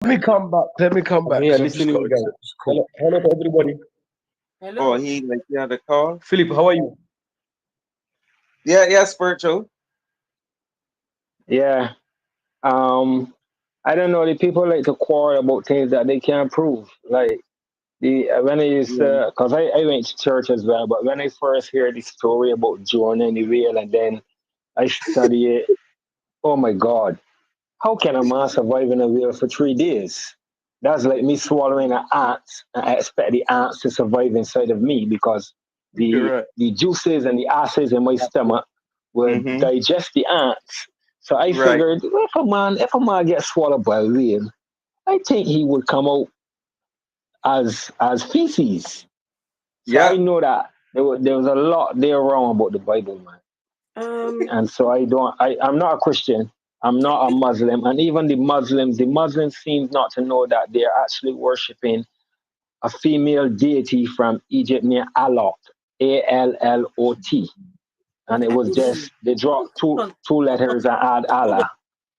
Let me come back. Let me come I'm back here because I've just got listening, to guys. accept this call. Hello to everybody. Oh, Hello. he like the other call. Philip, how are you? Yeah, yeah, spiritual. Yeah. Um, I don't know. The people like to quarrel about things that they can't prove. Like the when I used Yeah. to, cause I went to church as well. But when I first heard the story about Jonah and the whale, and then I study it, oh my God, how can a man survive in a whale for 3 days? That's like me swallowing an ant, and I expect the ants to survive inside of me because the Correct. the juices and the acids in my stomach will Mm-hmm. digest the ants. So I Right. figured if a man gets swallowed by a whale, I think he would come out as feces. So I Yeah. know that there was a lot there wrong about the Bible, man. Um. And so I'm not a Christian. I'm not a Muslim. And even the Muslims seem not to know that they're actually worshiping a female deity from Egypt named Allot, Allot. And it Okay. I was wish. just, they Hold dropped two, on. two Hold on. letters and add Hold on. Allah.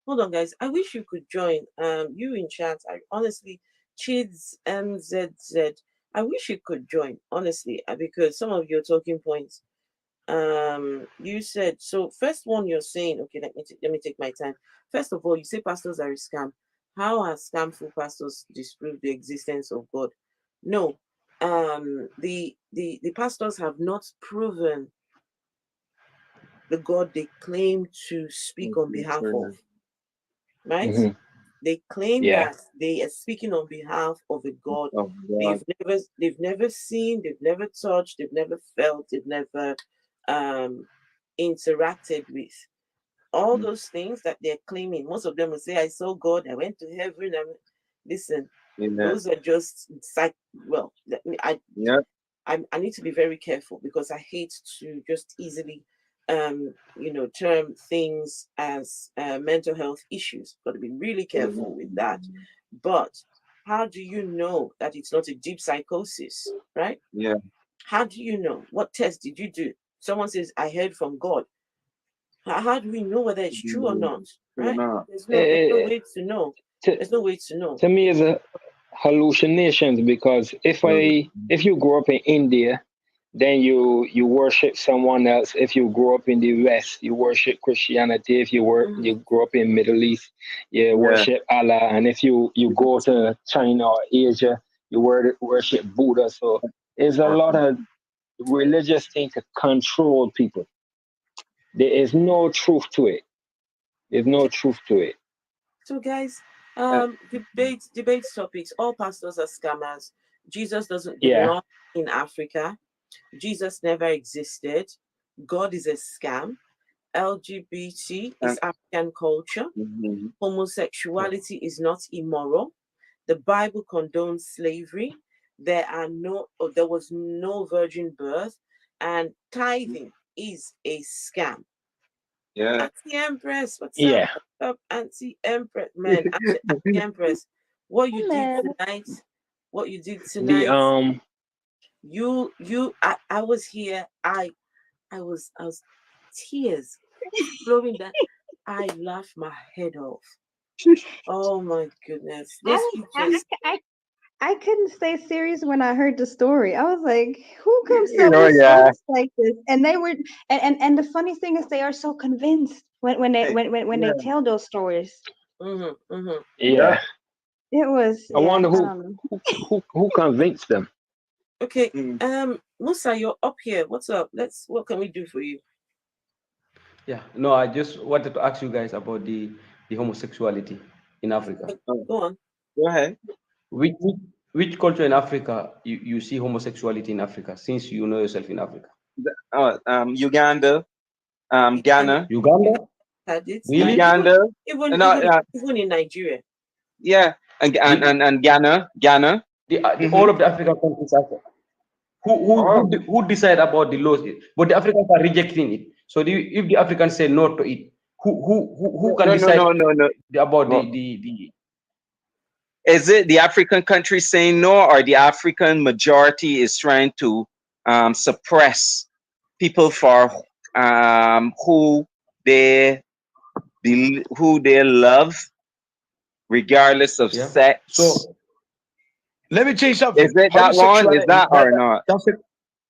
Hold on, guys. I wish you could join. You in chat. I honestly, Chids MZZ. I wish you could join. Honestly, because some of your talking points. You said so. First one, you're saying. Okay, let me take my time. First of all, you say pastors are a scam. How are scamful pastors disprove the existence of God? No. The pastors have not proven the God they claim to speak on behalf of, right? Hmm. They claim Yeah. that they are speaking on behalf of a God Oh God. they've never seen, they've never touched, they've never felt, they've never um, interacted with. All those things that they're claiming, most of them will say, "I saw God, I went to heaven." Listen, Yeah. those are just well, Yeah. I need to be very careful because I hate to just easily, term things as mental health issues. Got to be really careful with that. But how do you know that it's not a deep psychosis, right? Yeah. How do you know? What test did you do? Someone says, "I heard from God." How do we know whether it's true or not, True right? enough. There's no Eh, way to know. to, There's no way to know. to me, it's a hallucinations because if you grow up in India, then you worship someone else. If you grow up in the West, you worship Christianity. If Mhm. you grow up in Middle East, you Yeah. worship Allah. And if you go to China or Asia, you worship Buddha. So there's a lot of religious thing to control people. There is no truth to it. There's no truth to it. So, guys, Uh, debate topics. All pastors are scammers. Jesus doesn't Yeah. belong in Africa. Jesus never existed. God is a scam. LGBT uh, is African culture. mhm. Homosexuality is not immoral. The Bible condones slavery. There was no virgin birth, and tithing is a scam. Yeah. Auntie Empress, what's up? Yeah. What's up, Auntie Empress? Man, Auntie Empress, what you did Hello. tonight, what you did The tonight, I was here, I was tears flowing down. I laughed my head off. Oh my goodness. Those I, I, pictures. I, I couldn't stay serious when I heard the story. I was like, who comes up Oh with yeah. stories like this? And they were, and the funny thing is, they are so convinced when they Yeah. tell those stories. Mm-hmm, mm-hmm. Yeah. yeah. It was, I yeah, wonder I who don't know. who convinced them. Okay. Mm. Musa, you're up here. What's up? What can we do for you? Yeah, no, I just wanted to ask you guys about the homosexuality in Africa. Oh, Go on. go ahead. Which culture in Africa you see homosexuality in Africa, since you know yourself in Africa? Oh, Uganda, Uganda, Ghana, Uganda Uganda? had it. Really? Even Uganda, even no, even even in Nigeria. yeah, The, and Ghana. the Hmm. all of the African countries are Oh, who decide about the laws? But the Africans are rejecting it. So if the Africans say no to it, who can no, no, decide no, no, no. about Well, the is it the African countries saying no, or the African majority is trying to suppress people for who they who they love? regardless of Yeah. sex. So Let me tell you something. Is it that one? Is that or not?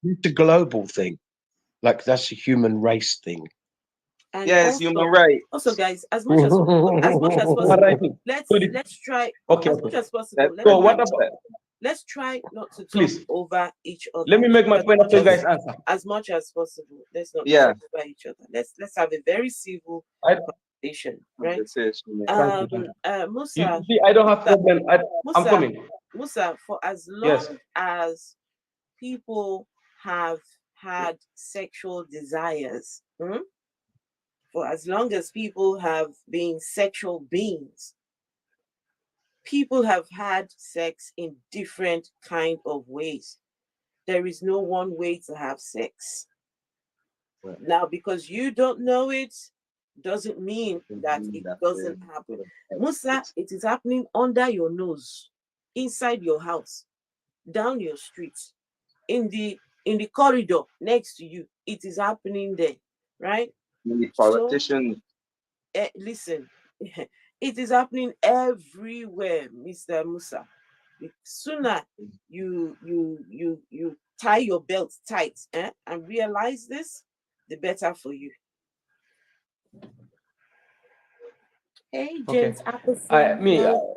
It's a global thing. Like that's a human race thing. And Yes, also, human right. also, guys, as much as possible, Alright. let's try Okay, as much okay. as possible. That's So what what I'm about, saying. Let's try not to talk please, over each other. let me make my as point much after you as- guys answer. As much as possible. Let's not Yeah. talk over each other. Let's have a very civil I, conversation, right? Conversation, yeah. thank you. Musa, See, I don't have problem. I'm Musa, coming. Musa, for as Yes. long as people have had sexual desires, for as long as people have been sexual beings, people have had sex in different kind of ways. There is no one way to have sex. Now, because you don't know it, doesn't mean that it doesn't happen. Musa, it is happening under your nose, inside your house, down your street, in the corridor next to you. It is happening there, right? Many politicians. Listen, it is happening everywhere, Mr. Musa. The sooner you tie your belt tight and realize this, the better for you. Hey, Okay. James Appleson.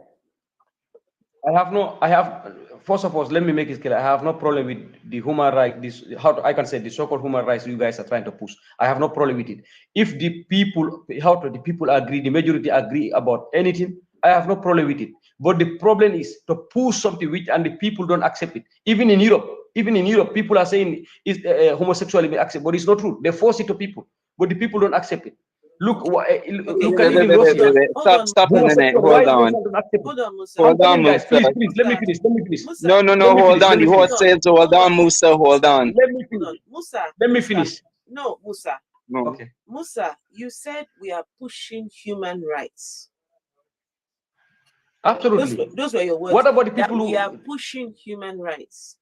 I have, first of all, let me make it clear. I have no problem with the human rights, I can say the so-called human rights you guys are trying to push. I have no problem with it. If the people, the people agree, the majority agree about anything, I have no problem with it. But the problem is to push something which, and the people don't accept it. Even in Europe, people are saying homosexuality accept, but it's not true. They force it to people, but the people don't accept it. Look, look at it in Russia. Stop a minute. Hold on. Hold on, Musa. Hold on, guys. Musa. Please, let me finish. Musa, No, hold on. You said hold on, Musa. Hold on. Let me finish. Musa. Let me finish. No, Musa. No. Okay. Musa, you said we are pushing human rights. Absolutely. Those were your words. What about the people we who are pushing human rights?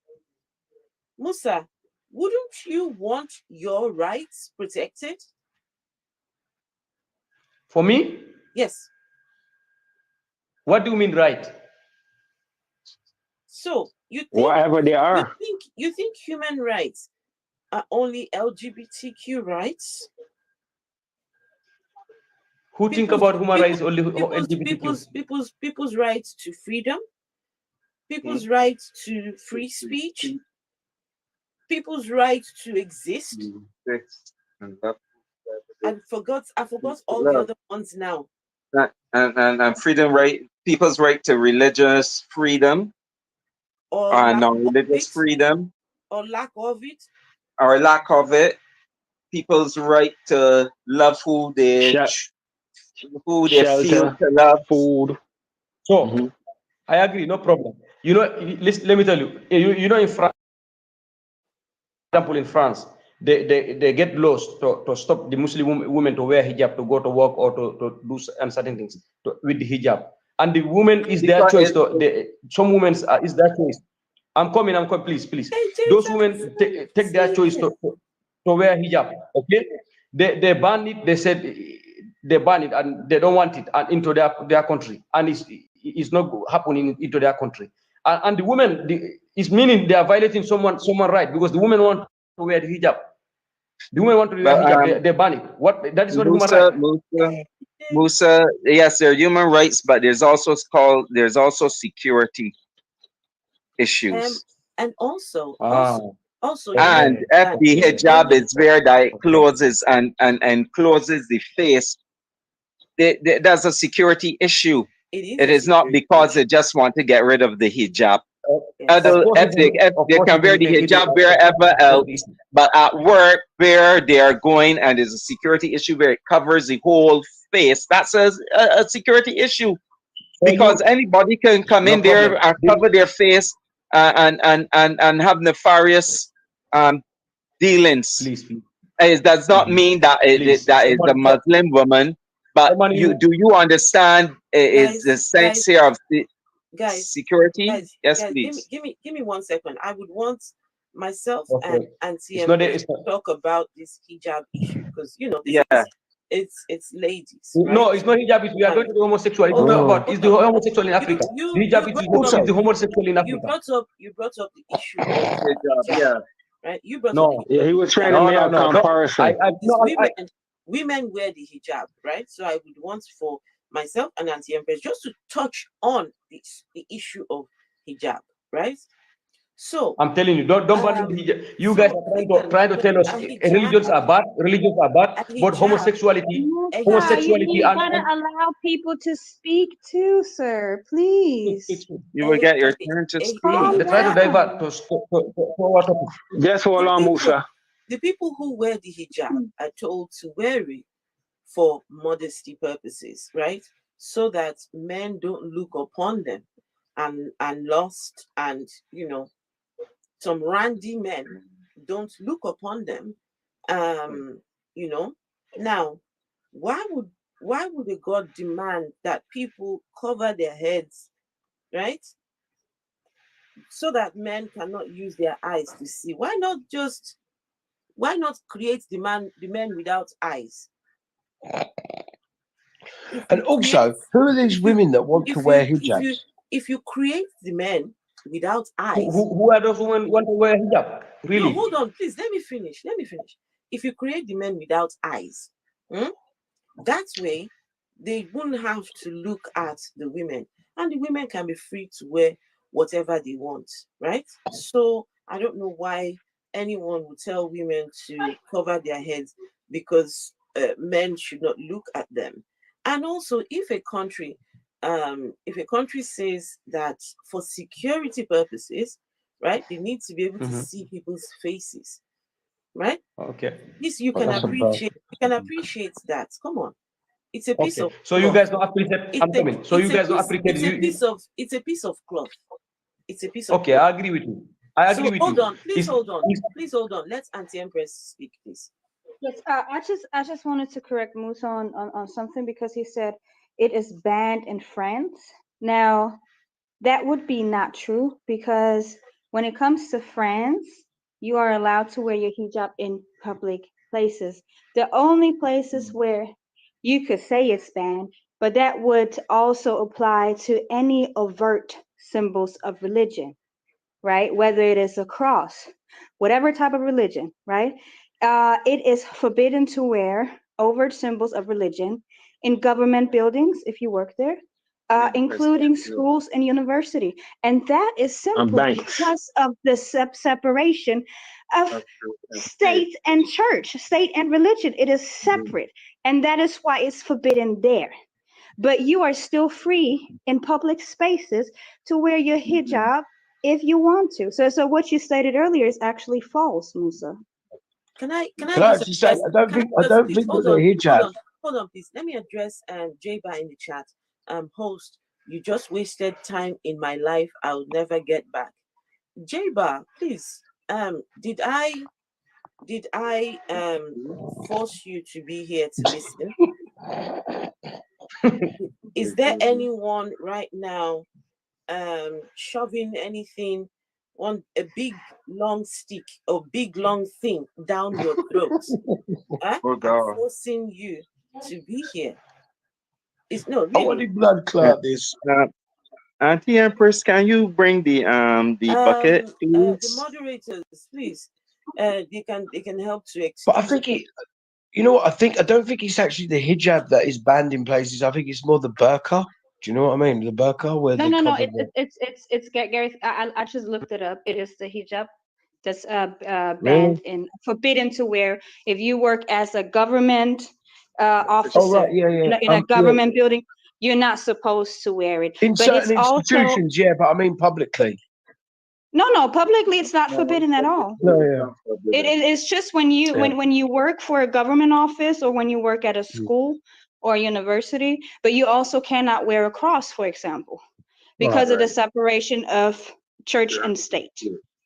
Musa, wouldn't you want your rights protected? For me? Yes. What do you mean right? So you think whatever they are. You think human rights are only LGBTQ rights? Who think about human rights only LGBTQ? People's rights to freedom, people's rights to free speech, people's right to exist. I forgot all the other ones now. And freedom right, people's right to religious freedom, or non-religious freedom, or lack of it, people's right to love who they feel to love, food. So I agree, no problem. You know, let me tell you, you know, in France, for example, in France, they get laws to stop the Muslim women to wear hijab to go to work or to do certain things with the hijab. And the woman is their choice. Some women is their choice. I'm coming, please. Those women take their choice to wear hijab. Okay, they ban it. They said they ban it and they don't want it into their country, and it's not happening into their country. And the women, it's meaning they are violating someone's right, because the women want to wear the hijab. The women want to wear hijab. They ban it. What? That is not human right. Musa, yes, there are human rights, but there's also security issues. And also, and if the hijab is where that closes and closes the face, there's a security issue. It is not because they just want to get rid of the hijab. If they can wear the hijab wherever else, but at work where they are going and there's a security issue where it covers the whole face, that's a security issue, because anybody can come in there and cover their face and have nefarious dealings. Please. It does not mean that is a Muslim woman, but do you understand is the sense here of security? Yes, please. Give me 1 second. I would want myself and TM to talk about this hijab issue, because it's ladies. No, right? it's not hijab. We are going to the homosexual. It's Oh, not Oh. about. It's the homosexual in Africa. You The hijab brought is up the homosexual in you Africa. brought up the issue of hijab, Yeah. right? You brought up No, the Yeah, he was trying to no, make no, a no, no. comparison. women wear the hijab, right? So I would want for myself and Auntie Empress just to touch on the issue of hijab, right? So I'm telling you, don't believe hijab. You guys are trying to tell us religions are bad, but homosexuality, Musa, you and gotta allow people to speak too, sir. Please. You will get your turn to speak. they try to divert to our topic. Just hold on, Musa. The people who wear the hijab are told to wear it for modesty purposes, right? So that men don't look upon them and lust, and some randy men don't look upon them. Now, why would a God demand that people cover their heads, right? So that men cannot use their eyes to see. Why not create the men without eyes? And also, who are these women that want to wear hijabs? If you create the men without eyes, Who are those who want to wear hijab? Really? No, hold on, please. Let me finish. If you create the men without eyes, that way they wouldn't have to look at the women, and the women can be free to wear whatever they want, right? So I don't know why anyone would tell women to cover their heads because men should not look at them. And also, if a country says that for security purposes, right, they need to be able to see people's faces, right? Okay. This you can appreciate. You can appreciate that. Come on, it's a piece of. So you guys don't appreciate. I'm coming. So you guys don't appreciate. It's a piece of cloth. It's a piece of. Okay, cloth. I agree with you. I agree with you. Hold on, please hold on. Please hold on. Let Auntie Empress speak, please. Yes, I just wanted to correct Musa on something because he said it is banned in France. Now, that would be not true because when it comes to France, you are allowed to wear your hijab in public places. The only places where you could say it's banned, but that would also apply to any overt symbols of religion, right? Whether it is a cross, whatever type of religion, right? It is forbidden to wear overt symbols of religion in government buildings if you work there, including schools and university. And that is simply because of the separation of state and church, state and religion. It is separate. And that is why it's forbidden there. But you are still free in public spaces to wear your hijab if you want to. So what you stated earlier is actually false, Musa. Can I just say, I don't think that the hijab. Hold on, please. Let me address Jayba in the chat. Host, you just wasted time in my life. I'll never get back. Jayba, please. Did I force you to be here to listen? Is there anyone right now shoving anything on a big long stick or big long thing down your throat? Forcing you to be here? It's no really. I want the blood clot this. Auntie Empress, can you bring the bucket, please? The moderators, please. They can help to explain. But I think you know what? I don't think it's actually the hijab that is banned in places. I think it's more the burqa. Do you know what I mean? The burqa, where no. It's Gary. I just looked it up. It is the hijab that's banned and forbidden to wear if you work as a government officer. Oh right, yeah. In a government building, you're not supposed to wear it. In but certain institutions, but I mean publicly. No, publicly it's not forbidden at all. No, It's just when you work for a government office or when you work at a school or university, but you also cannot wear a cross, for example, because of the separation of church and state.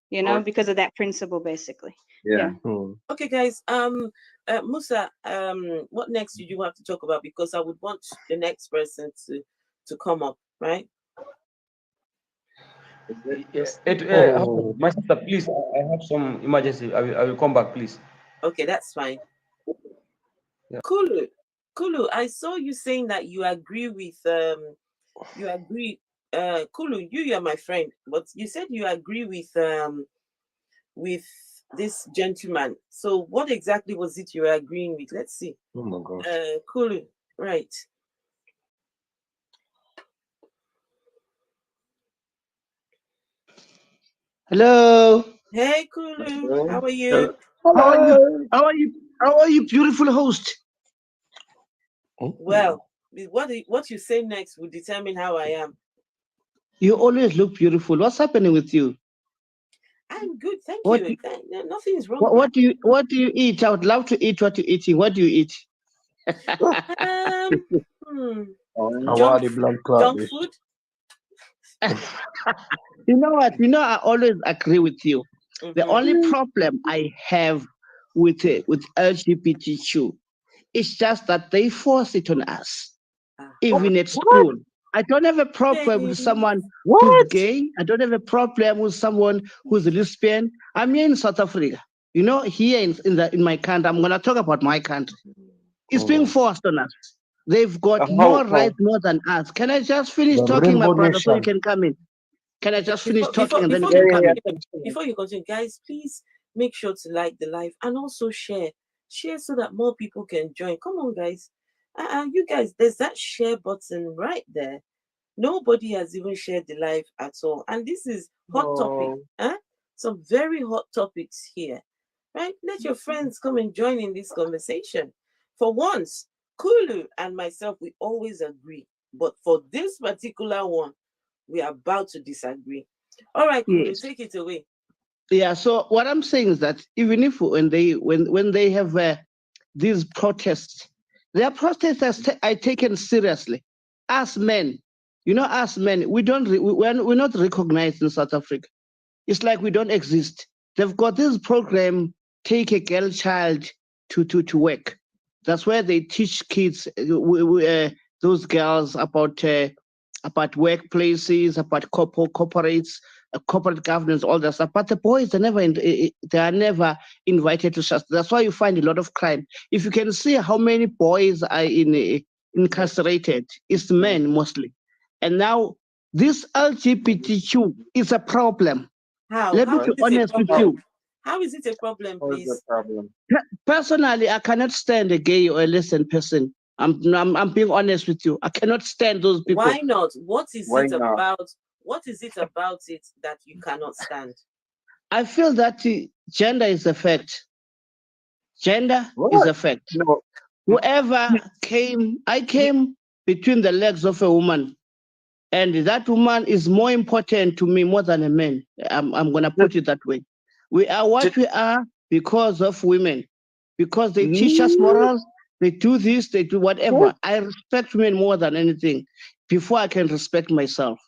You know, because of that principle, basically. Yeah. Okay, guys. Musa, what next did you have to talk about? Because I would want the next person to come up, right? Yes. My sister, please. I have some emergency. I will come back, please. Okay, that's fine. Yeah. Kulu, Kulu, I saw you saying that you agree with Kulu, you're my friend, but you said you agree with this gentleman. So what exactly was it you were agreeing with? Let's see. Oh my gosh. Kulu, right. Hello. Hey Kulu, how are you? How are you? How are you? How are you, beautiful host? Well, what you say next will determine how I am. You always look beautiful. What's happening with you? I'm good, thank you. Nothing's wrong. What do you eat? I would love to eat what you're eating. What do you eat? Junk food. You know what? You know, I always agree with you. The only problem I have with LGBTQ is just that they force it on us, even at school. I don't have a problem with someone who's gay. I don't have a problem with someone who's lesbian. I'm here in South Africa. You know, here in my country, I'm gonna talk about my country. It's being forced on us. They've got more rights more than us. Can I just finish talking, my brother, so you can come in? Can I just finish talking and then you can come in? Before you continue, guys, please make sure to like the live and also share so that more people can join. Come on, guys. You guys, there's that share button right there. Nobody has even shared the live at all. And this is hot topic. Some very hot topics here. Right? Let your friends come and join in this conversation. For once, Kulu and myself, we always agree. But for this particular one, we are about to disagree. All right, Kulu, take it away. Yeah, so what I'm saying is that even if when they have these protests, their protests are taken seriously. As men, you know, as men, we're not recognized in South Africa. It's like we don't exist. They've got this program, Take a Girl Child to Work. That's where they teach kids, those girls about workplaces, about corporates, corporate governance, all that stuff. But the boys are never invited to such. That's why you find a lot of crime. If you can see how many boys are incarcerated, it's men mostly. And now this LGBTQ is a problem. How? Let me be honest with you. How is it a problem, please? What's the problem? Personally, I cannot stand a gay or a lesbian person. I'm being honest with you. I cannot stand those people. Why not? What is it about it that you cannot stand? I feel that gender is a fact. Gender is a fact. No. Whoever I came between the legs of a woman, and that woman is more important to me more than a man. I'm gonna put it that way. We are what we are because of women, because they teach us morals. They do this, they do whatever. I respect women more than anything before I can respect myself.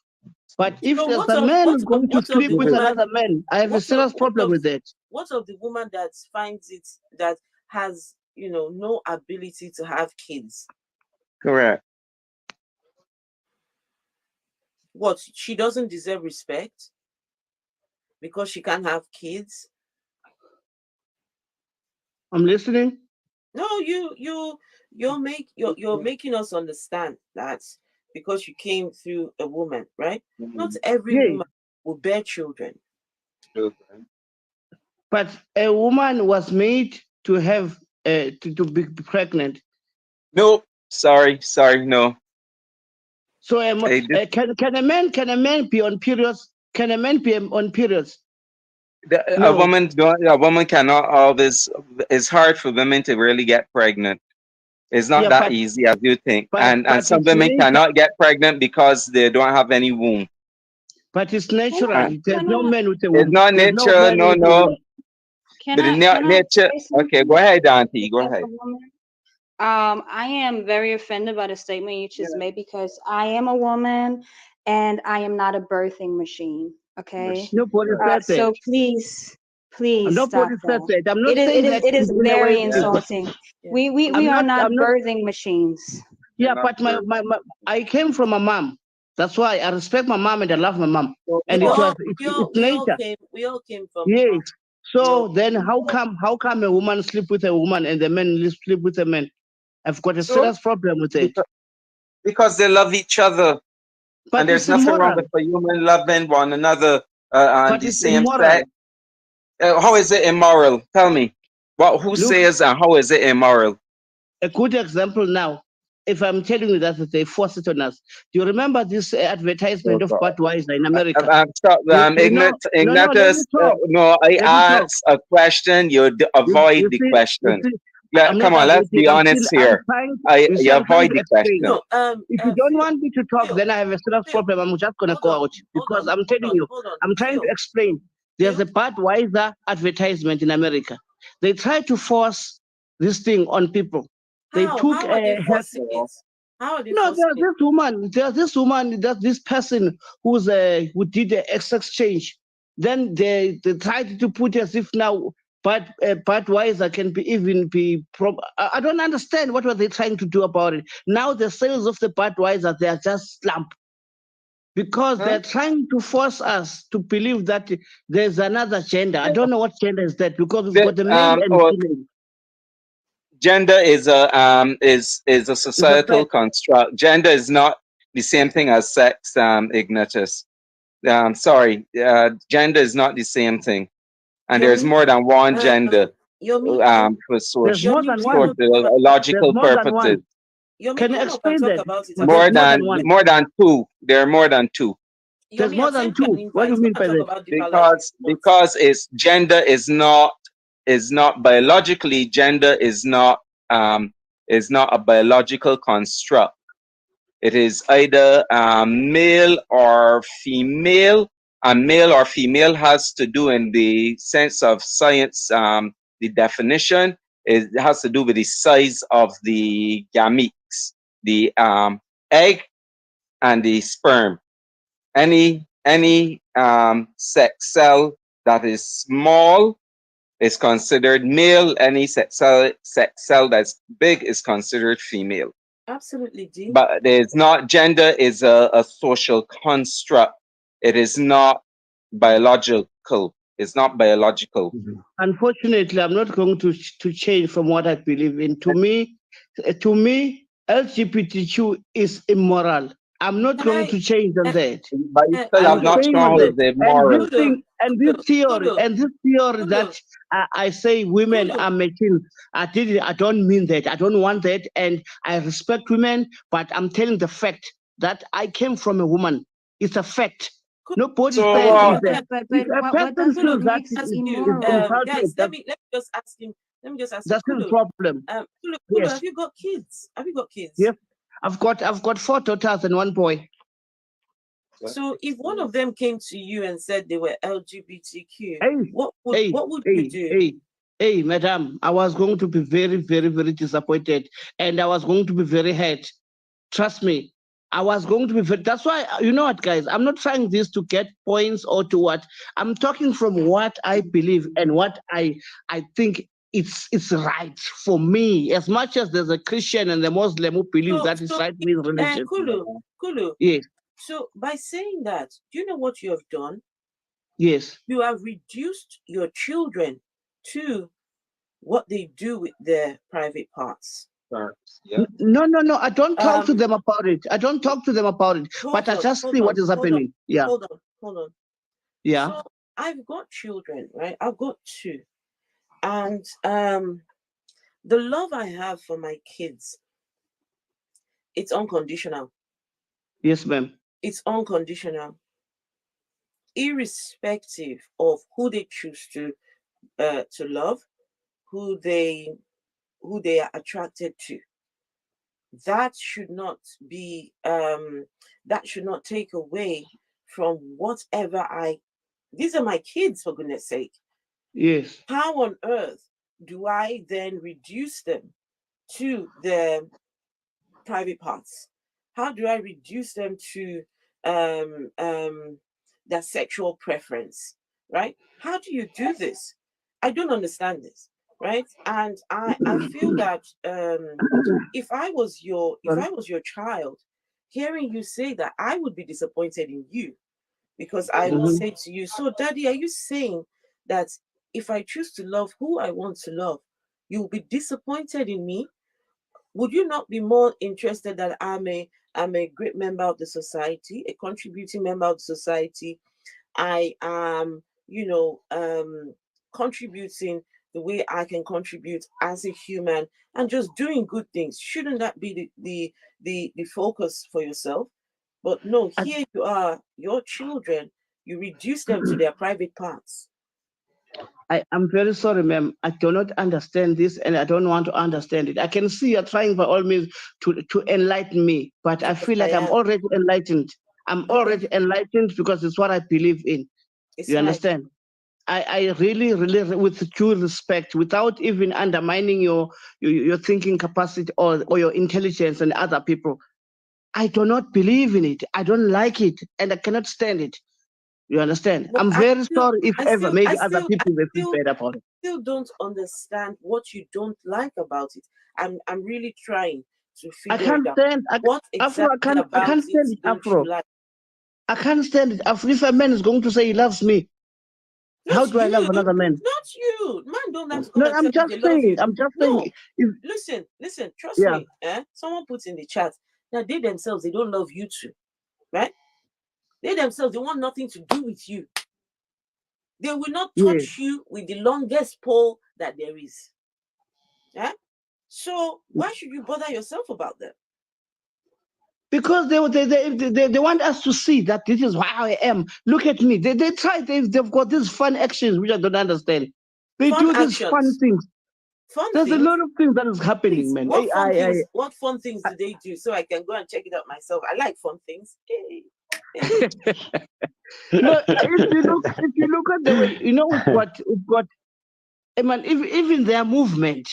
But if there's a man who's going to sleep with another man, I have a serious problem with that. What of the woman that finds it, that has, no ability to have kids? Correct. What, she doesn't deserve respect because she can't have kids? I'm listening. No, you're making us understand that because you came through a woman, right? Not every woman will bear children. Okay. But a woman was made to have to be pregnant. No, sorry, no. So can a man be on periods? Can a man be on periods? No. A woman cannot always. It's hard for women to really get pregnant. It's not that easy as you think. And some women cannot get pregnant because they don't have any womb. But it's natural. There's no man with a womb. It's not natural. No. Nature. Okay, go ahead, Auntie. Go ahead. I am very offended by the statement you just made because I am a woman and I am not a birthing machine. Okay. Nobody said that. So please Nobody said that. I'm not saying that. It is very insulting. We are not birthing machines. Yeah, but I came from a mom. That's why I respect my mom and I love my mom. And it's nature. We all came from. Yes. So then how come a woman sleep with a woman and the man sleep with a man? I've got a serious problem with it. Because they love each other. But and there's it's nothing immoral. wrong with a human loving one another and But the it's same immoral. sex. How is it immoral? Tell me. Who Look, says and how is it immoral? a good example now. If I'm telling you that they force it on us, do you remember this advertisement of Budweiser in America? Ignatius, no, I asked a question, you avoid the question. Come on, let's be honest here. You avoid the question. No, if you don't want me to talk, then I have a serious problem. I'm just going to go out because I'm telling you, I'm trying to explain. There's a Budweiser advertisement in America. They try to force this thing on people. They took a there's this woman, this person who did the X exchange. Then they tried to put as if now Budweiser can I don't understand what were they trying to do about it. Now the sales of the Budweiser, they are just slumped because they're trying to force us to believe that there's another gender. I don't know what gender is that because we've got the male and female. Gender is a societal construct. Gender is not the same thing as sex, Ignatius. Sorry, gender is not the same thing, and there's more than one gender for logical purposes. Can you explain that? More than two. There are more than two. There's more than two. What do you mean by that? Because it's gender is not biologically, gender is not a biological construct. It is either male or female, and male or female has to do in the sense of science, the definition, it has to do with the size of the gametes, the egg and the sperm. Any sex cell that is small is considered male. Any sex cell that's big is considered female. Absolutely, Dean. But there's not, gender is a social construct. It is not biological. It's not biological. Unfortunately, I'm not going to change from what I believe in. To me, LGBTQ is immoral. I'm not going to change on that. But you still have not shown it's immoral. And this theory that I say women are machines, I don't mean that. I don't want that. And I respect women, but I'm telling the fact that I came from a woman. It's a fact. Nobody but that. what does it make it immoral? Guys, let me just ask him. That's the problem. Kulu, have you got kids? Yes. I've got 4 daughters and 1 boy. So if one of them came to you and said they were LGBTQ, what would you do? Hey, madam, I was going to be very, very, very disappointed, and I was going to be very hurt. Trust me, I was going to be. That's why, you know what, guys, I'm not trying this to get points or to what. I'm talking from what I believe and what I think it's right for me. As much as there's a Christian and the Muslim who believe that it's right with religion. Kulu. Yes. So by saying that, do you know what you have done? Yes. You have reduced your children to what they do with their private parts. Yeah. No. I don't talk to them about it. But I just see what is happening. Yeah. Hold on. Yeah. So I've got children, right? I've got 2. And the love I have for my kids, it's unconditional. Yes, ma'am. It's unconditional, irrespective of who they choose to love, who they are attracted to. That should not be that should not take away from whatever these are my kids, for goodness sake. Yes. How on earth do I then reduce them to their private parts? How do I reduce them to their sexual preference, right? How do you do this? I don't understand this, right? And I feel that if I was your child, hearing you say that, I would be disappointed in you, because I will say to you, so Daddy, are you saying that if I choose to love who I want to love, you will be disappointed in me? Would you not be more interested that I'm a great member of the society, a contributing member of the society? I am, contributing the way I can contribute as a human and just doing good things. Shouldn't that be the focus for yourself? But no, here you are, your children, you reduce them to their private parts. I am very sorry, ma'am. I do not understand this, and I don't want to understand it. I can see you're trying by all means to enlighten me, but I feel like I'm already enlightened. I'm already enlightened because it's what I believe in. You understand? I really, with due respect, without even undermining your thinking capacity or your intelligence and other people, I do not believe in it. I don't like it, and I cannot stand it. You understand? Well, I'm very sorry if ever maybe other people will feel bad about it. I still don't understand what you don't like about it. I'm really trying to figure it out. What exactly about it don't you like? I can't stand it. If a man is going to say he loves me, how do I love another man? Not you. Man don't have to come and tell you they love you. I'm just saying. Listen, trust me. Someone puts in the chat. Now they themselves, they don't love you too. Right? They themselves, they want nothing to do with you. They will not touch you with the longest pole that there is. Yeah? So why should you bother yourself about them? Because they want us to see that this is how I am. Look at me. They try. They've got these fun actions which I don't understand. They do these fun things. There's a lot of things that is happening, man. What fun things do they do? So I can go and check it out myself. I like fun things. No, if you look at the way, you know what? I mean, even their movement.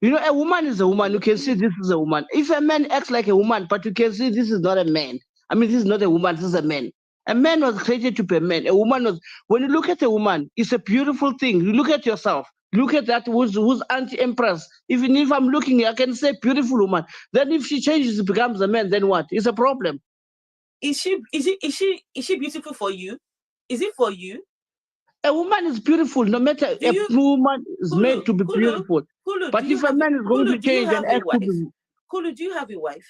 You know, a woman is a woman. You can see this is a woman. If a man acts like a woman, but you can see this is not a man. I mean, this is not a woman, this is a man. A man was created to be a man. A woman was, when you look at a woman, it's a beautiful thing. You look at yourself. Look at that who's anti-empress. Even if I'm looking, I can say beautiful woman. Then if she changes, becomes a man, then what? It's a problem. Is she beautiful for you? Is it for you? A woman is beautiful, no matter woman is made to be beautiful. But if a man is going to change and act to be... Kulu, do you have a wife?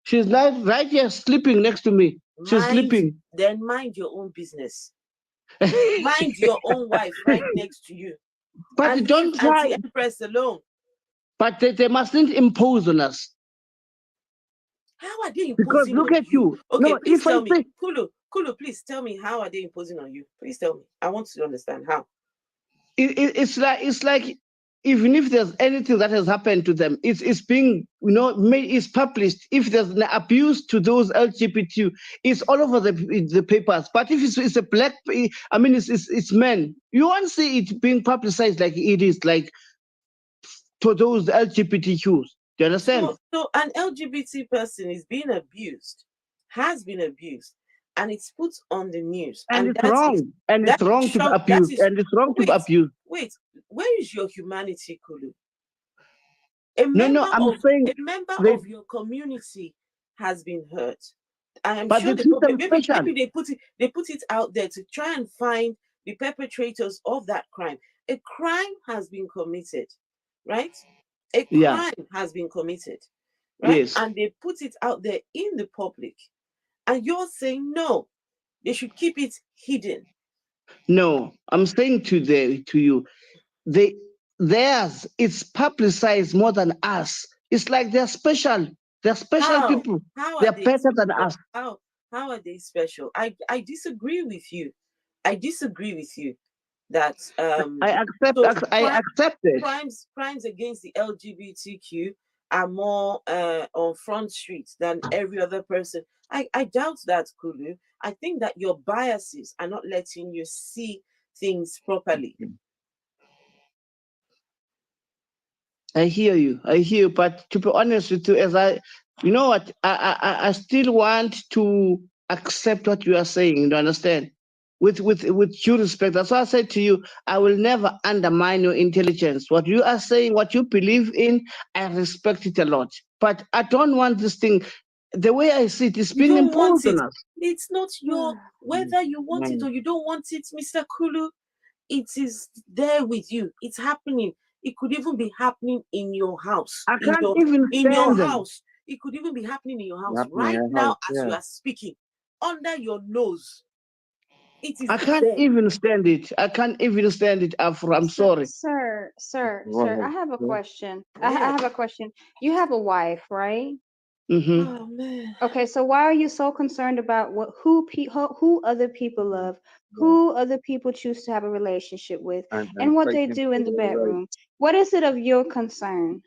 She's right here sleeping next to me. She's sleeping. Then mind your own business. Mind your own wife right next to you. But and don't try. Empress alone. But they mustn't impose on us. How are they imposing? Because look at you. Okay, no, please tell me. Kulu, please tell me, how are they imposing on you? Please tell me. I want to understand how. It's like even if there's anything that has happened to them, it's being it's published. If there's an abuse to those LGBT, it's all over the papers. But if it's a black, I mean it's men. You won't see it being publicized like it is like to those LGBTQs. Do you understand? So an LGBT person is being abused, has been abused, and it's put on the news. And it's wrong. And it's wrong to be abused. And it's wrong to be abused. Wait, where is your humanity, Kulu? A member of your community has been hurt. I am sure maybe they put it out there to try and find the perpetrators of that crime. A crime has been committed, right? A crime has been committed, right? Yes. And they put it out there in the public. And you're saying no, they should keep it hidden. No, I'm saying to you, theirs it's publicized more than us. It's like they're special. They're special people. They're better than us. How are they special? I disagree with you. I disagree with you that I accept it. Crimes against the LGBTQ are more on Front Street than every other person. I doubt that, Kulu. I think that your biases are not letting you see things properly. I hear you, but to be honest with you, I still want to accept what you are saying, you understand? With due respect. That's why I said to you, I will never undermine your intelligence. What you are saying, what you believe in, I respect it a lot. But I don't want this thing, the way I see it, is being imposed on us. It's not your, whether you want it or you don't want it, Mr. Kulu, it is there with you. It's happening. It could even be happening in your house. I can't even in your stand them. house. It could even be happening in your house Happening in right your now house, as you yeah. are speaking, under your nose. It is I can't there. even stand it. I can't even stand it, Afro. I'm sorry. Sir, Right. I have a Yeah. question. I have a question. You have a wife, right? Mm-hmm. Oh man. Okay, so why are you so concerned about who other people love, who other people choose to have a relationship with, and what they fighting do in for the their rights. bedroom? What is it of your concern?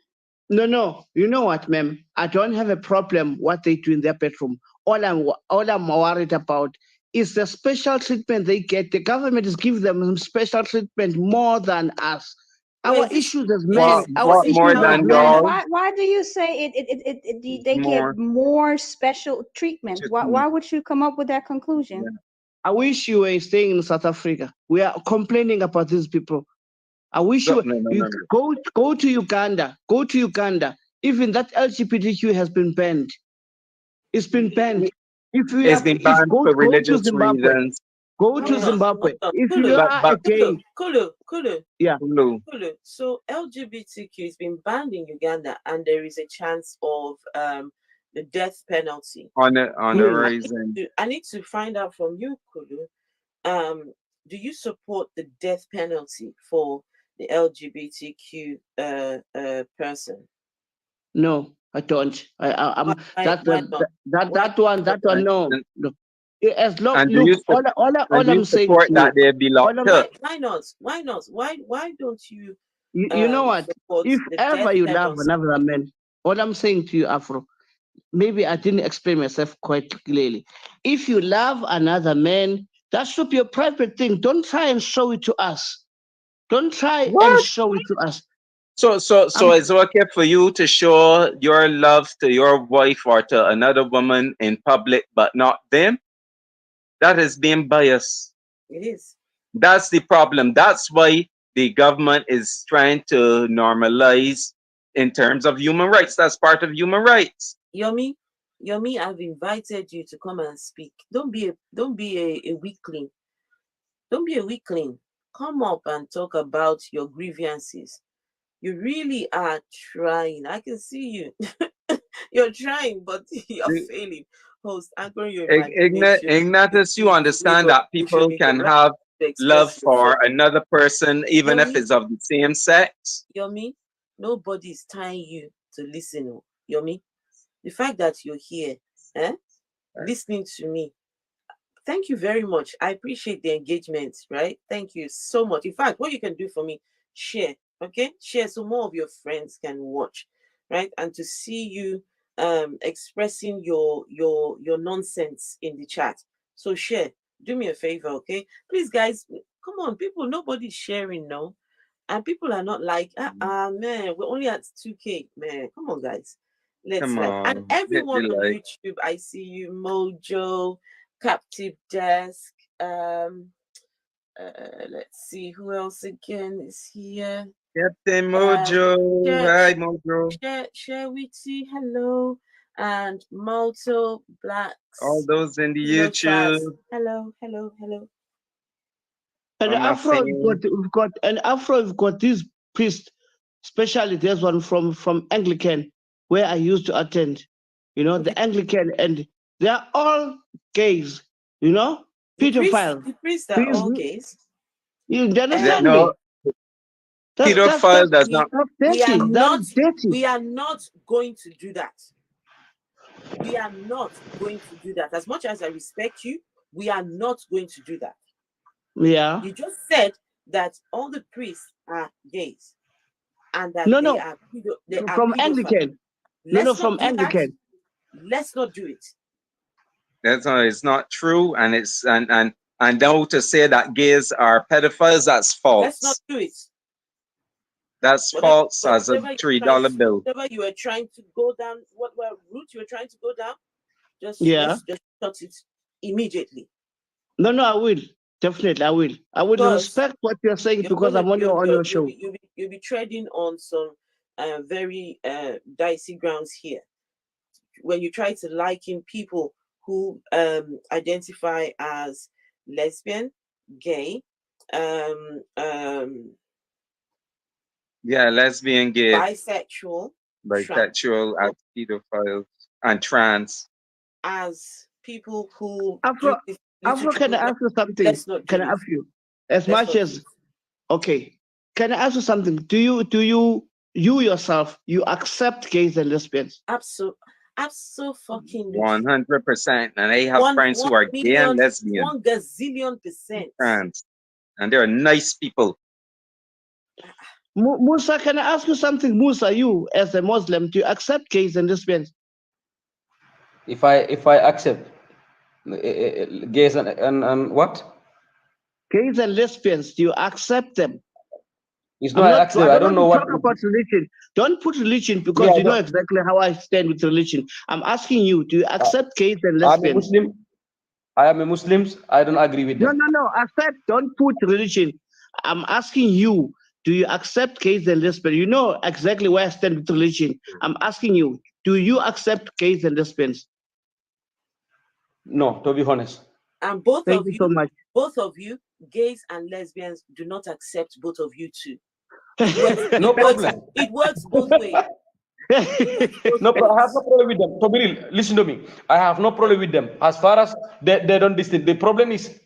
No. You know what, ma'am? I don't have a problem what they do in their bedroom. All I'm worried about is the special treatment they get. The government is giving them some special treatment more than us. Our Wait, issues as men, What more than y'all? Why do you say they More get more special treatment? Why would you come up with that conclusion? Yeah. I wish you were staying in South Africa. We are complaining about these people. I wish you go to Uganda. Go to Uganda. Even that LGBTQ has been banned. It's been banned. It's been banned for religious Zimbabwe. reasons. Go to Zimbabwe. If you are a gay, Kulu. yeah. Kulu. So LGBTQ has been banned in Uganda, and there is a chance of the death penalty. On the horizon. I need to find out from you, Kulu. Do you support the death penalty for the LGBTQ person? No, I don't. I'm That one. No. As long And do you all I'm saying support to that you, they be locked up? why not? Why don't you? You know what? support If the ever death you love penalty? another man, all I'm saying to you, Afro, maybe I didn't explain myself quite clearly. If you love another man, that should be a private thing. Don't try and show it to us. Don't try and show it to us. So it's okay for you to show your love to your wife or to another woman in public, but not them? That is being biased. It is. That's the problem. That's why the government is trying to normalize in terms of human rights. That's part of human rights. Yomi, I've invited you to come and speak. Don't be a weakling. Don't be a weakling. Come up and talk about your grievances. You really are trying. I can see you. You're trying, but you're failing. Host, anchoring your imagination. Ignatius, you understand that people can have love for another person, even if it's of the same sex? Yomi, nobody is tying you to listen. Yomi, the fact that you're here, listening to me, thank you very much. I appreciate the engagement, right? Thank you so much. In fact, what you can do for me, share, okay? Share so more of your friends can watch, right? And to see you expressing your nonsense in the chat. So share. Do me a favor, okay? Please, guys, come on, people, nobody's sharing, no. And people are not like, man, we're only at 2K, man. Come on, guys. Let's like, and everyone on YouTube, I see you, Mojo, Captive Desk. Let's see who else again is here. Captain Mojo. Hi, Mojo. Share Witty, hello. And Malto Blacks. All those in the YouTube. Hello. And Afro, we've got this priest, especially there's one from Anglican, where I used to attend. You know, the Anglican, and they are all gays, you know, pedophiles. The priests are all gays. You understand me? Pedophile does not. We are not going to do that. We are not going to do that. As much as I respect you, we are not going to do that. Yeah. You just said that all the priests are gays, and that they are from Anglican. From Anglican. Let's not do it. It's not true, and it's and now to say that gays are pedophiles, that's false. Let's not do it. That's false as a $3 bill. Whatever you were trying to go down, what route you were trying to go down, just shut it immediately. No, I will. Definitely, I will. I will respect what you're saying because I'm on your show. You'll be treading on some very dicey grounds here. When you try to liken people who identify as lesbian, gay, Yeah, lesbian, gay, bisexual, as pedophiles, and trans. as people who Afro, do this Afro, can I ask you something? let's not do Can I it. ask you? As Let's much not as do it. okay, can I ask you something? Do you yourself you accept gays and lesbians? Fucking 100%. And I have friends who are gay and lesbian, 1 gazillion%. trans, and they're nice people. Musa, can I ask you something? Musa, you as a Muslim, do you accept gays and lesbians? If I accept gays and what? Gays and lesbians, do you accept them? It's not accept. I don't know what. Talk about religion. Don't put religion because you know exactly how I stand with religion. I'm asking you, do you accept gays and lesbians? I am a Muslim. I don't agree with them. No. Accept. Don't put religion. I'm asking you, do you accept gays and lesbians? You know exactly where I stand with religion. I'm asking you, do you accept gays and lesbians? No, to be honest. And both Thank of you you, so much. both of you, gays and lesbians, do not accept both of you too. No problem. It works both ways. No, I have no problem with them. Tobiril, listen to me. I have no problem with them. As far as they don't listen. The problem is,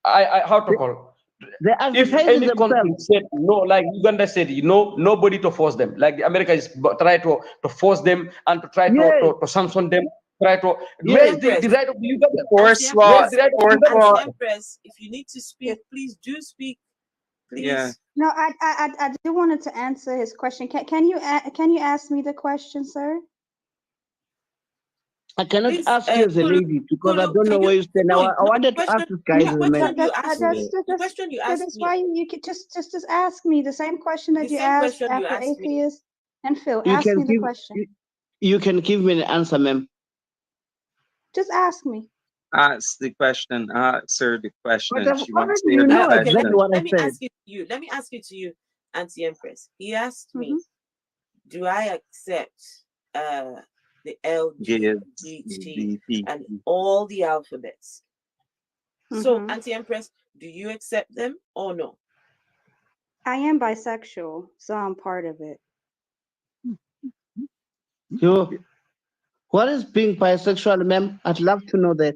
I how to call. If any country said no, like Uganda said, nobody to force them. Like the America is try to force them and to try to sanction them. Try to where's the right of the Uganda? Force law. Empress, if you need to speak, please do speak. Please. Yeah. No, I do wanted to answer his question. Can you ask me the question, sir? I cannot ask you as a lady because I don't know where you stand. Now I wanted to ask this guy as a man. The question you asked That's why you can just ask me the same question that you asked after Atheist and Phil. Ask me the question. You can give me an answer, ma'am. Just ask me. Ask the question. Answer the question. She wants to know exactly what I said. Let me ask it to you, Auntie Empress. He asked me, do I accept the LGBT and all the alphabets? So, Auntie Empress, do you accept them or no? I am bisexual, so I'm part of it. What is being bisexual, ma'am? I'd love to know that.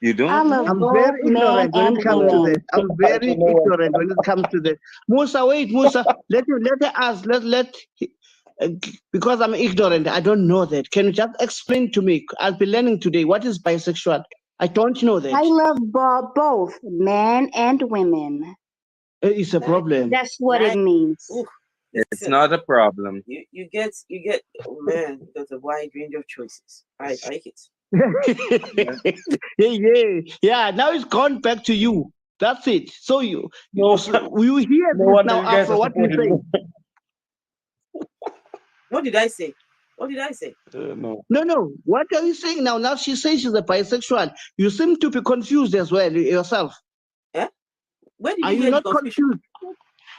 You don't? I'm very ignorant when it comes to that. I'm very ignorant when it comes to that. Musa, wait, Musa. let her ask. Because I'm ignorant, I don't know that. Can you just explain to me? I'll be learning today. What is bisexual? I don't know that. I love both men and women. It's a problem. That's what it means. It's not a problem. You get. Oh man, there's a wide range of choices. I like it. Yeah. Now it's gone back to you. That's it. So you hear this now after what you say. What did I say? What did I say? No. What are you saying now? Now she says she's a bisexual. You seem to be confused as well yourself. Where did are you not confused?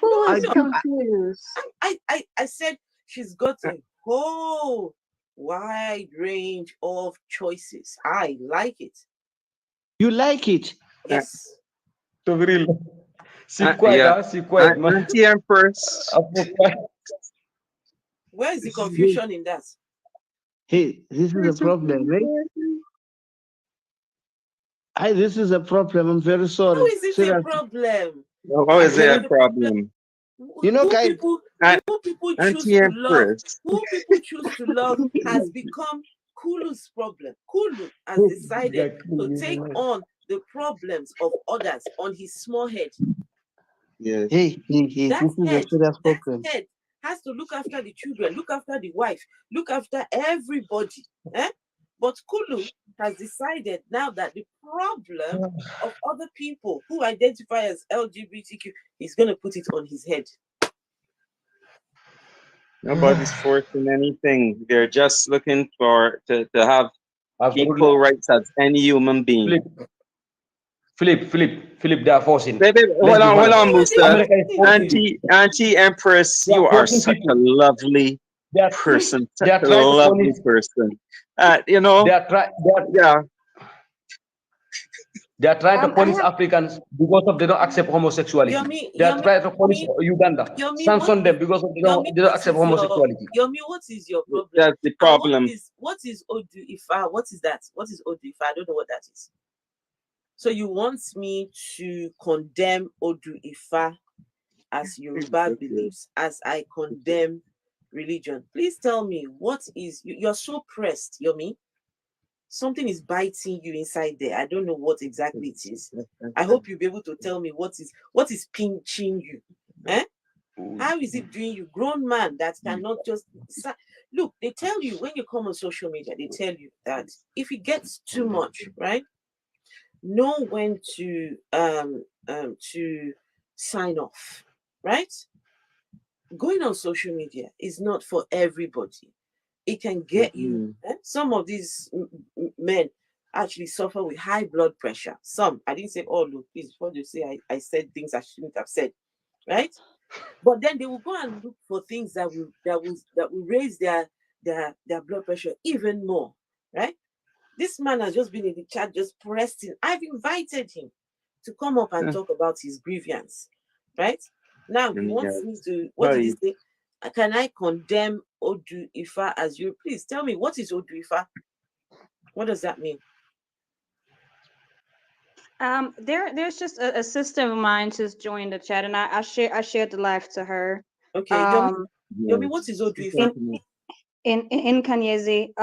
Who is confused? I said she's got a whole wide range of choices. I like it. You like it? Yes. To be real. Auntie Empress. Where is the confusion in that? Hey, this is a problem, right? This is a problem. I'm very sorry. How is it a problem? How is it a problem? You know, guys, who people choose to love has become Kulu's problem. Kulu has decided to take on the problems of others on his small head. Yes. Hey, this is a serious problem. Head has to look after the children, look after the wife, look after everybody. But Kulu has decided now that the problem of other people who identify as LGBTQ, he's going to put it on his head. Nobody's forcing anything. They're just looking to have equal rights as any human being. Philip, they are forcing. Baby, hold on, Musa. Auntie Empress, you are such a lovely person. Such a lovely person. Yeah. They are trying to punish Africans because of they don't accept homosexuality. They are trying to punish Uganda, sanction them because of they don't accept homosexuality. Yomi, what is your problem? That's the problem. What is Odu Ifa? What is that? What is Odu Ifa? I don't know what that is. So you want me to condemn Odu Ifa as Yoruba beliefs, as I condemn religion? Please tell me, what is, you're so pressed, Yomi. Something is biting you inside there. I don't know what exactly it is. I hope you'll be able to tell me what is pinching you. Eh? How is it doing you? Grown man that cannot just look, they tell you when you come on social media, they tell you that if it gets too much, right? Know when to sign off, right? Going on social media is not for everybody. It can get you. Some of these men actually suffer with high blood pressure. Some, I didn't say all, look, please, before you say I said things I shouldn't have said, right? But then they will go and look for things that will raise their blood pressure even more, right? This man has just been in the chat, just pressed in. I've invited him to come up and talk about his grievance, right? Now he wants me to, what did he say? Can I condemn Odu Ifa as you? Please tell me, what is Odu Ifa? What does that mean? There's just a sister of mine just joined the chat, and I shared the live to her. Okay, Yomi, what is Odu Ifa? In Kanyezi,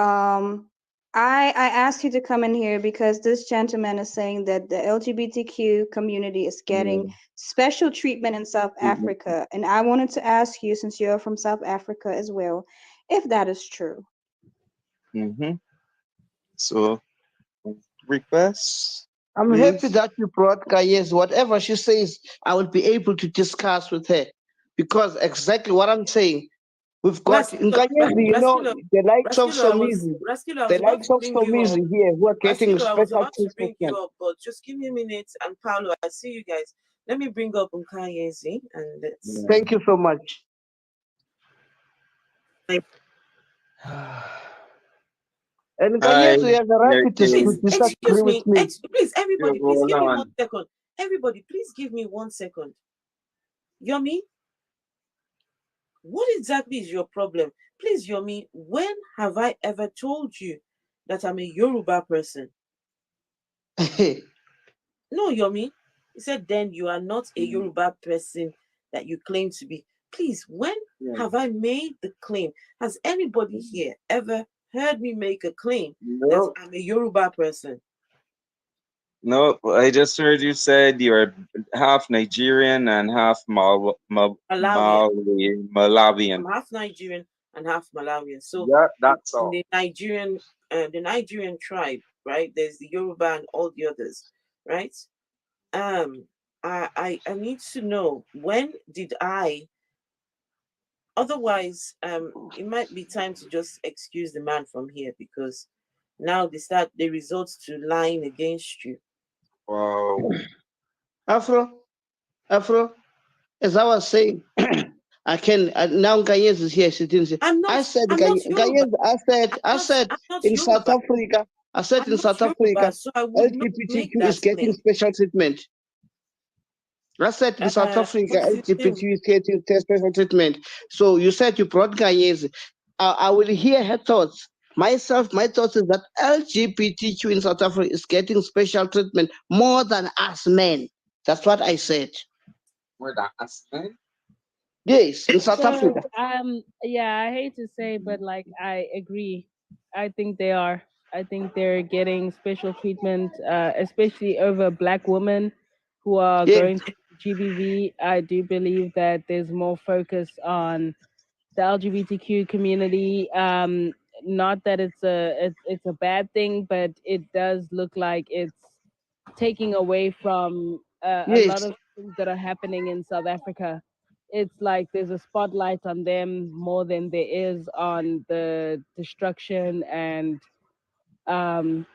I asked you to come in here because this gentleman is saying that the LGBTQ community is getting special treatment in South Africa, and I wanted to ask you, since you're from South Africa as well, if that is true. So, request. I'm happy that you brought Kanyezi. Whatever she says, I will be able to discuss with her, because exactly what I'm saying. We've got in Kanyezi, you know, the likes of Somizi, the likes of Somizi here who are getting special treatment. But just give me a minute, and Paulo, I see you guys. Let me bring up Nkanyezi, and let's. Thank you so much. And Nkanyezi, you have the right to disagree with me. Please, everybody, please give me 1 second. Everybody, please give me 1 second. Yomi, what exactly is your problem? Please, Yomi, when have I ever told you that I'm a Yoruba person? No, Yomi. He said, then you are not a Yoruba person that you claim to be. Please, when have I made the claim? Has anybody here ever heard me make a claim that I'm a Yoruba person? No, I just heard you said you're half Nigerian and half Malawian. I'm half Nigerian and half Malawian. So that's all. The Nigerian tribe, right? There's the Yoruba and all the others, right? I need to know, when did I? Otherwise, it might be time to just excuse the man from here, because now they resort to lying against you. Wow. Afro, as I was saying, I can now Kanyezi is here. She didn't say. I said in South Africa. I said in South Africa, LGBTQ is getting special treatment. I said in South Africa, LGBT is getting special treatment. So you said you brought Kanyezi. I will hear her thoughts. My thoughts is that LGBTQ in South Africa is getting special treatment more than us men. That's what I said. More than us men? Yes, in South Africa. Yeah, I hate to say, but like I agree. I think they are. I think they're getting special treatment, especially over Black women who are going to GBV. I do believe that there's more focus on the LGBTQ community. Not that it's a bad thing, but it does look like it's taking away from a lot of things that are happening in South Africa. It's like there's a spotlight on them more than there is on the destruction and the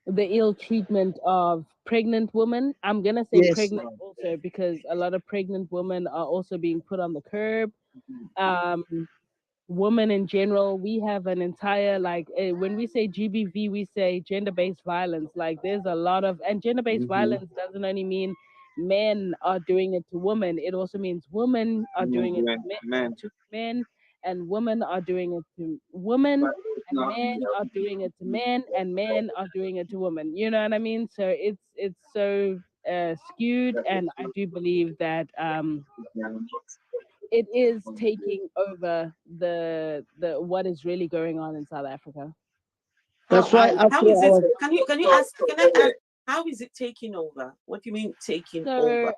ill treatment of pregnant women. I'm gonna say pregnant also, because a lot of pregnant women are also being put on the curb. women in general. We have an entire, like, when we say GBV, we say gender-based violence. Like, there's a lot of, and gender-based violence doesn't only mean men are doing it to women. It also means women are doing it to men, and women are doing it to women, and men are doing it to men, and men are doing it to women. You know what I mean? So it's so skewed, and I do believe that it is taking over the what is really going on in South Africa. That's why how is it? Can I ask? How is it taking over? What do you mean taking over?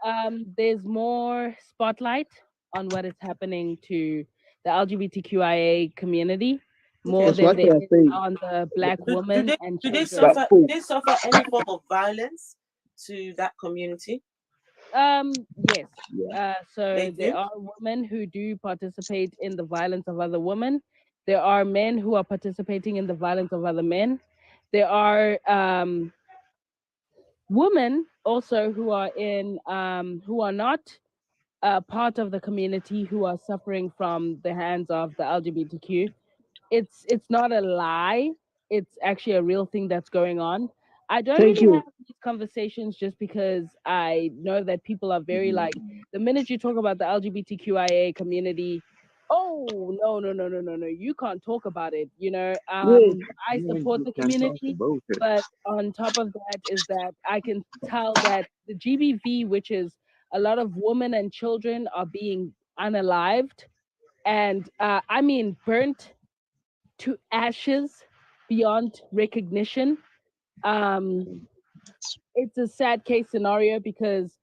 There's more spotlight on what is happening to the LGBTQIA community, more than there is on the Black woman and children. Do they suffer any form of violence to that community? Yes. So there are women who do participate in the violence of other women. There are men who are participating in the violence of other men. There are women also who are in who are not part of the community who are suffering from the hands of the LGBTQ. It's not a lie. It's actually a real thing that's going on. I don't really have these conversations just because I know that people are very like, the minute you talk about the LGBTQIA community, oh no, you can't talk about it. You know, I support the community, but on top of that is that I can tell that the GBV, which is a lot of women and children, are being unalived, and I mean burnt to ashes beyond recognition. It's a sad case scenario because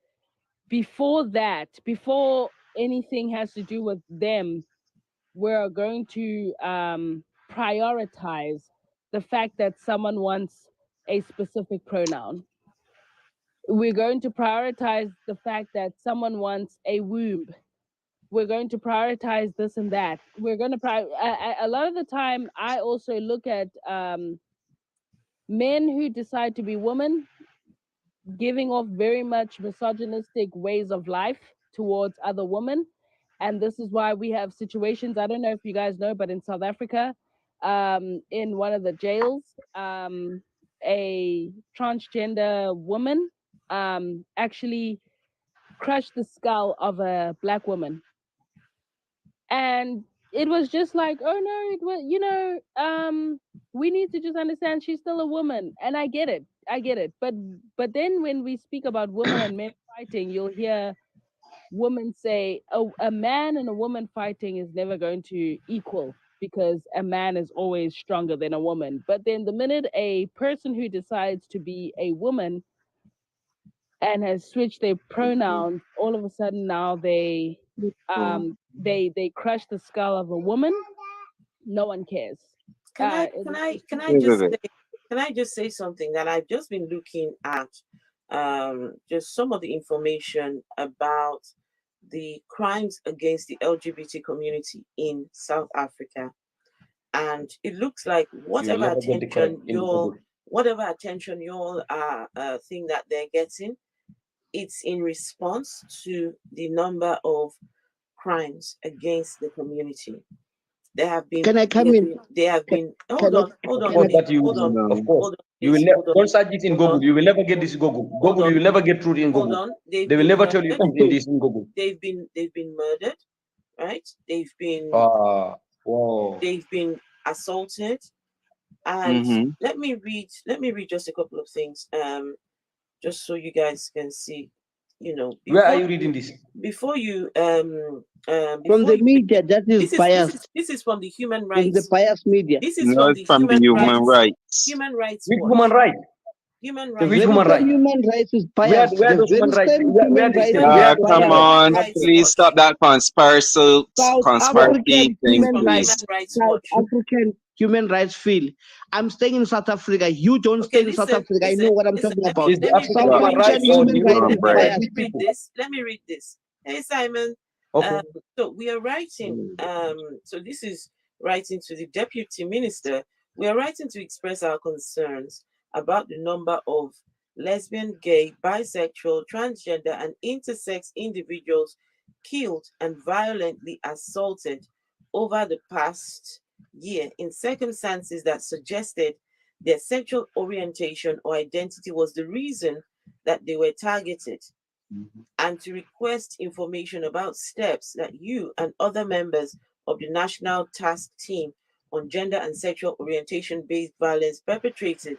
before anything has to do with them, we're going to prioritize the fact that someone wants a specific pronoun. We're going to prioritize the fact that someone wants a womb. We're going to prioritize this and that. We're going to a lot of the time, I also look at men who decide to be women giving off very much misogynistic ways of life towards other women. And this is why we have situations, I don't know if you guys know, but in South Africa, in one of the jails, a transgender woman actually crushed the skull of a Black woman. And it was just like, oh no, it was, you know, we need to just understand she's still a woman. And I get it. But then when we speak about women and men fighting, you'll hear women say, oh, a man and a woman fighting is never going to equal because a man is always stronger than a woman. But then the minute a person who decides to be a woman and has switched their pronouns, all of a sudden now they crush the skull of a woman. No one cares. Can I just say something that I've just been looking at, just some of the information about the crimes against the LGBT community in South Africa, and it looks like whatever attention you all think that they're getting, it's in response to the number of crimes against the community. There have been. Can I come in? There have been. Hold on. Of course. You will never don't search it in Google. You will never get this Google. You will never get truth in Google. Hold on. They will never tell you truth in this in Google. They've been murdered, right? They've been assaulted. And let me read just a couple of things. Just so you guys can see, you know. Where are you reading this? Before you from the media, that is biased. This is from the human rights. From the biased media. This is from the human rights. Human rights. Which human right? Human rights. Which human right? Human rights is biased. Where those human rights? Come on, please stop that conspiracy thing, please. South African human rights field. I'm staying in South Africa. You don't stay in South Africa. I know what I'm talking about. Let me read this. Hey, Simon. Okay. So we are writing. So this is writing to the Deputy Minister. We are writing to express our concerns about the number of lesbian, gay, bisexual, transgender, and intersex individuals killed and violently assaulted over the past year in circumstances that suggested their sexual orientation or identity was the reason that they were targeted, and to request information about steps that you and other members of the National Task Team on Gender and Sexual Orientation-Based Violence perpetrated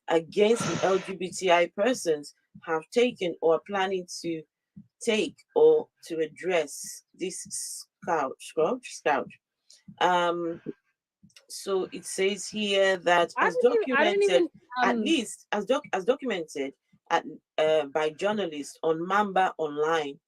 against the LGBTI persons have taken or are planning to take or to address this scourge. So it says here that as documented, at least as documented by journalists on Mamba Online,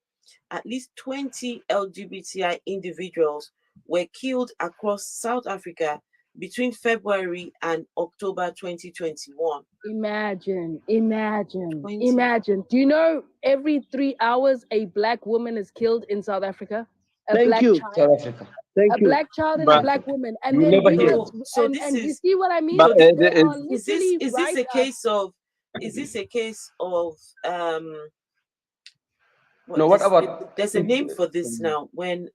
at least 20 LGBTI individuals were killed across South Africa between February and October 2021. Imagine. Do you know every 3 hours a black woman is killed in South Africa? Thank you. South Africa. A black child and a black woman, and then you see what I mean? So is this a case of no, what about there's a name for this now when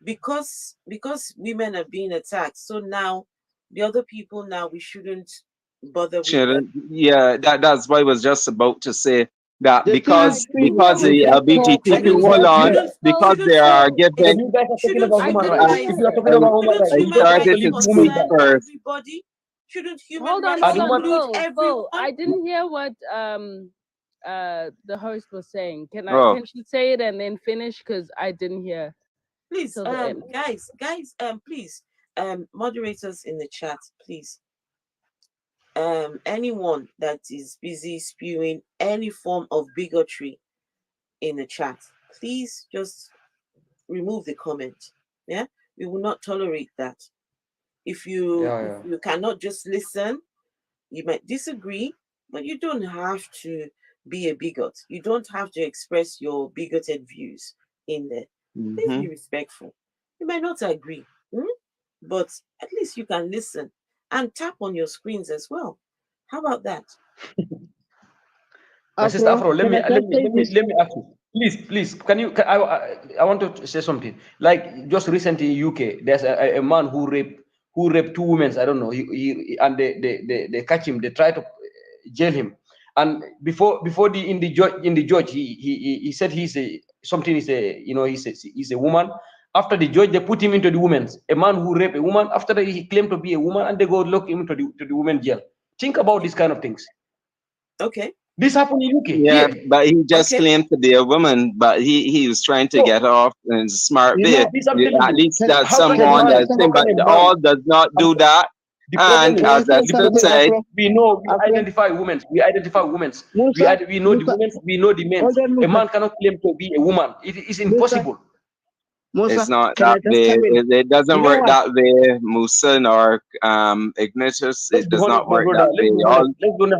because women are being attacked, so now the other people now we shouldn't bother with them. Yeah, that's what I was just about to say. That because the LGBTQ hold on, because they are given. You guys are talking about human rights. If you are talking about human rights, I started to speak first. Everybody? Shouldn't human Hold on, rights include everyone? I didn't hear what the host was saying. Can she say it and then finish? Because I didn't hear. Please, guys, please, moderators in the chat, please. Anyone that is busy spewing any form of bigotry in the chat, please just remove the comment. Yeah, we will not tolerate that. If you cannot just listen, you might disagree, but you don't have to be a bigot. You don't have to express your bigoted views in there. Please be respectful. You might not agree, but at least you can listen and tap on your screens as well. How about that? Sister Afro, let me ask you. Please, I want to say something. Like just recently in UK, there's a man who raped 2 women. I don't know. And they catch him. They try to jail him. And before the judge, he said he's a woman. After the judge, they put him into the women's. A man who raped a woman. After that, he claimed to be a woman, and they go lock him into the women's jail. Think about these kind of things. Okay. This happened in UK. Yeah, but he just claimed to be a woman, but he was trying to get off and smart bit. At least that's someone that's saying, but all does not do that. And as I said, we identify women. We identify women. We know the women. We know the men. A man cannot claim to be a woman. It is impossible. It's not that way. It doesn't work that way, Musa or Ignatius. It does not work that way.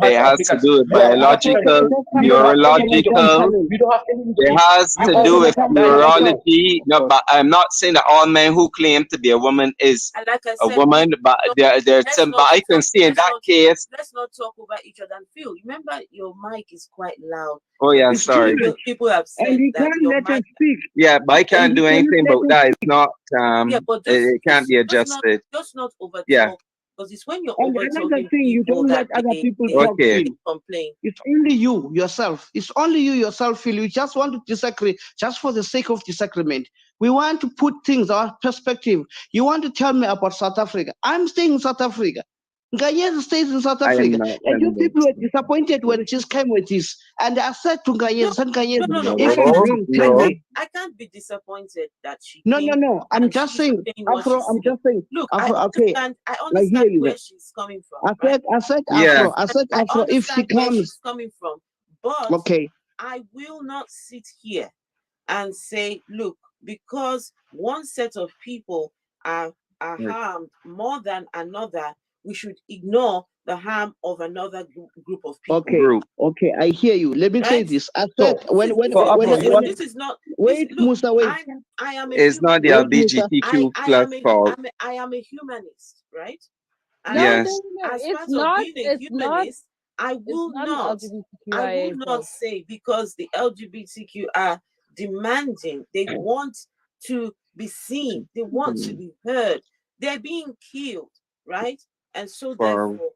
It has to do with biological, neurological. It has to do with neurology. No, but I'm not saying that all men who claim to be a woman is a woman, but there's some. But I can see in that case. Let's not talk over each other and feel. Remember, your mic is quite loud. Oh yeah, sorry. People have said that your mic. Yeah, but I can't do anything about that. It's not. It can't be adjusted. Just not over. Yeah. Because it's when you're over talking you don't let other people complain. It's only you yourself. It's only you yourself feel you just want to disagree just for the sake of disagreement. We want to put things our perspective. You want to tell me about South Africa. I'm staying in South Africa. Nganyeza stays in South Africa. And you people were disappointed when it just came with this. And I said to Nganyeza, no. I can't be disappointed that she. No. I'm just saying, Afro. I'm just saying. Look, Afro, I understand where she's coming from. I said Afro. If she comes, where she's coming from, but I will not sit here and say, look, because one set of people are harmed more than another, we should ignore the harm of another group of people. Okay, I hear you. Let me say this. I said this is not. Wait, Musa, wait. I am. It's not the LGBTQ platform. I am a humanist, right? Yes. As part of being a humanist, I will not say because the LGBTQ are demanding, they want to be seen. They want to be heard. They're being killed, right? And so therefore,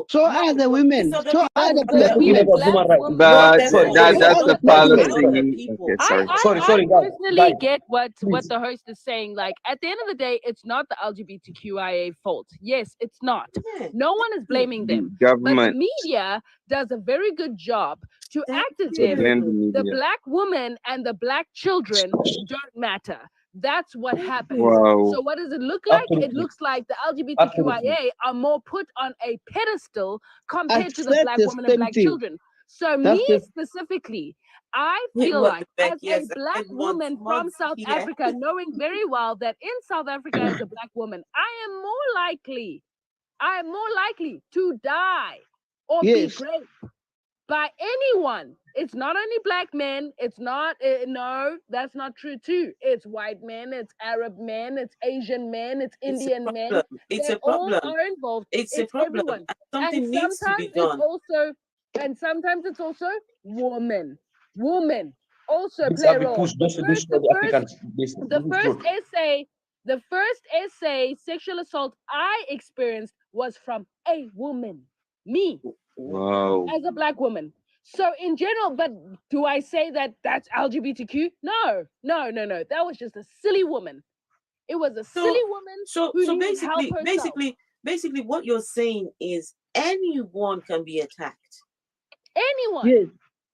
so are the women. So are the black Human women. rights. But that's the policy. Okay, sorry. Sorry, I guys. personally Guys, get what please. the host is saying. Like, at the end of the day, it's not the LGBTQIA fault. Yes, it's not. Yeah. No one is blaming them. Government. But the media does a very good job to act as They if blame the the media. black woman and the black children don't matter. That's what happens. Wow. So what does it look like? It Absolutely. looks like the LGBTQIA Absolutely. are more put on a pedestal compared to the said black the woman and same black thing. children. So That's me the- specifically, I Wait, feel what like the heck? as Yes, a I black said once- woman from once South here. Africa, knowing very well that in South Africa as a black woman, I am more likely to die or Yes. be raped by anyone. It's not only black men. It's not, no, that's not true too. It's white men, it's Arab men, it's Asian men, it's Indian men. It's They a problem. all are involved. It's a problem. Everyone. And something And needs to be sometimes done. sometimes it's also women. Women also These play are a the role. push. Those are the Africans. The first essay sexual assault I experienced was from a woman, me, Wow. as a black woman. So in general, but do I say that that's LGBTQ? No. That was just a silly woman. It was a silly woman who needed help herself. Basically, what you're saying is anyone can be attacked. Anyone. Yes.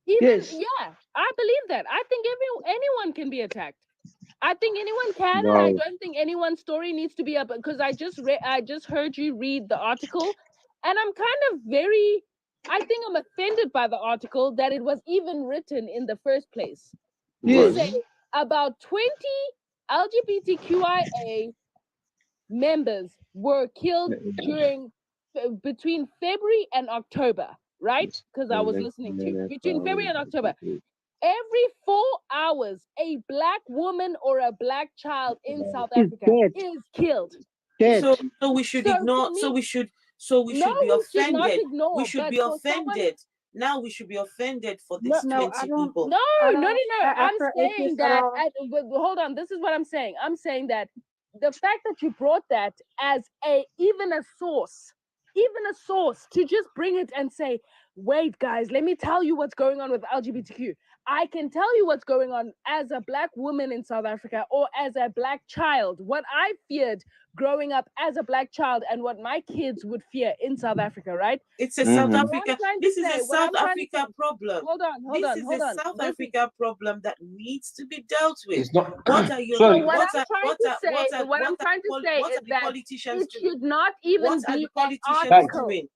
Even yeah, I believe that. I think anyone can be attacked. I think anyone can, and I don't think anyone's story needs to be up, because I just heard you read the article, and I'm kind of I think I'm offended by the article that it was even written in the first place. Yes. To say about 20 LGBTQIA members were killed between February and October, right? Because I was listening to between February and October. Every 4 hours, a black woman or a black child in South Africa is killed. So we should ignore. So we should be offended. We should be offended. Now we should be offended for this 20 people. No. I'm saying that. Hold on. This is what I'm saying. I'm saying that the fact that you brought that as even a source to just bring it and say, wait, guys, let me tell you what's going on with LGBTQ. I can tell you what's going on as a black woman in South Africa, or as a black child, what I feared growing up as a black child and what my kids would fear in South Africa, right? It's a South Africa. This is a South Africa problem. Hold on. This is a South Africa problem that needs to be dealt with. It's not. What are your what I'm trying to say is that politicians it should not even what are be the politicians article. doing?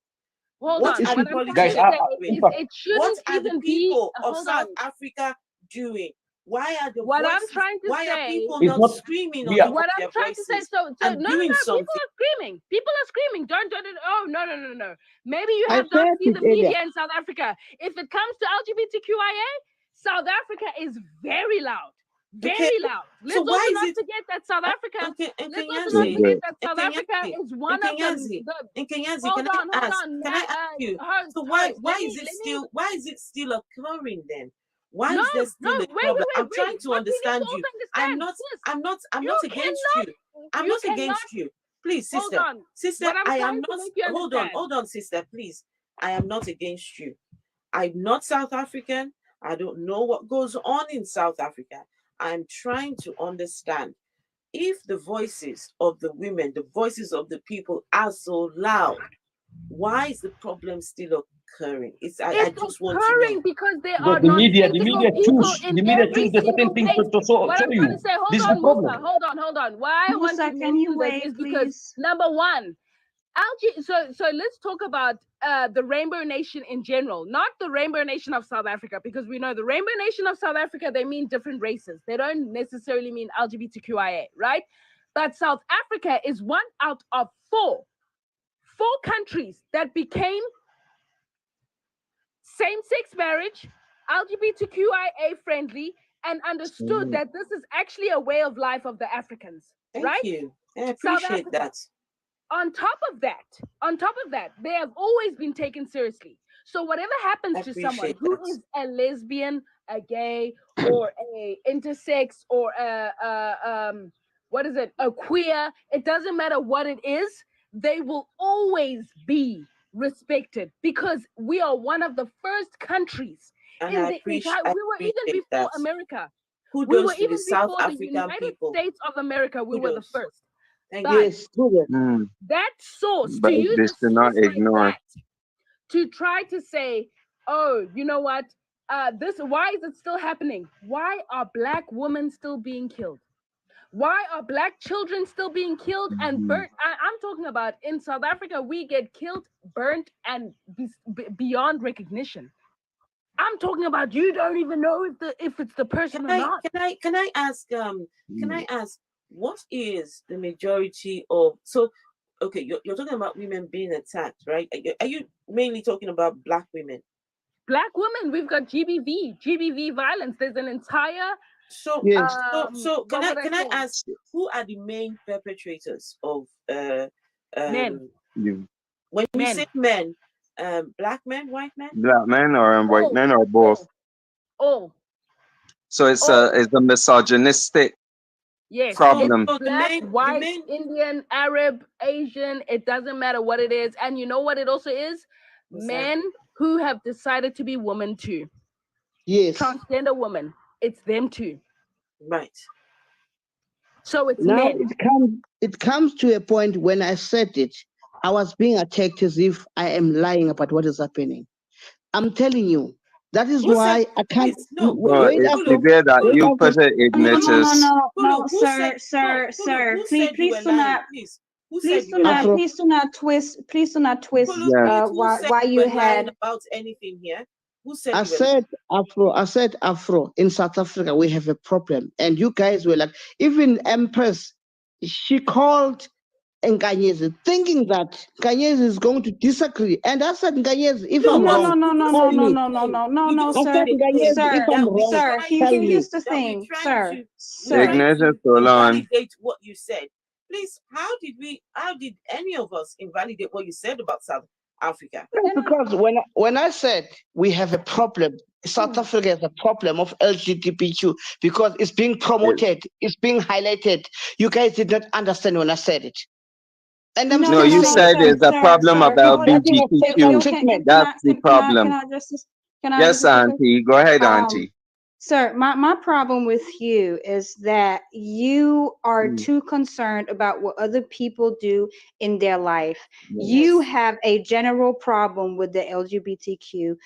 Hold What on. are What the I'm trying politicians to say doing? is it shouldn't What are the even people be. of Hold South on. Africa doing? Why are the What I'm voices, trying to why say are people is not not- screaming we on are- What their I'm trying to say, voices so and no, doing people something? are screaming. People are screaming. Don't. Oh, no. Maybe you I have not said seen it the media earlier. in South Africa. If it comes to LGBTQIA, South Africa is very loud. Very loud. Let's So why also is not it- forget that South Africa. Nkenyazi, Let's also not forget that South Nkenyazi, Africa is one of Nkenyazi, the. Nkenyazi, Hold can I ask? on. Can I ask you? So why is it still occurring then? Why is there still a problem? I'm trying to understand you. I'm not against you. I'm not against you. Please, sister. Sister, I am not. Hold on, sister, please. I am not against you. I'm not South African. I don't know what goes on in South Africa. I'm trying to understand if the voices of the women, the voices of the people are so loud, why is the problem still occurring? I just want to know. Because there Because are the media choose the certain things to show What I'm you. trying to say, This is hold the problem. on, Musa, hold on. Why I want Musa, to can you mention this wait, is because please? number one, so let's talk about the Rainbow Nation in general, not the Rainbow Nation of South Africa, because we know the Rainbow Nation of South Africa, they mean different races. They don't necessarily mean LGBTQIA, right? But South Africa is one out of four countries that became same-sex marriage, LGBTQIA friendly, and understood that this is actually a way of life of the Africans, right? Thank you. I appreciate that. On top of that, they have always been taken seriously. So whatever happens to someone who is a lesbian, a gay, or a intersex, or what is it, a queer, it doesn't matter what it is, they will always be respected because we are one of the first countries in the entire, we were even before America. We were even before the United States of America, we were the first. Yes, that source, But to use this a do not source like ignore. that, to try to say, oh, you know what, why is it still happening? Why are Black women still being killed? Why are Black children still being killed and burnt? I'm talking about in South Africa, we get killed, burnt, and beyond recognition. I'm talking about you don't even know if it's the person or not. Can I ask what is the majority of, so okay, you're talking about women being attacked, right? Are you mainly talking about Black women? Black women, we've got GBV violence. There's an entire so can I ask, who are the main perpetrators of men? When you say men, Black men, white men? Black men or white men or both? Oh. So it's a misogynistic problem. So Black, white, Indian, Arab, Asian, it doesn't matter what it is. And you know what it also is? Men who have decided to be women too. Yes. Transgender women. It's them too. Right. So it's now men. it comes to a point when I said it, I was being attacked as if I am lying about what is happening. I'm telling you. That is why I can't. It's clear that you put it, Ignatius. No, sir. Please do not twist. Please do not twist. Why you had about anything here? Who said? I said Afro. In South Africa, we have a problem, and you guys were like, even Empress, she called Nkanyezi, thinking that Nkanyezi is going to disagree. And I said, Nkanyezi, if I'm wrong, no, sir. Here's the thing, sir. Ignatius, hold on. Invalidate what you said. Please, how did any of us invalidate what you said about South Africa? Because when I said we have a problem, South Africa has a problem of LGBTQ because it's being promoted, it's being highlighted. You guys did not understand when I said it. And I'm you said there's a problem about LGBTQ. That's the problem. Yes, Auntie. Go ahead, Auntie. Sir, my problem with you is that you are too concerned about what other people do in their life. Yes. You have a general problem with the LGBTQ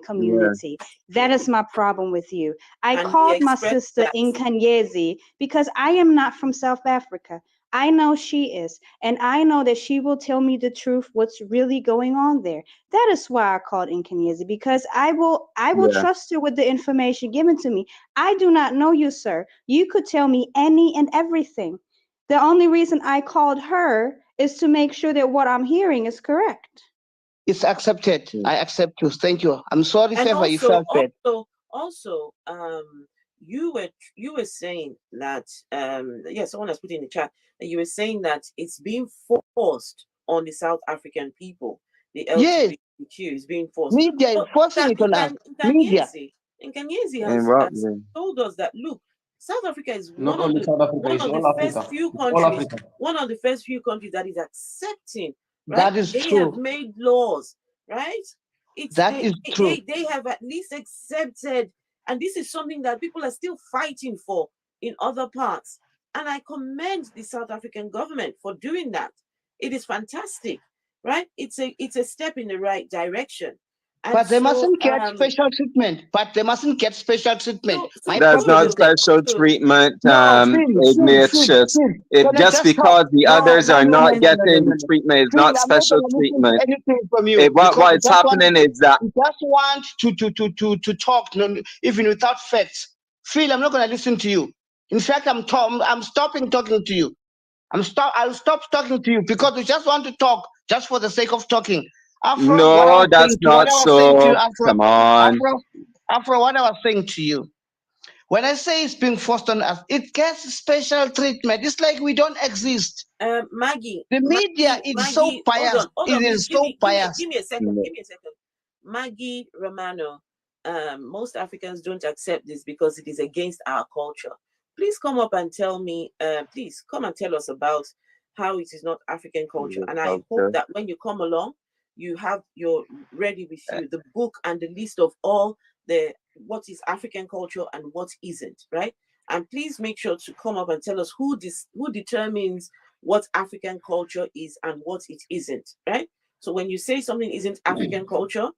community. Yes. That is my problem with you. I called my sister Nkanyezi because I am not from South Africa. I know she is, and I know that she will tell me the truth, what's really going on there. That is why I called Nkanyezi, because I will trust her with the information given to me. I do not know you, sir. You could tell me any and everything. The only reason I called her is to make sure that what I'm hearing is correct. It's accepted. I accept you. Thank you. I'm sorry if ever you felt bad. Also, you were saying that someone has put in the chat that you were saying that it's being forced on the South African people. The LGBTQ is being forced. Media is forcing it on us. Media. Nkanyezi has told us that, look, South Africa is one of the first few countries that is accepting. Right? That is they true. Have made laws, right? True. They have at least accepted. And this is something that people are still fighting for in other parts. And I commend the South African government for doing that. It is fantastic, right? It's a step in the right direction. And but they mustn't get special treatment. That's not special treatment, Ignatius. Just because the others are not getting treatment is not special treatment. What's happening is that you just want to talk even without facts. Phil, I'm not going to listen to you. In fact, I'm stopping talking to you. I'll stop talking to you because you just want to talk just for the sake of talking. Afro, no, that's not so. Come on. Afro, what I was saying to you, when I say it's being forced on us, it gets special treatment. It's like we don't exist. Maggie, the media is so biased. It is so biased. Give me a second. Maggie Romano, most Africans don't accept this because it is against our culture. please come up and tell me, please come and tell us about how it is not African culture. And I hope that when you come along, you have your ready with you the book and the list of all the what is African culture and what isn't, right? And please make sure to come up and tell us who determines what African culture is and what it isn't, right? So when you say something isn't African culture,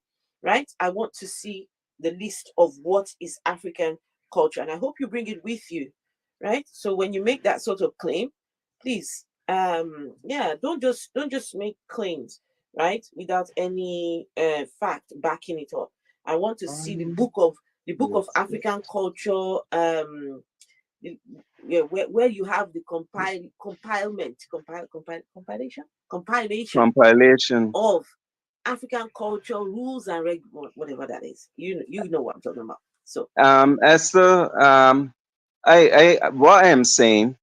right, I want to see the list of what is African culture, and I hope you bring it with you, right? So when you make that sort of claim, please, don't just make claims, right, without any fact backing it up. I want to see the book of African culture, where you have the compilation of African culture rules and whatever that is. You know what I'm talking about. So Esther, I what I am saying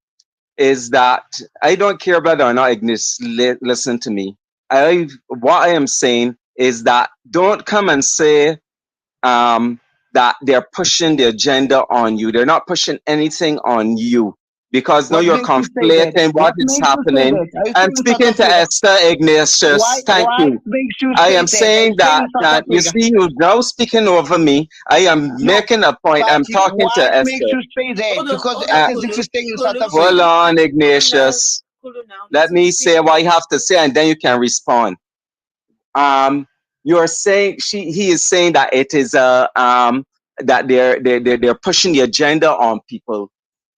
is that I don't care whether or not Ignis listen to me. What I am saying is that don't come and say that they're pushing the agenda on you. They're not pushing anything on you, because now you're conflating what is happening. I'm speaking to Esther Ignatius. Thank you. I am saying that you see, you're now speaking over me. I am making a point. I'm talking to Esther. Makes you say that? Because Esther is staying in South Africa. Hold on, Ignatius. Let me say what I have to say, and then you can respond. You're saying he is saying that it is that they're pushing the agenda on people,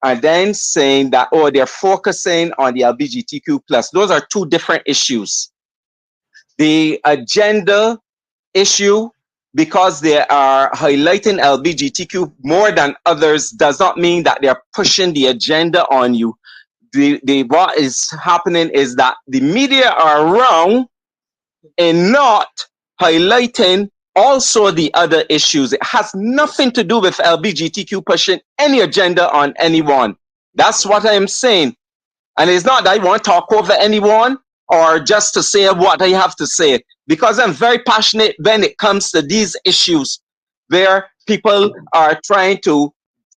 and then saying that they're focusing on the LGBTQ plus. Those are two different issues. The agenda issue, because they are highlighting LGBTQ more than others, does not mean that they're pushing the agenda on you. What is happening is that the media are wrong in not highlighting also the other issues. It has nothing to do with LGBTQ pushing any agenda on anyone. That's what I am saying. And it's not that I want to talk over anyone or just to say what I have to say, because I'm very passionate when it comes to these issues where people are trying to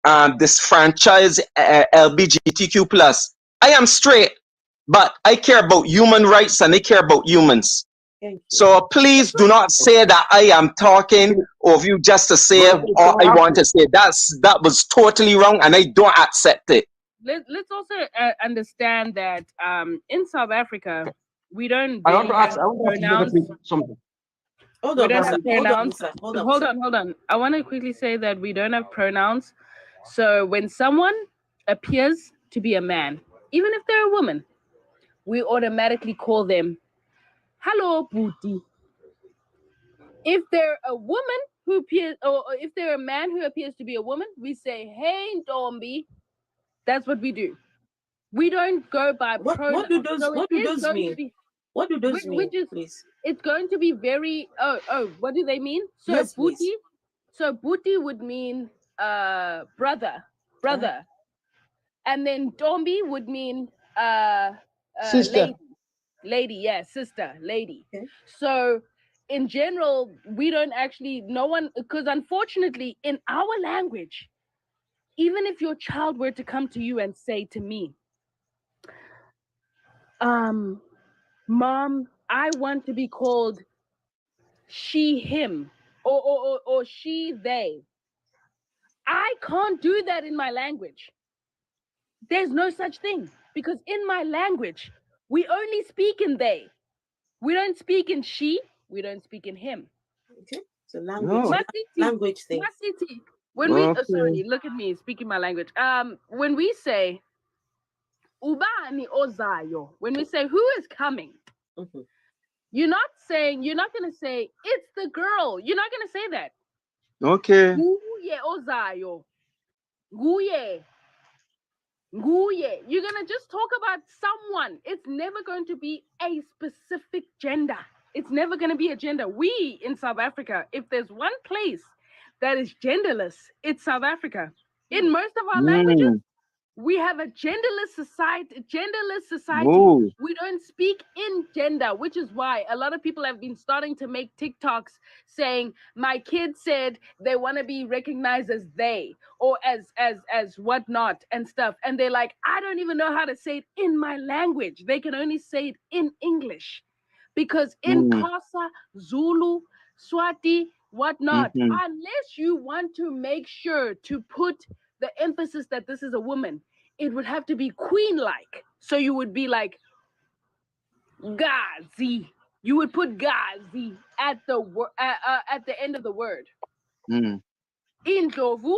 disfranchise LGBTQ plus. I am straight, but I care about human rights and I care about humans. So please do not say that I am talking of you just to say all I want to say. That was totally wrong, and I don't accept it. Let's also understand that in South Africa, we don't. I want to ask something. Hold on. I want to quickly say that we don't have pronouns. So when someone appears to be a man, even if they're a woman, we automatically call them "Hello, Booty." If they're a woman who appears, or if they're a man who appears to be a woman, we say, "Hey, Ntombi." That's what we do. We don't go by pronouns. What do those mean? What do those mean, please? It's going to be very. What do they mean? So yes, Booty. Please. So Booty would mean brother, and then Ntombi would mean sister. Lady, yeah, sister, lady. Okay. So in general, we don't actually, no one, because unfortunately in our language, even if your child were to come to you and say to me, Mom, I want to be called she, him, or she, they. I can't do that in my language. There's no such thing, because in my language, we only speak in they. We don't speak in she. We don't speak in him. Okay. So language thing. When we sorry, look at me speaking my language. When we say Ubani Ozayo, when we say who is coming, you're not gonna say it's the girl. You're not gonna say that. Okay. Guye Ozayo. Guye. You're gonna just talk about someone. It's never going to be a specific gender. It's never going to be a gender. We in South Africa, if there's one place that is genderless, it's South Africa. In most of our languages, We have a genderless society. Ooh. We don't speak in gender, which is why a lot of people have been starting to make TikToks saying, my kids said they want to be recognized as they or as whatnot and stuff. And they're like, I don't even know how to say it in my language. They can only say it in English. Because in Xhosa, Zulu, Swati, whatnot, unless you want to make sure to put the emphasis that this is a woman, it would have to be queen-like. So you would be like, Gazi. You would put Gazi at the end of the word. In Ndlovu,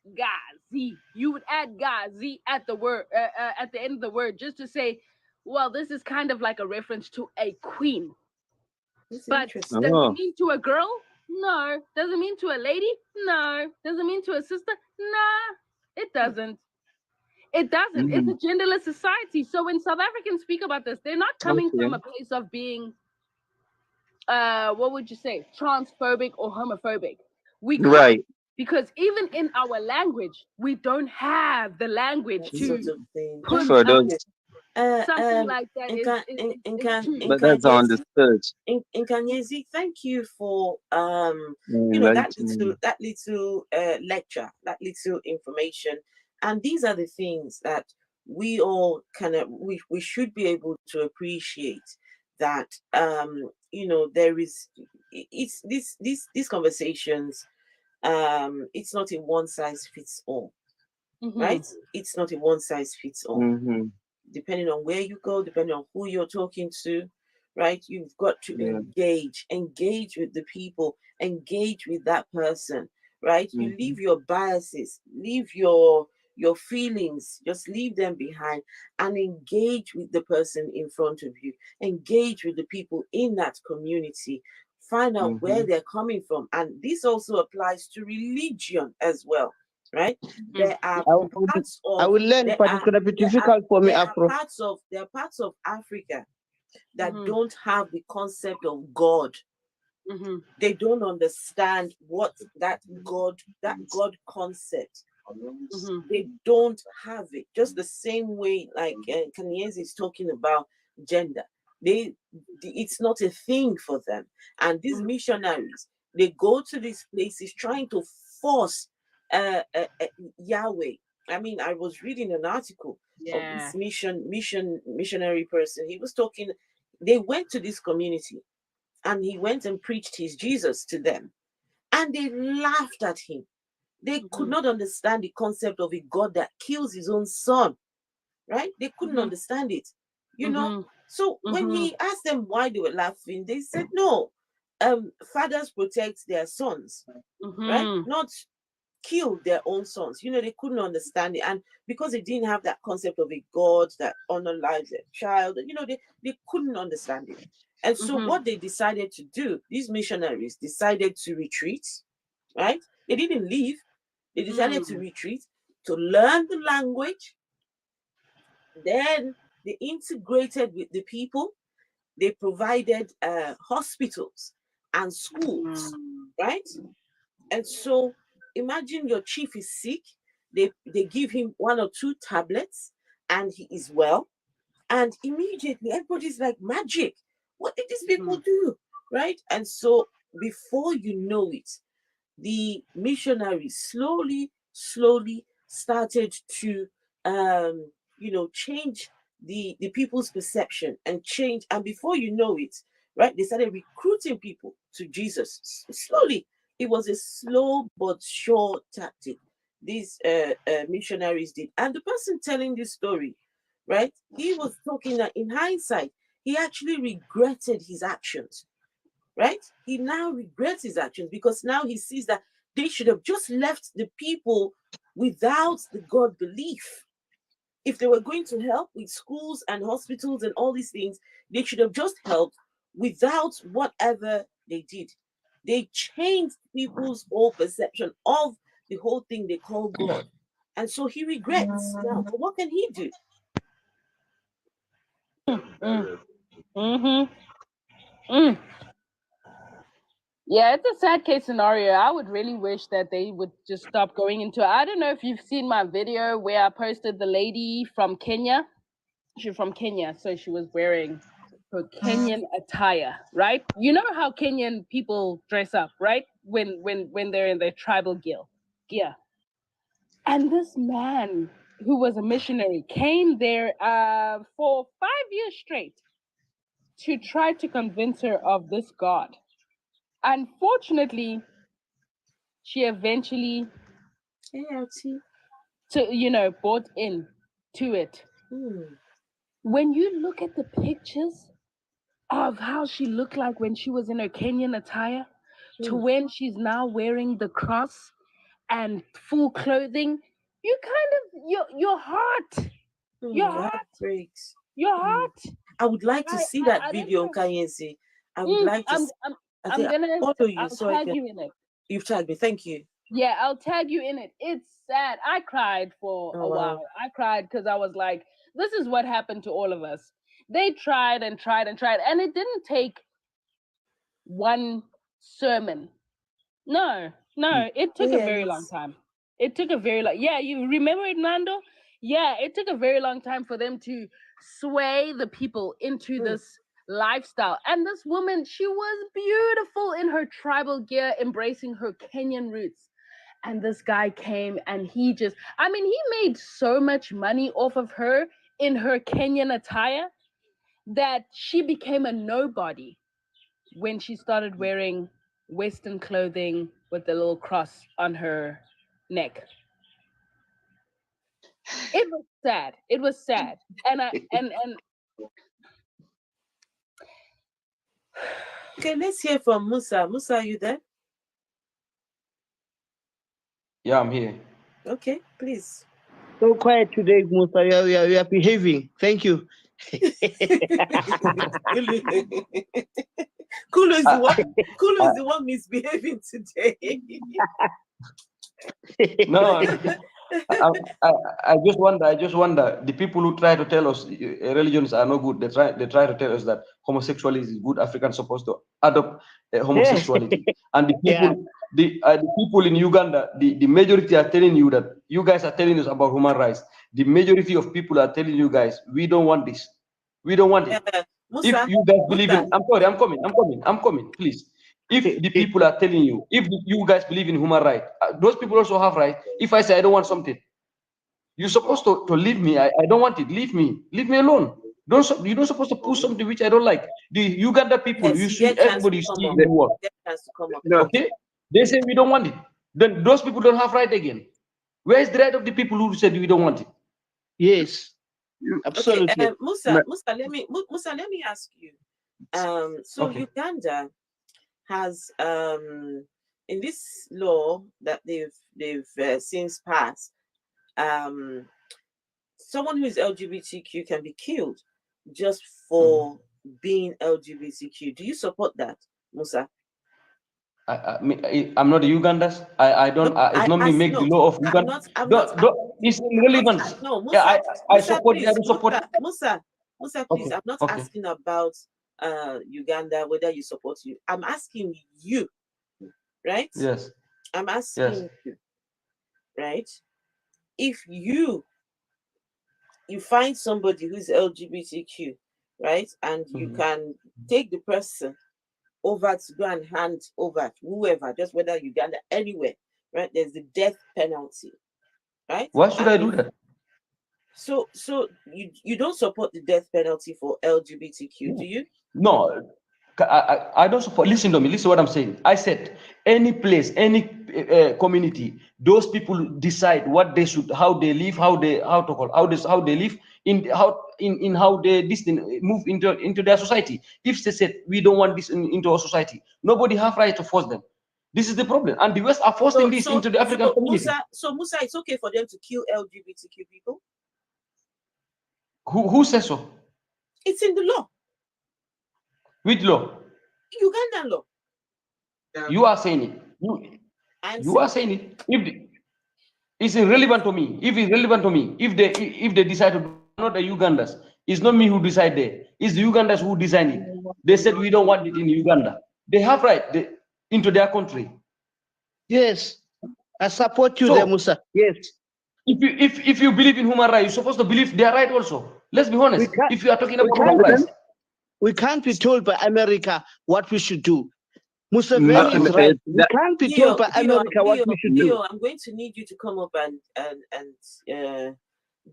Gazi. You would add Gazi at the word at the end of the word, just to say, well, this is kind of like a reference to a queen. But does it mean to a girl? No. Does it mean to a lady? No. Does it mean to a sister? Nah, it doesn't. It doesn't. It's a genderless society. So when South Africans speak about this, they're not coming from a place of being, what would you say, transphobic or homophobic. We can't, because even in our language, we don't have the language to put something like that. But that's understood. In Kanyezi, thank you for that little lecture, that little information. And these are the things that we all we should be able to appreciate, that there is, it's these conversations, it's not a one size fits all, right? It's not a one size fits all. Depending on where you go, depending on who you're talking to, right? You've got to engage with the people, engage with that person, right? You leave your biases, leave your feelings, just leave them behind and engage with the person in front of you, engage with the people in that community, find out where they're coming from. And this also applies to religion as well, right? There are parts of, I will learn, but it's gonna be difficult for me, Afro. There are parts of Africa that don't have the concept of God. They don't understand what that God concept. They don't have it. Just the same way, like Kanyezi is talking about gender. It's not a thing for them. And these missionaries, they go to these places trying to force Yahweh. I mean, I was reading an article of this missionary person. He was talking. They went to this community, and he went and preached his Jesus to them, and they laughed at him. They could not understand the concept of a God that kills his own son, right? They couldn't understand it, you know. So when he asked them why they were laughing, they said, no, fathers protect their sons, right? Not kill their own sons. You know, they couldn't understand it. And because they didn't have that concept of a God that honors lives their child, you know, they couldn't understand it. And so what they decided to do, these missionaries decided to retreat, right? They didn't leave. They decided to retreat, to learn the language. Then they integrated with the people. They provided hospitals and schools, right? And so imagine your chief is sick. They give him 1 or 2 tablets and he is well. And immediately everybody's like, magic. What did these people do? Right? And so before you know it, the missionaries slowly started to change the people's perception and change. And before you know it, right, they started recruiting people to Jesus slowly. It was a slow but sure tactic these missionaries did. And the person telling this story, right, he was talking that in hindsight, he actually regretted his actions. Right? He now regrets his actions because now he sees that they should have just left the people without the God belief. If they were going to help with schools and hospitals and all these things, they should have just helped without whatever they did. They changed people's whole perception of the whole thing they call God. And so he regrets now. But what can he do? Yeah, it's a sad case scenario. I would really wish that they would just stop going into it. I don't know if you've seen my video where I posted the lady from Kenya. She's from Kenya, so she was wearing her Kenyan attire, right? You know how Kenyan people dress up, right? When they're in their tribal gear. And this man who was a missionary came there for 5 years straight to try to convince her of this God. Unfortunately, she eventually bought in to it. When you look at the pictures of how she looked like when she was in her Kenyan attire to when she's now wearing the cross and full clothing, you kind of your heart breaks. Your heart. I would like to see that video, Kayensi. I would like to. I'm gonna follow you. I'll tag you in it. You've tagged me. Thank you. Yeah, I'll tag you in it. It's sad. I cried for a while. I cried because I was like, this is what happened to all of us. They tried and tried and tried, and it didn't take one sermon. No, it took a very long time. It took a very long. Yeah, you remember it, Nando? Yeah, it took a very long time for them to sway the people into this lifestyle. And this woman, she was beautiful in her tribal gear, embracing her Kenyan roots. And this guy came and he made so much money off of her in her Kenyan attire that she became a nobody when she started wearing Western clothing with the little cross on her neck. It was sad. It was sad. And okay, let's hear from Musa. Musa, are you there? Yeah, I'm here. Okay, please. So quiet today, Musa. You are behaving. Thank you. Kulu is the one misbehaving today. No, I just wonder the people who try to tell us religions are no good. They try to tell us that homosexuality is good. Africans supposed to adopt homosexuality, and the people the people in Uganda, the majority are telling you that you guys are telling us about human rights. The majority of people are telling you guys we don't want this. We don't want it. Musa, if you guys believe in, I'm sorry, I'm coming, please. If the people are telling you, if you guys believe in human rights, those people also have rights. If I say I don't want something, you're supposed to leave me. I don't want it. Leave me alone. You don't supposed to push something which I don't like. The Uganda people, you see everybody see in the world. Okay, they say we don't want it. Then those people don't have right again. Where is the right of the people who said we don't want it? Yes, absolutely. Okay, Musa, let me ask you. Uganda has in this law that they've since passed, someone who is LGBTQ can be killed just for being LGBTQ. Do you support that, Musa? I'm not a Ugandan. I don't. It's not me make the law of Uganda. It's irrelevant. No, Musa, I support it. I don't support it. Musa, please. I'm not asking about Uganda whether you support you. I'm asking you, right? Yes. I'm asking you, right? If you find somebody who's LGBTQ, right, and you can take the person over to go and hand over to whoever, just whether Uganda, anywhere, right? There's the death penalty, right? Why should I do that? So you don't support the death penalty for LGBTQ, do you? No, I don't support. Listen to me. Listen to what I'm saying. I said any place, any community, those people decide what they should, how they live, how they live in how they move into their society. If they said we don't want this into our society, nobody have right to force them. This is the problem, and the West are forcing this into the African community. Musa, it's okay for them to kill LGBTQ people. Who says so? It's in the law. Which law? Ugandan law. You are saying it. You are saying it. It's irrelevant to me. If it's relevant to me, if they decide to do not the Ugandans, it's not me who decide there. It's the Ugandans who design it. They said we don't want it in Uganda. They have right. into their country. Yes, I support you So, there, Musa. Yes. If you believe in human rights, you're supposed to believe their right also. Let's be honest. If you are talking about human rights, we can't be told by America what we should do. Museveni is right. We can't be told by America what we should do. I'm going to need you to come up and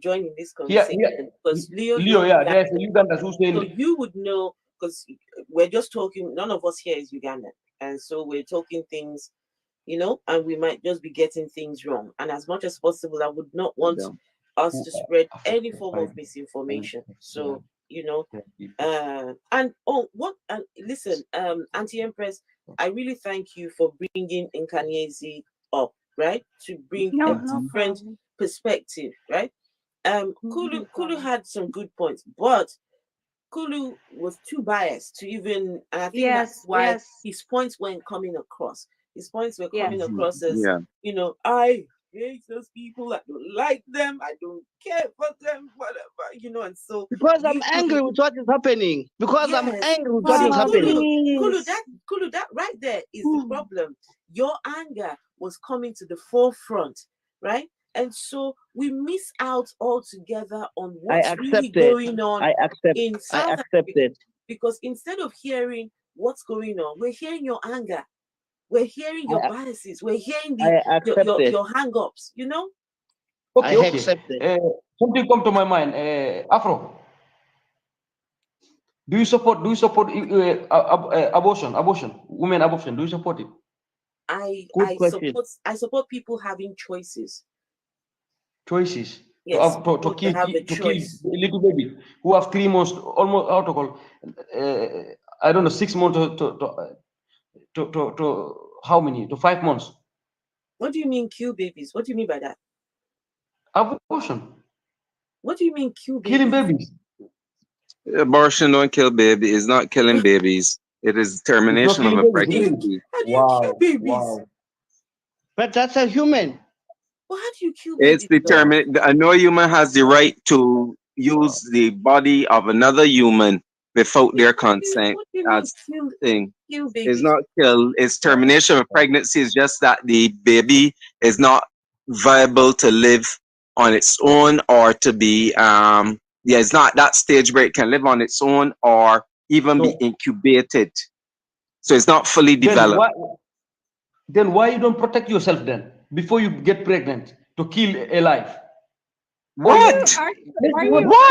join in this conversation because Leo, there's a Uganda who's saying. So you would know because we're just talking. None of us here is Ugandan, and so we're talking things, you know, and we might just be getting things wrong. And as much as possible, I would not want us to spread any form of misinformation. So you know, listen, Auntie Empress, I really thank you for bringing Nkanyezi up, right? To bring a different perspective, right? Kulu had some good points, but Kulu was too biased to even, and I think that's why his points weren't coming across. His points were coming across as, you know, I hate those people, I don't like them, I don't care for them, whatever, you know, and so because I'm angry with what is happening. Because I'm angry with what is happening. Kulu, that right there is the problem. Your anger was coming to the forefront, right? And so we miss out altogether on what's really going on in South Africa. Because instead of hearing what's going on, we're hearing your anger. We're hearing your biases. We're hearing your hang-ups, you know? Okay. Something come to my mind. Afro, do you support abortion, women abortion? Do you support it? I support people having choices. Choices. Yes, to kill little baby who have 3 months, almost alcohol. I don't know, 6 months to how many? To 5 months. What do you mean kill babies? What do you mean by that? Abortion. What do you mean kill babies? Killing babies. Abortion don't kill baby. It's not killing babies. It is termination of a pregnancy. How do you kill babies? Wow. But that's a human. Well, how do you kill babies? It's determined. No human has the right to use the body of another human without their consent. That's the thing. It's not kill. It's termination of pregnancy. It's just that the baby is not viable to live on its own or to be it's not that stage where it can live on its own or even be incubated. So it's not fully developed. Then why you don't protect yourself then before you get pregnant to kill a life? What? Are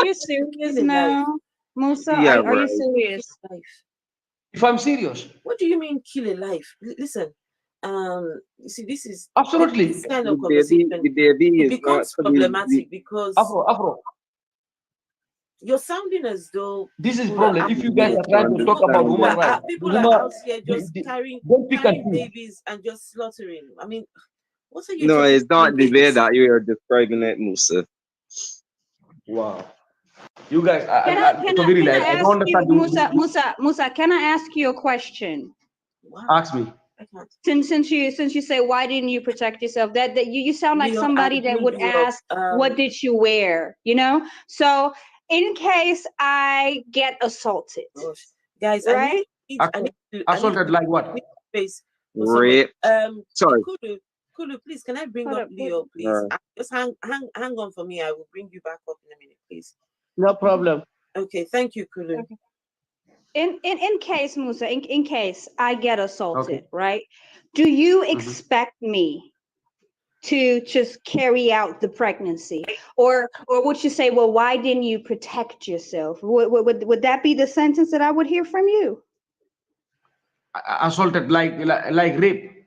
you serious now, Musa? Yeah, are you serious? If I'm serious. What do you mean kill a life? Listen, you see, this is absolutely this kind of conversation. The baby it becomes problematic because Afro. You're sounding as though this is problem. If you guys are trying to talk about human rights, people are out here just carrying babies and just slaughtering. I mean, what are you? No, it's not the way that you are describing it, Musa. Wow. You guys, Musa, can I ask you a question? Wow. Ask me. Since you say why didn't you protect yourself? That you sound like somebody that would ask, what did you wear? You know, so. In case I get assaulted, guys, right? Assaulted like what? Rape. Sorry. Kulu, please, can I bring up Leo, please? Just hang on for me. I will bring you back up in a minute, please. No problem. Okay, thank you, Kulu. Okay. In case, Musa, in case I get assaulted, right? Do you expect me to just carry out the pregnancy, or would you say, well, why didn't you protect yourself? Would that be the sentence that I would hear from you? Assaulted like rape.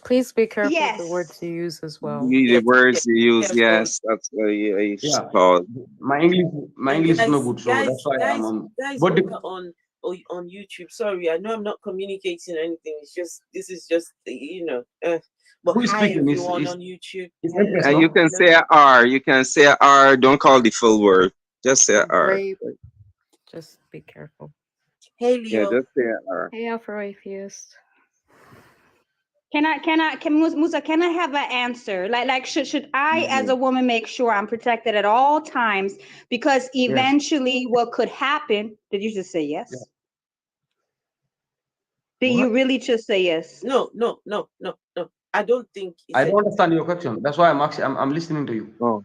Please be careful with the words you use as well. The words you use, yes, that's what you called. My English is no good, so that's why I'm on. But on YouTube, sorry, I know I'm not communicating anything. It's just this is just you know. But who is hi speaking? everyone on YouTube. And you can say R. You can say R. Don't call the full word. Just say R. Just be careful. Hey Leo. Yeah, just say R. Hey Afro Atheist. Musa, can I have an answer? Like should I as a woman make sure I'm protected at all times? Because eventually what could happen, did you just say yes? Did you really just say yes? No. I don't think. I don't understand your question. That's why I'm listening to you. Oh.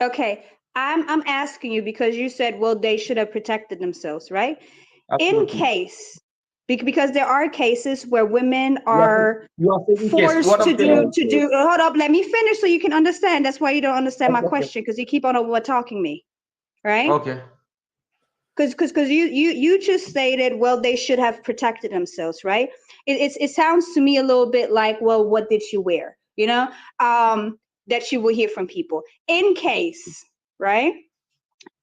Okay, I'm asking you because you said, well, they should have protected themselves, right? Absolutely. In case, because there are cases where women are forced to do. Hold up, let me finish so you can understand. That's why you don't understand my question, because you keep on over talking me, right? Okay. Because you just stated, well, they should have protected themselves, right? It sounds to me a little bit like, well, what did you wear? You know, that you will hear from people. In case, right,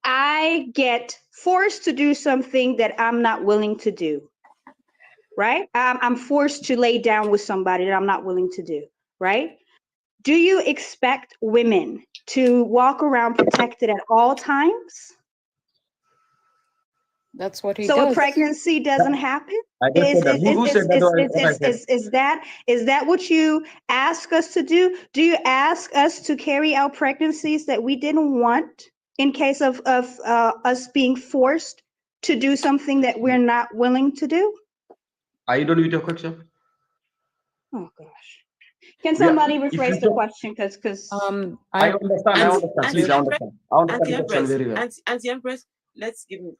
I get forced to do something that I'm not willing to do, right? I'm forced to lay down with somebody that I'm not willing to do, right? Do you expect women to walk around protected at all times? That's what he so does. A pregnancy doesn't happen? Is that what you ask us to do? Do you ask us to carry out pregnancies that we didn't want in case of us being forced to do something that we're not willing to do? Are you done with your question? Oh gosh. Can somebody rephrase the question? Because I understand. Please, I understand. I understand the question very well. Auntie Empress, let's give him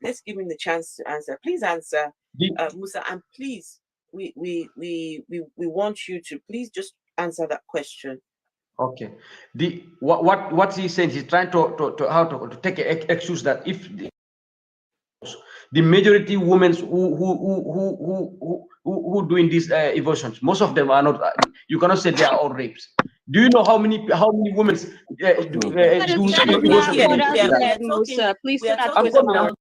the chance to answer. Please answer, Musa, and please, we want you to please just answer that question. Okay. What he's saying, he's trying to take an excuse that if the majority women who doing these abortions, most of them are not. You cannot say they are all rapes. Do you know how many women do Musa, please do not twist my arm.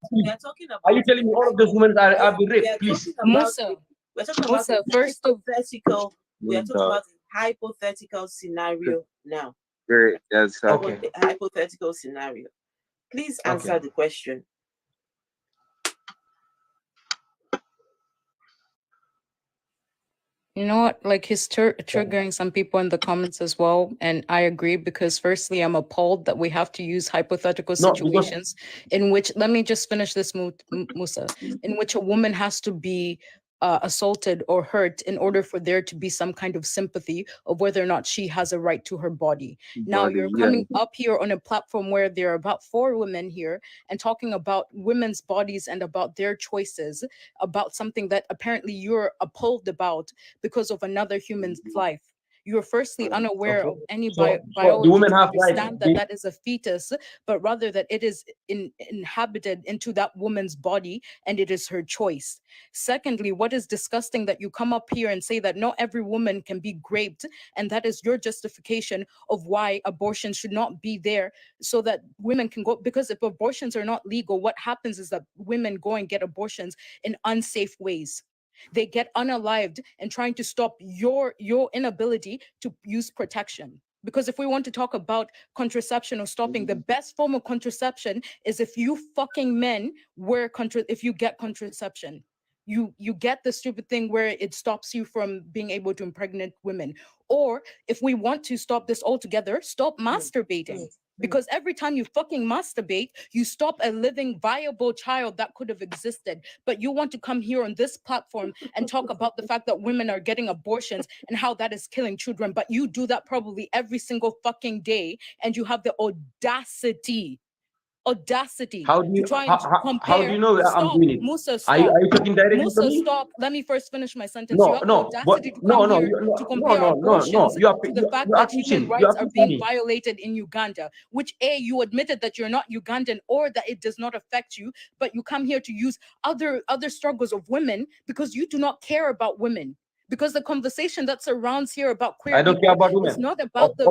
Are you telling me all of those women are being raped? Please. Musa, we're talking about hypothetical. We are talking about hypothetical scenario now. Great. Yes. Okay. Hypothetical scenario. Please answer the question. You know what? Like, he's triggering some people in the comments as well. And I agree, because firstly, I'm appalled that we have to use hypothetical situations in which, let me just finish this, Musa, in which a woman has to be assaulted or hurt in order for there to be some kind of sympathy of whether or not she has a right to her body. Now you're coming up here on a platform where there are about 4 women here and talking about women's bodies and about their choices, about something that apparently you're appalled about because of another human's life. You're firstly unaware of any biology to understand that is a fetus, but rather that it is inhabited into that woman's body and it is her choice. Secondly, what is disgusting that you come up here and say that not every woman can be raped, and that is your justification of why abortion should not be there so that women can go, because if abortions are not legal, what happens is that women go and get abortions in unsafe ways. They get unalived and trying to stop your inability to use protection. Because if we want to talk about contraception or stopping, the best form of contraception is if you fucking men if you get contraception. You get the stupid thing where it stops you from being able to impregnate women. Or if we want to stop this altogether, stop masturbating. Because every time you fucking masturbate, you stop a living, viable child that could have existed. But you want to come here on this platform and talk about the fact that women are getting abortions and how that is killing children. But you do that probably every single fucking day. And you have the audacity how do you, to try and compare. How do you know I'm doing it? Musa, stop. Are you talking directly Musa, to me? Stop. Let me first finish my sentence. No, you have no, the audacity to come here to compare abortions to the fact that human rights are being violated in Uganda, which you admitted that you're not Ugandan or that it does not affect you, but you come here to use other struggles of women because you do not care about women. Because the conversation that surrounds here about queer I don't care about women. It's not about I'm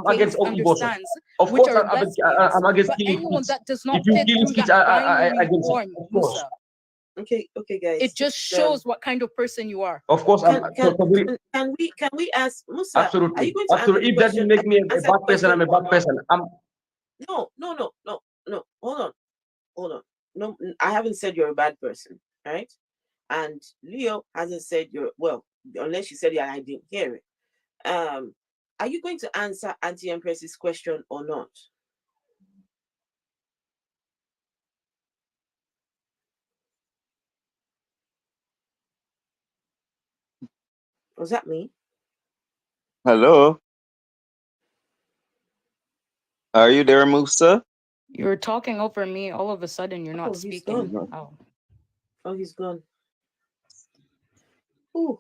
against all abortion. Of course, I'm against killing anyone kids. that does not If you fit kill through kids, that I binary against form, it. Of course. Musa. Okay, guys. It just shows what kind of person you are. Of course, can we ask Musa? Absolutely. Are you going to absolutely. If that doesn't make me a bad person, I'm a bad person. No. Hold on. No, I haven't said you're a bad person, right? And Leo hasn't said unless you said it and I didn't hear it. Are you going to answer Auntie Empress's question or not? Was that me? Hello? Are you there, Musa? You're talking over me. All of a sudden, you're not Oh, he's speaking. gone. Oh. Oh, he's gone. Ooh.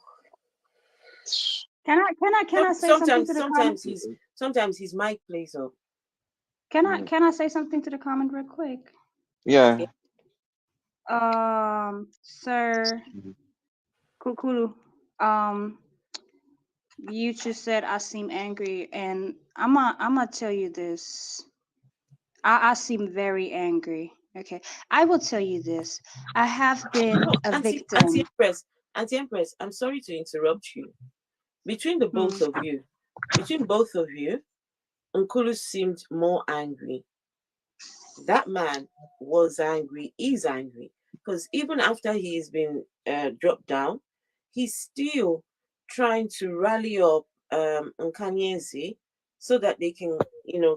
Can I say something to the comment? Sometimes his mic plays up. Can I say something to the comment real quick? Yeah. Sir Kukulu, you just said I seem angry, and I'm gonna tell you this. I seem very angry. Okay, I will tell you this. I have been a victim. Anti-Empress, I'm sorry to interrupt you. Between both of you, Nkulu seemed more angry. That man was angry, is angry. Because even after he's been dropped down, he's still trying to rally up Nkanyezi so that they can,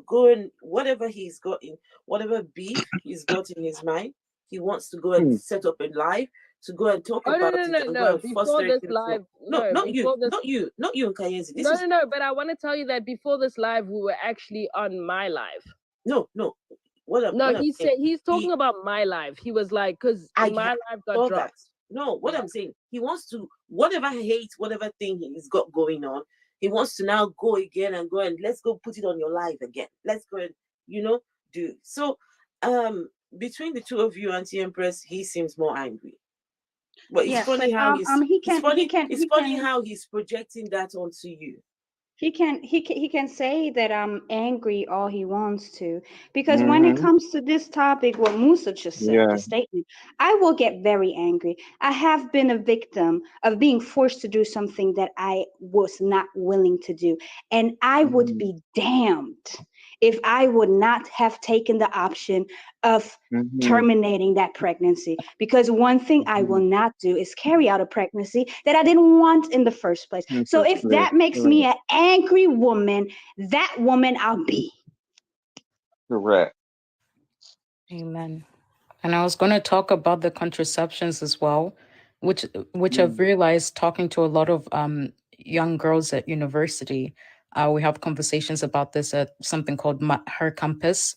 go and whatever he's got in, whatever beef he's got in his mind, he wants to go and set up a live to go and talk about it and go and before this live, not you, Nkanyezi. No, but I want to tell you that before this live, we were actually on my live. No. He's talking about my live. He was like, because my live got dropped. No, what I'm saying, he wants to, whatever hate, whatever thing he's got going on, he wants to now go again and go and let's go put it on your live again. Let's go and, do. So, between the two of you, Anti-Empress, he seems more angry. But it's funny how how he's projecting that onto you. He can say that I'm angry all he wants to, because when it comes to this topic, what Musa just said, the statement, I will get very angry. I have been a victim of being forced to do something that I was not willing to do, and I would be damned if I would not have taken the option of terminating that pregnancy. Because one thing I will not do is carry out a pregnancy that I didn't want in the first place. So if that makes me an angry woman, that woman I'll be. Correct. Amen. And I was going to talk about the contraceptions as well, which I've realized talking to a lot of young girls at university. We have conversations about this at something called Her Compass.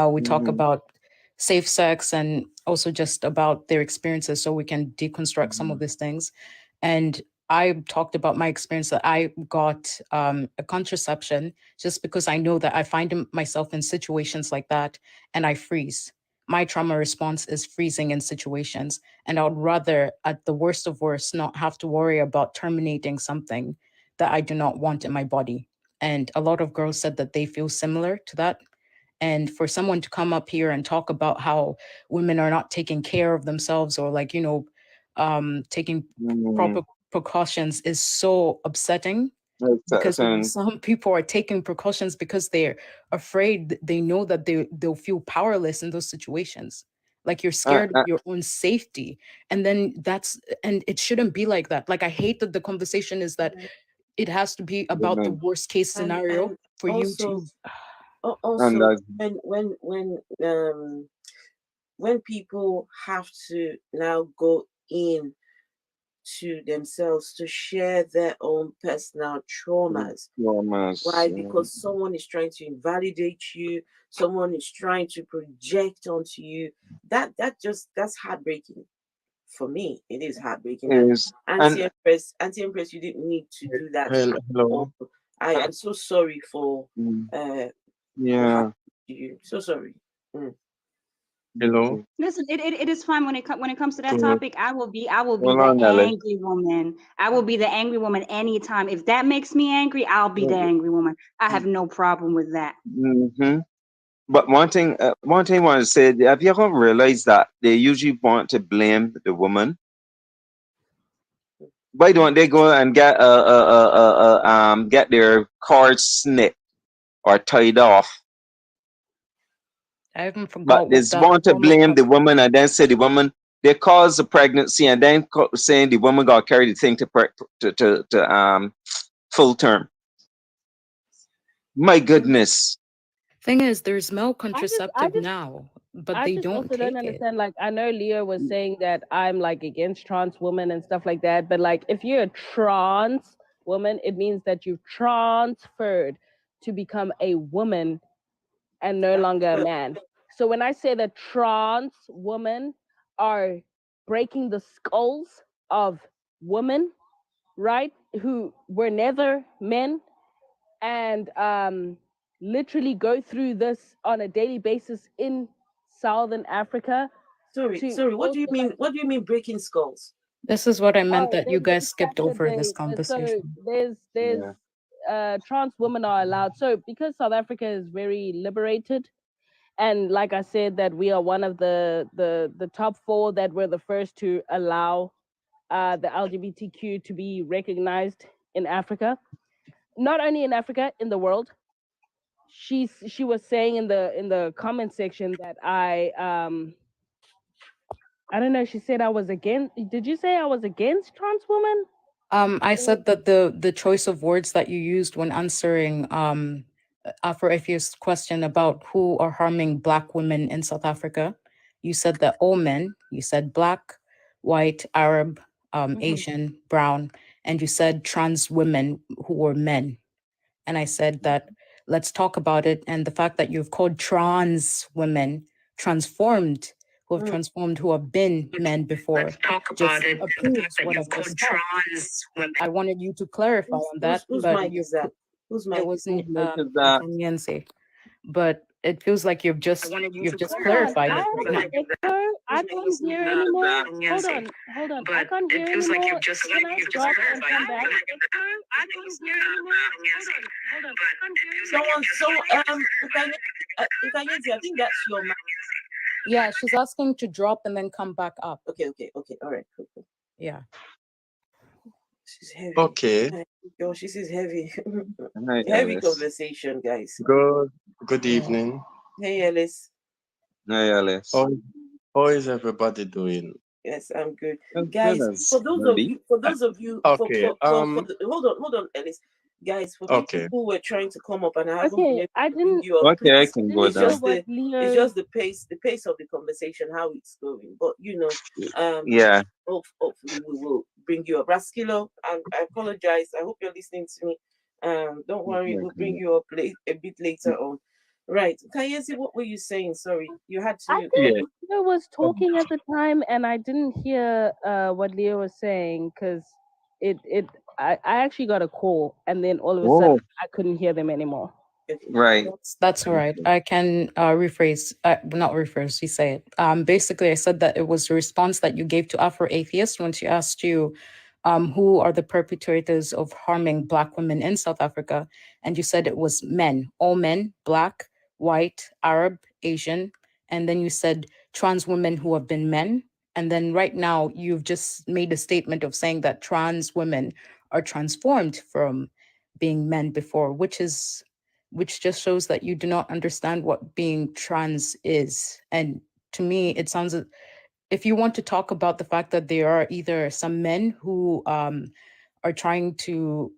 We talk about safe sex and also just about their experiences so we can deconstruct some of these things. And I talked about my experience that I got a contraception just because I know that I find myself in situations like that and I freeze. My trauma response is freezing in situations. And I would rather, at the worst of worst, not have to worry about terminating something that I do not want in my body. And a lot of girls said that they feel similar to that. And for someone to come up here and talk about how women are not taking care of themselves or taking proper precautions is so upsetting. Because some people are taking precautions because they're afraid, they know that they'll feel powerless in those situations. Like you're scared of your own safety. And then and it shouldn't be like that. Like I hate that the conversation is that it has to be about the worst case scenario and for also, you to. Also, when people have to now go in to themselves to share their own personal traumas. Why? Because someone is trying to invalidate you, someone is trying to project onto you. That's heartbreaking. For me, it is heartbreaking. Anti-Empress, you didn't need to do that. Hello. I am so sorry for you. So sorry. Hello. Listen, it is fine when it comes to that topic. I will be the angry woman. I will be the angry woman anytime. If that makes me angry, I'll be the angry woman. I have no problem with that. But one thing I want to say, have you ever realized that they usually want to blame the woman? Why don't they go and get their cards snipped or tied off? I haven't forgot. But they want to blame the woman and then say the woman, they caused the pregnancy and then saying the woman got carried the thing to full term. My goodness. Thing is, there's male contraceptive now, but they don't also don't understand. Like I know Leo was saying that I'm like against trans women and stuff like that, but like if you're trans, woman, it means that you've transferred to become a woman and no longer a man. So when I say that trans women are breaking the skulls of women, right, who were never men, and literally go through this on a daily basis in Southern Africa. Sorry, what do you mean? What do you mean breaking skulls? This is what I meant that you guys skipped over this conversation. So there's trans women are allowed. So because South Africa is very liberated, and like I said, that we are one of the top 4 that were the first to allow the LGBTQ to be recognized in Africa. Not only in Africa, in the world. She was saying in the comment section that I don't know, she said I was against. Did you say I was against trans women? I said that the choice of words that you used when answering Afro Atheist's question about who are harming Black women in South Africa, you said that all men. You said Black, white, Arab, Asian, brown, and you said trans women who were men. And I said that let's talk about it, and the fact that you've called trans women transformed, who have transformed, who have been men before. Let's talk about it. What I've just said. I wanted you to clarify on that. Whose but mic is that? Whose mic? It wasn't that? Yancy. But it feels like you've just clarified it right now. I can't hear anymore. Hold on. I can't hear anymore. Can I drop and come back? I can't hear anymore. Hold on. I think that's your mic. Yeah, she's asking to drop and then come back up. Okay. All right, cool. Yeah. She's heavy. Okay. Gosh, this is heavy. Hi, Heavy Alice. conversation, guys. Good evening. Hey, Alice. Hi, Alice. How is everybody doing? Yes, I'm good. Good, Guys, good as for those ready. of you, Okay, hold on, Alice. Guys, for people who were trying to come up and I haven't been able I to bring didn't. you up, Okay, I please, can go it's down. it's just the pace of the conversation, how it's going. But Yeah. hopefully we will bring you up. Raskilo, I apologize. I hope you're listening to me. Don't worry, we'll bring you up a bit later on. Right, Kayezi, what were you saying? Sorry, you had to. I think Leo was talking at the time, and I didn't hear what Leo was saying because I actually got a call, and then all of a sudden I couldn't hear them anymore. Right. That's all right. I can rephrase, not rephrase, you say it. Basically, I said that it was a response that you gave to Afro Atheist when she asked you who are the perpetrators of harming Black women in South Africa. And you said it was men, all men, Black, white, Arab, Asian. And then you said trans women who have been men. And then right now, you've just made a statement of saying that trans women are transformed from being men before, which just shows that you do not understand what being trans is. And to me, it sounds, if you want to talk about the fact that there are either some men who are trying to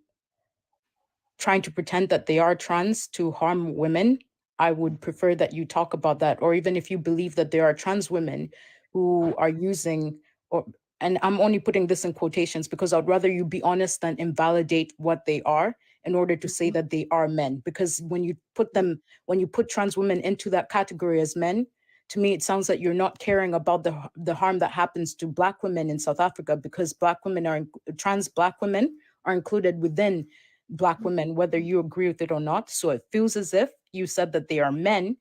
pretend that they are trans to harm women, I would prefer that you talk about that. Or even if you believe that there are trans women who are using, and I'm only putting this in quotations because I'd rather you be honest than invalidate what they are in order to say that they are men. Because when you put trans women into that category as men, to me, it sounds like you're not caring about the harm that happens to Black women in South Africa, because trans Black women are included within Black women, whether you agree with it or not. So it feels as if you said that they are men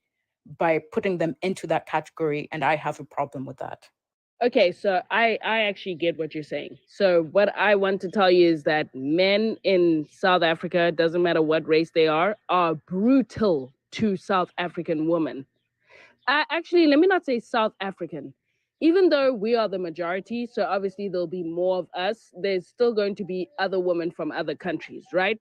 by putting them into that category, and I have a problem with that. Okay, so I actually get what you're saying. So what I want to tell you is that men in South Africa, doesn't matter what race they are brutal to South African women. Actually, let me not say South African. Even though we are the majority, so obviously there'll be more of us, there's still going to be other women from other countries, right?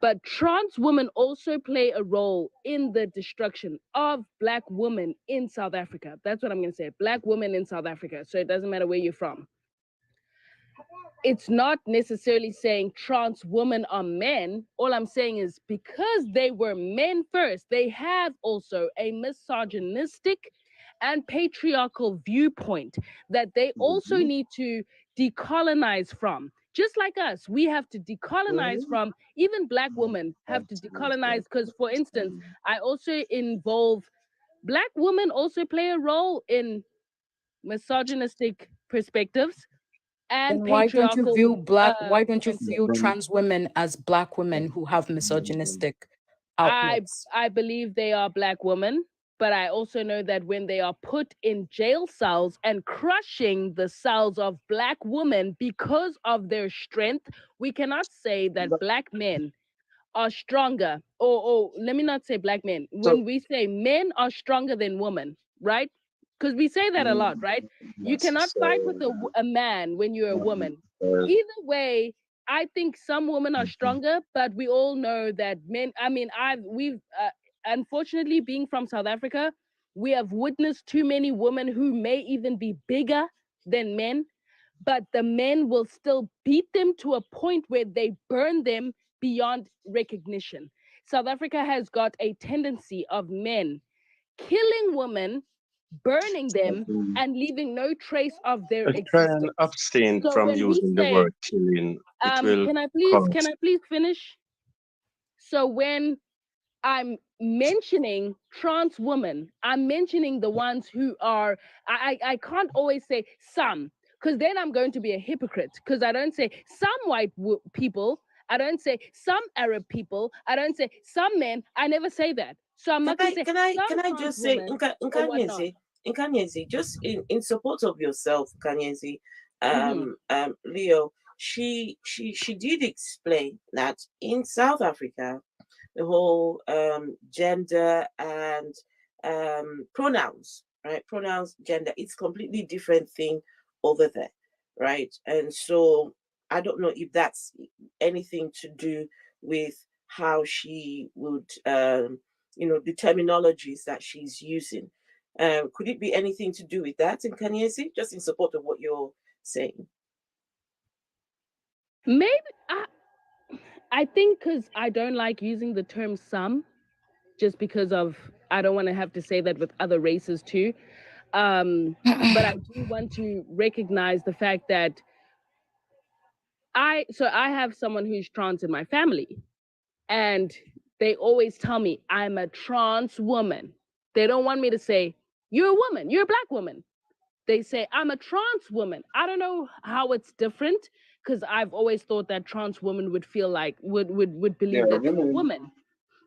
But trans women also play a role in the destruction of Black women in South Africa. That's what I'm going to say. Black women in South Africa. So it doesn't matter where you're from. It's not necessarily saying trans women are men. All I'm saying is because they were men first, they have also a misogynistic and patriarchal viewpoint that they also need to decolonize from. just like us, we have to decolonize from, even Black women have to decolonize, because, for instance, I also involve Black women also play a role in misogynistic perspectives and Then why don't you patriarchal. view why don't you view trans women as Black women who have misogynistic outlets? I believe they are Black women, but I also know that when they are put in jail cells and crushing the cells of Black women because of their strength, we cannot say that Black men are stronger, or let me not say Black men. When we say men are stronger than women, right? Because we say that a lot, right? You cannot fight with a man when you're a woman. Either way, I think some women are stronger, but we all know that men. I mean, we've unfortunately, being from South Africa, we have witnessed too many women who may even be bigger than men, but the men will still beat them to a point where they burn them beyond recognition. South Africa has got a tendency of men killing women, burning them, and leaving no trace of their I try and existence. abstain So from when we using the say, word killing. It will can I cause. please finish? So when I'm mentioning trans women, I'm mentioning the ones who are, I can't always say some, because then I'm going to be a hypocrite, because I don't say some white people, I don't say some Arab people, I don't say some men, I never say that. So I'm not going to say Can I just say, Nkanyezi, just in support of yourself, Nkanyezi, Leo, she did explain that in South Africa, the whole gender and pronouns, right? Pronouns, gender, it's completely different thing over there, right? And so I don't know if that's anything to do with how she would, the terminologies that she's using. Could it be anything to do with that in Nkanyezi, just in support of what you're saying? Maybe I think because I don't like using the term some, just because of I don't want to have to say that with other races too. But I do want to recognize the fact that I have someone who's trans in my family, and they always tell me I'm a trans woman. They don't want me to say you're a woman, you're a Black woman. They say I'm a trans woman. I don't know how it's different, because I've always thought that trans women would feel like would believe that you're a woman.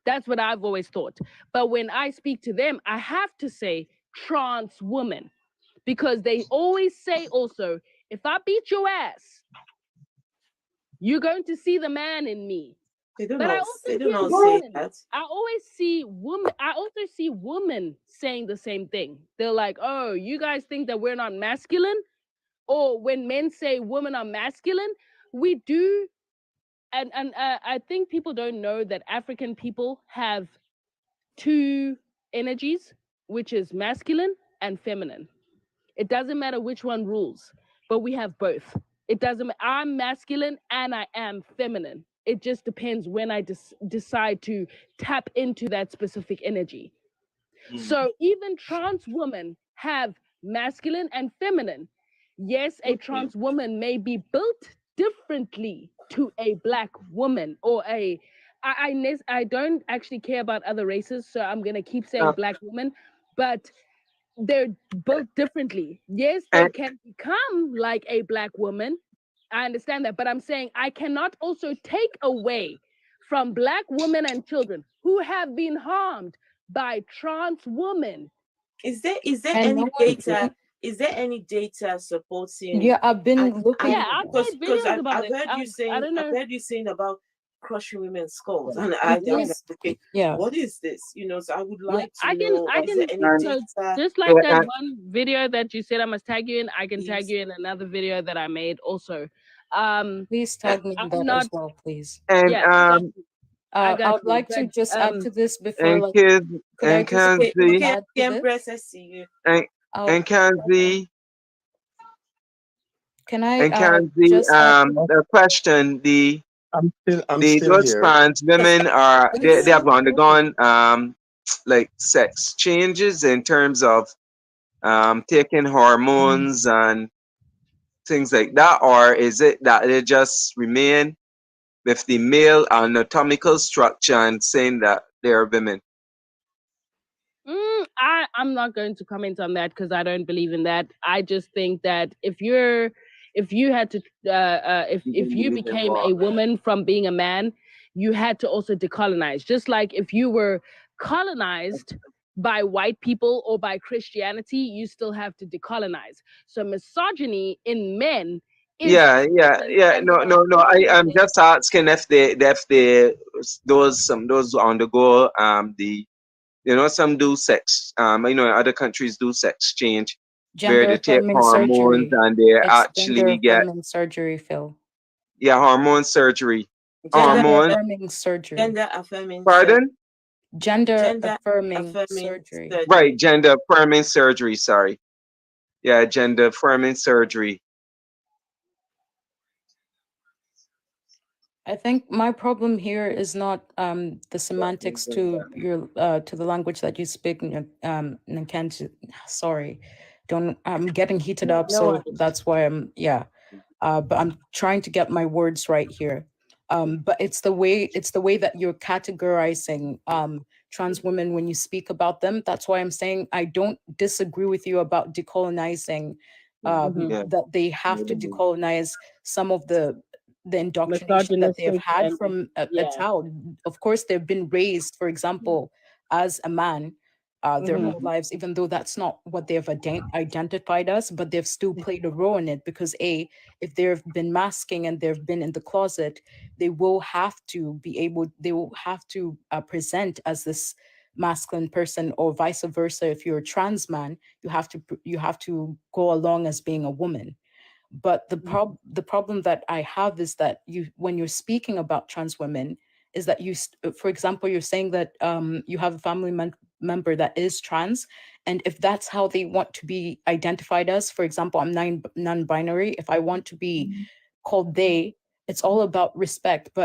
That's what I've always thought. But when I speak to them, I have to say trans woman, because they always say also, if I beat your ass, you're going to see the man in me. But I also they don't all women. say that. I always see women. I also see women saying the same thing. They're like, "Oh, you guys think that we're not masculine?" Or when men say women are masculine, we do. And I think people don't know that African people have two energies, which is masculine and feminine. It doesn't matter which one rules, but we have both. It doesn't matter. I'm masculine and I am feminine. It just depends when I decide to tap into that specific energy. So even trans women have masculine and feminine. Yes, a trans woman may be built differently to a Black woman or I don't actually care about other races, so I'm gonna keep saying Black woman, but they're built differently. Yes, they can become like a Black woman. I understand that, but I'm saying I cannot also take away from Black women and children who have been harmed by trans women. Is there any data? Is there any data supporting? Yeah, I've been looking. I've made videos about it. I've heard you saying about crushing women's skulls, and I was thinking, what is this? So I would like to know. Just like that one video that you said I must tag you in, I can tag you in another video that I made also. Please tag me in that as well, please. And I would like to just add to this before. And Kanzi, Empress, I see you. And Kanzi. Can I? And Kanzi, the question, I'm still those here. trans women are they have undergone like sex changes in terms of taking hormones and things like that, or is it that they just remain with the male anatomical structure and saying that they are women? I'm not going to comment on that because I don't believe in that. I just think that if you had to if you became a woman from being a man, you had to also decolonize. Just like if you were colonized by white people or by Christianity, you still have to decolonize. So misogyny in men is Yeah. No. I'm just asking if those undergo some do sex. Other countries do sex change where Gender they take affirming hormones surgery. and they It's gender actually get affirming surgery, Phil. hormone surgery. Gender Hormone. affirming surgery. Gender affirming. Pardon? Gender affirming surgery. Right, gender affirming surgery. Sorry. Yeah, gender affirming surgery. I think my problem here is not the semantics to your to the language that you speak. Nkanti. Sorry, I'm getting heated up, so that's why but I'm trying to get my words right here. But it's the way that you're categorizing trans women when you speak about them. That's why I'm saying I don't disagree with you about decolonizing. That they have to decolonize some of the indoctrination that they've had from a child. Of course, they've been raised, for example, as a man their whole lives, even though that's not what they've identified as, but they've still played a role in it because if they've been masking and they've been in the closet, they will have to present as this masculine person, or vice versa. If you're a trans man, you have to go along as being a woman. But the problem that I have is that when you're speaking about trans women, is that for example, you're saying that you have a family member that is trans, and if that's how they want to be identified as, for example, I'm non-binary. If I want to be called they, it's all about respect.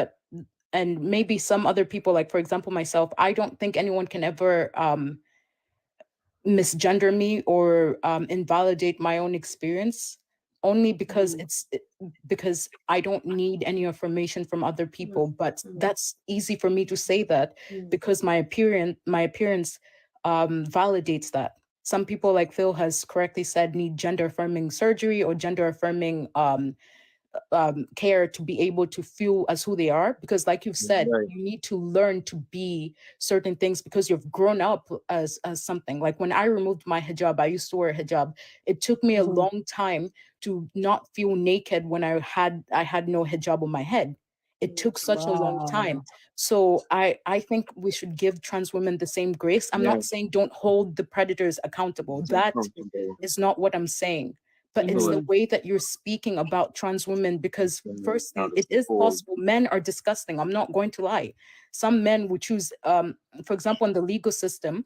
And maybe some other people, like for example myself, I don't think anyone can ever misgender me or invalidate my own experience, only because because I don't need any affirmation from other people. But that's easy for me to say that because my appearance validates that. Some people, like Phil has correctly said, need gender affirming surgery or gender affirming care to be able to feel as who they are, because like you've said, you need to learn to be certain things because you've grown up as something. Like when I removed my hijab, I used to wear a hijab. It took me a long time to not feel naked when I had no hijab on my head. It took such a long time. So I think we should give trans women the same grace. I'm not saying don't hold the predators accountable. That is not what I'm saying. But it's the way that you're speaking about trans women, because firstly, it is possible men are disgusting. I'm not going to lie. Some men would choose, for example, in the legal system,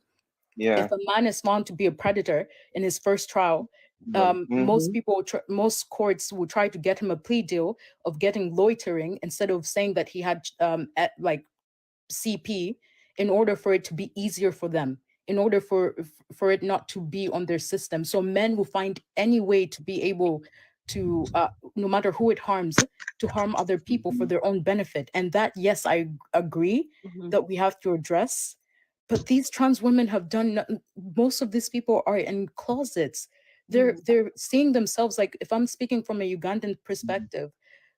if a man is found to be a predator in his first trial, most courts will try to get him a plea deal of getting loitering instead of saying that he had CP, in order for it to be easier for them, in order for it not to be on their system. So men will find any way to be able to, no matter who it harms, to harm other people for their own benefit. And that, yes, I agree that we have to address. But these trans women have done, most of these people are in closets. They're seeing themselves, like, if I'm speaking from a Ugandan perspective,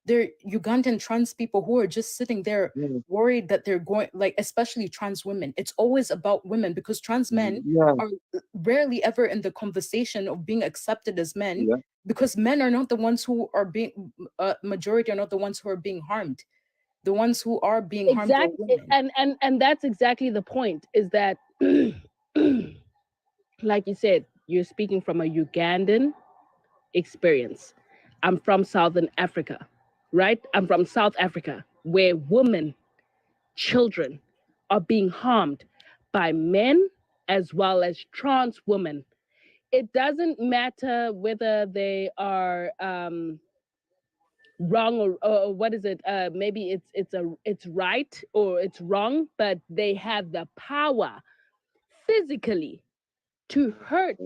they're Ugandan trans people who are just sitting there worried that they're going, like, especially trans women. It's always about women, because trans men are rarely ever in the conversation of being accepted as men, because men are not the ones who are being, majority are not the ones who are being harmed. The ones who are being harmed are women. And that's exactly the point, is that, like you said, you're speaking from a Ugandan experience. I'm from Southern Africa, right? I'm from South Africa, where women, children are being harmed by men as well as trans women. It doesn't matter whether they are wrong or what is it? Maybe it's right or it's wrong, but they have the power physically to hurt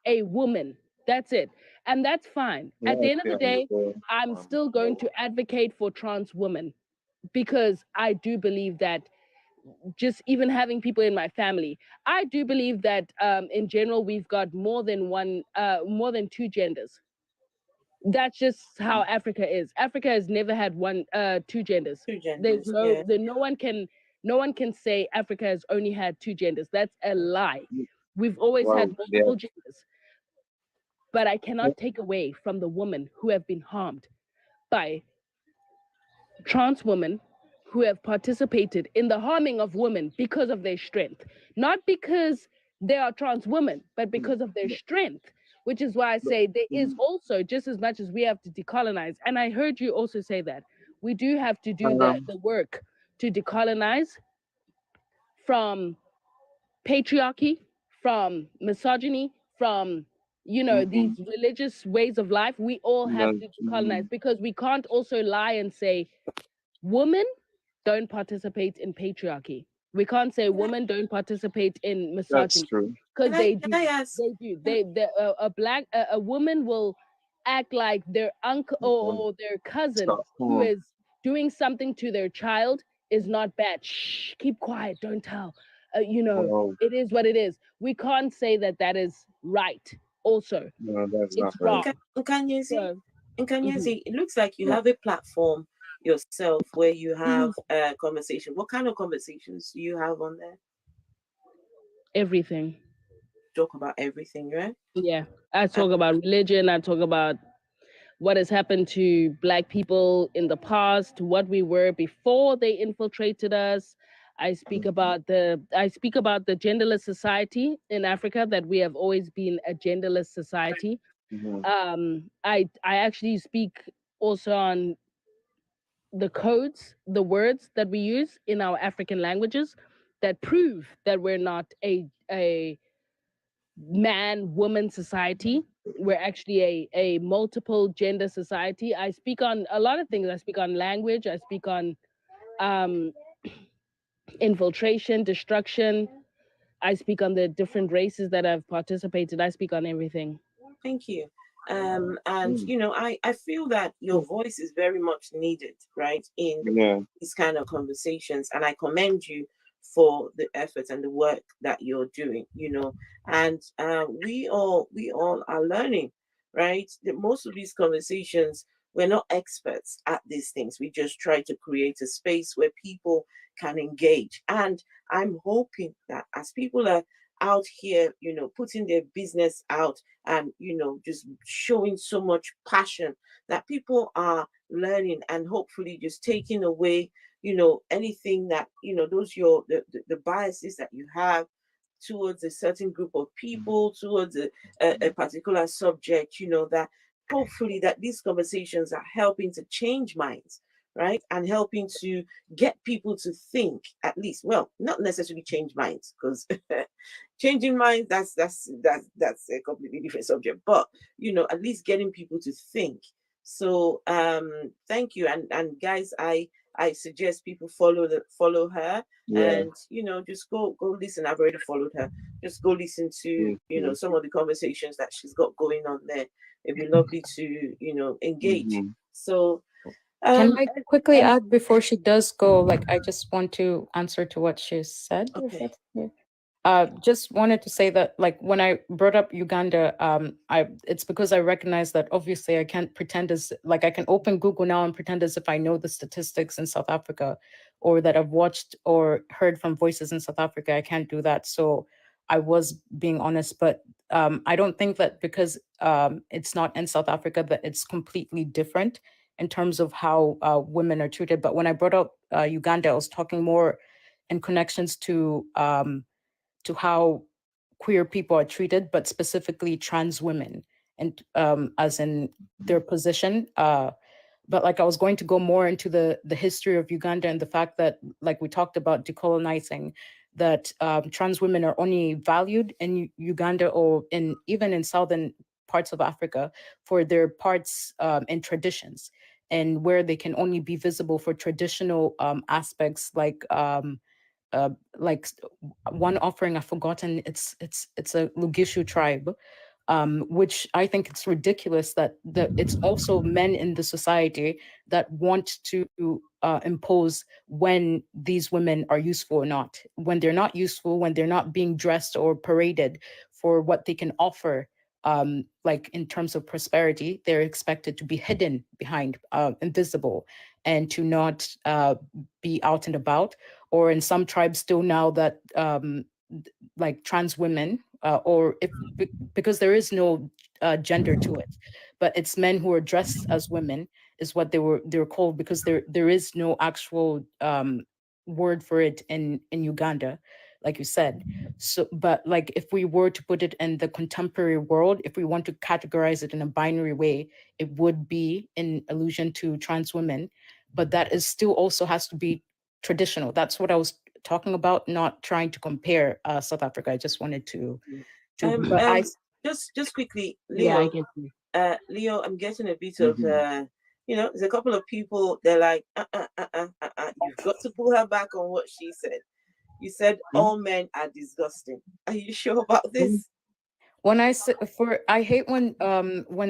a woman. That's it. And that's fine. At the end of the day, I'm still going to advocate for trans women because I do believe that just even having people in my family, I do believe that in general, we've got more than two genders. That's just how Africa is. Africa has never had two genders. Two genders. No one can say Africa has only had two genders. That's a lie. We've always had multiple genders. But I cannot take away from the women who have been harmed by trans women who have participated in the harming of women because of their strength. Not because they are trans women, but because of their strength. Which is why I say there is also, just as much as we have to decolonize, and I heard you also say that, we do have to do the work to decolonize from patriarchy, from misogyny, from these religious ways of life. We all have to decolonize because we can't also lie and say women don't participate in patriarchy. We can't say women don't participate in misogyny. That's true. Because they do. They do. A woman will act like their uncle or their cousin who is doing something to their child is not bad. Shh, keep quiet, don't tell. It is what it is. We can't say that is right. Also, no, that's it's not right. Nkanyezi, it looks like you have a platform yourself where you have a conversation. What kind of conversations do you have on there? Everything. Talk about everything, right? Yeah, I talk about religion. I talk about what has happened to Black people in the past, what we were before they infiltrated us. I speak about the genderless society in Africa, that we have always been a genderless society. I actually speak also on the codes, the words that we use in our African languages that prove that we're not a man-woman society. We're actually a multiple gender society. I speak on a lot of things. I speak on language. I speak on infiltration, destruction. I speak on the different races that have participated. I speak on everything. Thank you. And I feel that your voice is very much needed, right, in these kind of conversations, and I commend you for the effort and the work that you're doing, and we all are learning, right? Most of these conversations, we're not experts at these things. We just try to create a space where people can engage, and I'm hoping that as people are out here, putting their business out and, just showing so much passion, that people are learning and hopefully just taking away, anything that, those the biases that you have towards a certain group of people, towards a particular subject, that hopefully that these conversations are helping to change minds, right? And helping to get people to think, at least, well, not necessarily change minds, because changing minds, that's a completely different subject, but at least getting people to think. So thank you. And guys, I suggest people follow her, and just go listen. I've already followed her. Just go listen to some of the conversations that she's got going on there. It'd be lovely to engage. So can I quickly add before she does go? Like, I just want to answer to what she said. Okay. Just wanted to say that, like, when I brought up Uganda, it's because I recognize that obviously I can't pretend as, like, I can open Google now and pretend as if I know the statistics in South Africa, or that I've watched or heard from voices in South Africa. I can't do that. So I was being honest, but I don't think that because it's not in South Africa that it's completely different in terms of how women are treated. But when I brought up Uganda, I was talking more in connections to how queer people are treated, but specifically trans women, and as in their position. But like, I was going to go more into the history of Uganda and the fact that, like we talked about decolonizing, that trans women are only valued in Uganda or even in southern parts of Africa for their parts and traditions, and where they can only be visible for traditional aspects, like one offering I've forgotten. It's a Lugishu tribe. which I think it's ridiculous that it's also men in the society that want to impose when these women are useful or not. When they're not useful, when they're not being dressed or paraded for what they can offer, like in terms of prosperity, they're expected to be hidden behind, invisible, and to not be out and about. Or in some tribes still now that like trans women, or if because there is no gender to it, but it's men who are dressed as women is what they're called, because there is no actual word for it in Uganda, like you said. So, but like if we were to put it in the contemporary world, if we want to categorize it in a binary way, it would be in allusion to trans women, but that is still also has to be traditional. That's what I was talking about, not trying to compare South Africa. I just wanted to but just quickly, Yeah, I Leo. get you. Leo, I'm getting a bit of there's a couple of people, they're like, you've got to pull her back on what she said. You said all men are disgusting. Are you sure about this? When I say I hate when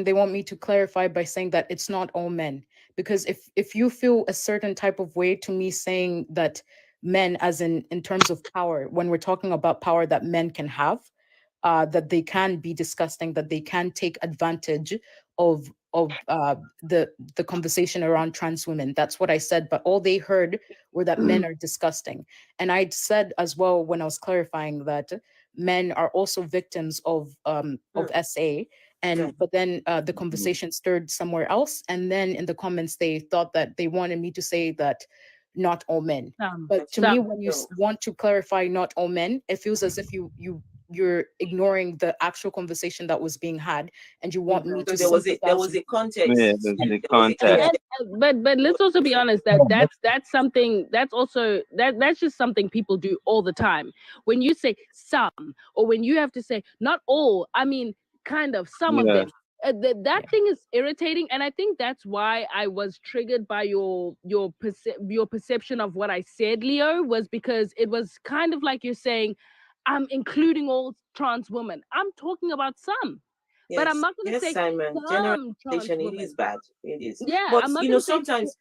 they want me to clarify by saying that it's not all men, because if you feel a certain type of way to me saying that men, as in terms of power, when we're talking about power that men can have, that they can be disgusting, that they can take advantage of the conversation around trans women. That's what I said, but all they heard were that men are disgusting. And I said as well when I was clarifying that men are also victims of SA, and but then the conversation stirred somewhere else, and then in the comments they thought that they wanted me to say that not all men. But to me, when you want to clarify not all men, it feels as if you're ignoring the actual conversation that was being had, and you want me to. There was a context. Yeah, there's the context. But let's also be honest that's something that's also that's just something people do all the time. When you say some, or when you have to say not all, I mean kind of some of them. That thing is irritating, and I think that's why I was triggered by your perception of what I said, Leo, was because it was kind of like you're saying, I'm including all trans women. I'm talking about some. Yes, but I'm not going to say Simon, some generalization. trans It is bad. It is. Yeah, but I'm not you know, gonna say sometimes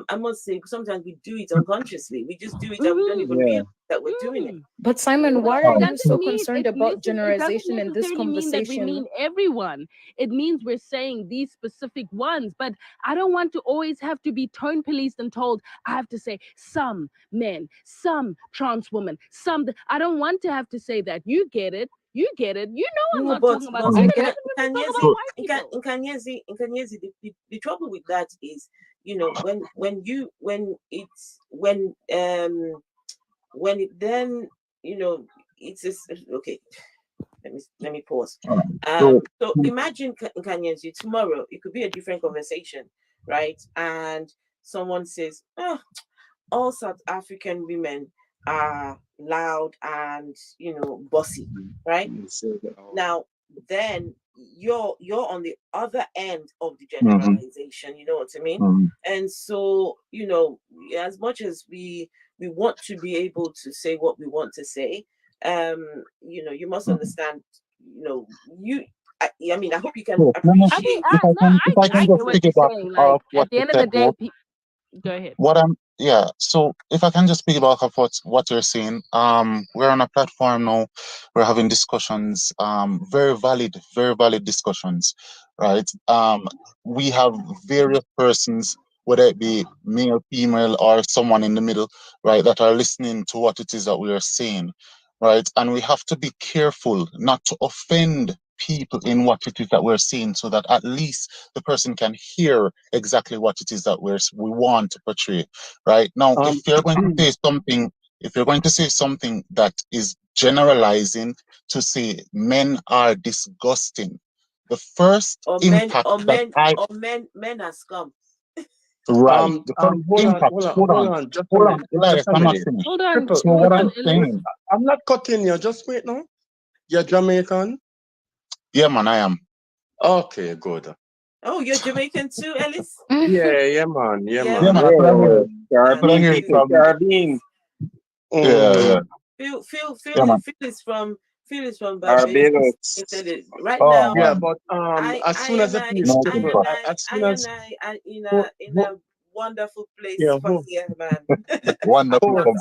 I must say, sometimes we do it unconsciously. We just do it and we don't even realize that we're doing it. But Simon, why are you so mean- concerned it- about listen, generalization in this It doesn't necessarily mean that we conversation? mean everyone. It means we're saying these specific ones. But I don't want to always have to be tone policed and told I have to say some men, some trans women, some. I don't want to have to say that. You get it. You get it. You know I'm not talking about. in Kanyezi, the trouble with that is, you know, when it then, you know, it's just, okay. Let me pause. So imagine Kanyezi tomorrow. It could be a different conversation, right? And someone says, "Oh, all South African women are loud and, you know, bossy," right? Now, then you're on the other end of the generalization, you know what I mean? And so, you know, as much as we want to be able to say what we want to say, you know, you must understand, you know, I mean, I hope you can appreciate. If I can just piggyback off what at the end of the day, go ahead. So if I can just piggyback off what you're saying, we're on a platform now, we're having discussions, very valid discussions, right? We have various persons, whether it be male, female, or someone in the middle, right, that are listening to what it is that we are saying, right? And we have to be careful not to offend people in what it is that we're saying, so that at least the person can hear exactly what it is that we want to portray. Right now, if you're going to say something that is generalizing, to say men are disgusting, the first impact men are scum. Right. The first impact. Hold on. Just a minute. Hold on. So what I'm saying, I'm not cutting you. Just wait now. You're Jamaican? Yeah, man, I am. Okay, good. Oh, you're Jamaican too, Ellis? Yeah, man. Yeah, Caribbean. Yeah. Phil is Phyllis from Barbados. Right now, yeah, but as soon as I finish, in a wonderful place for here, man. Wonderful.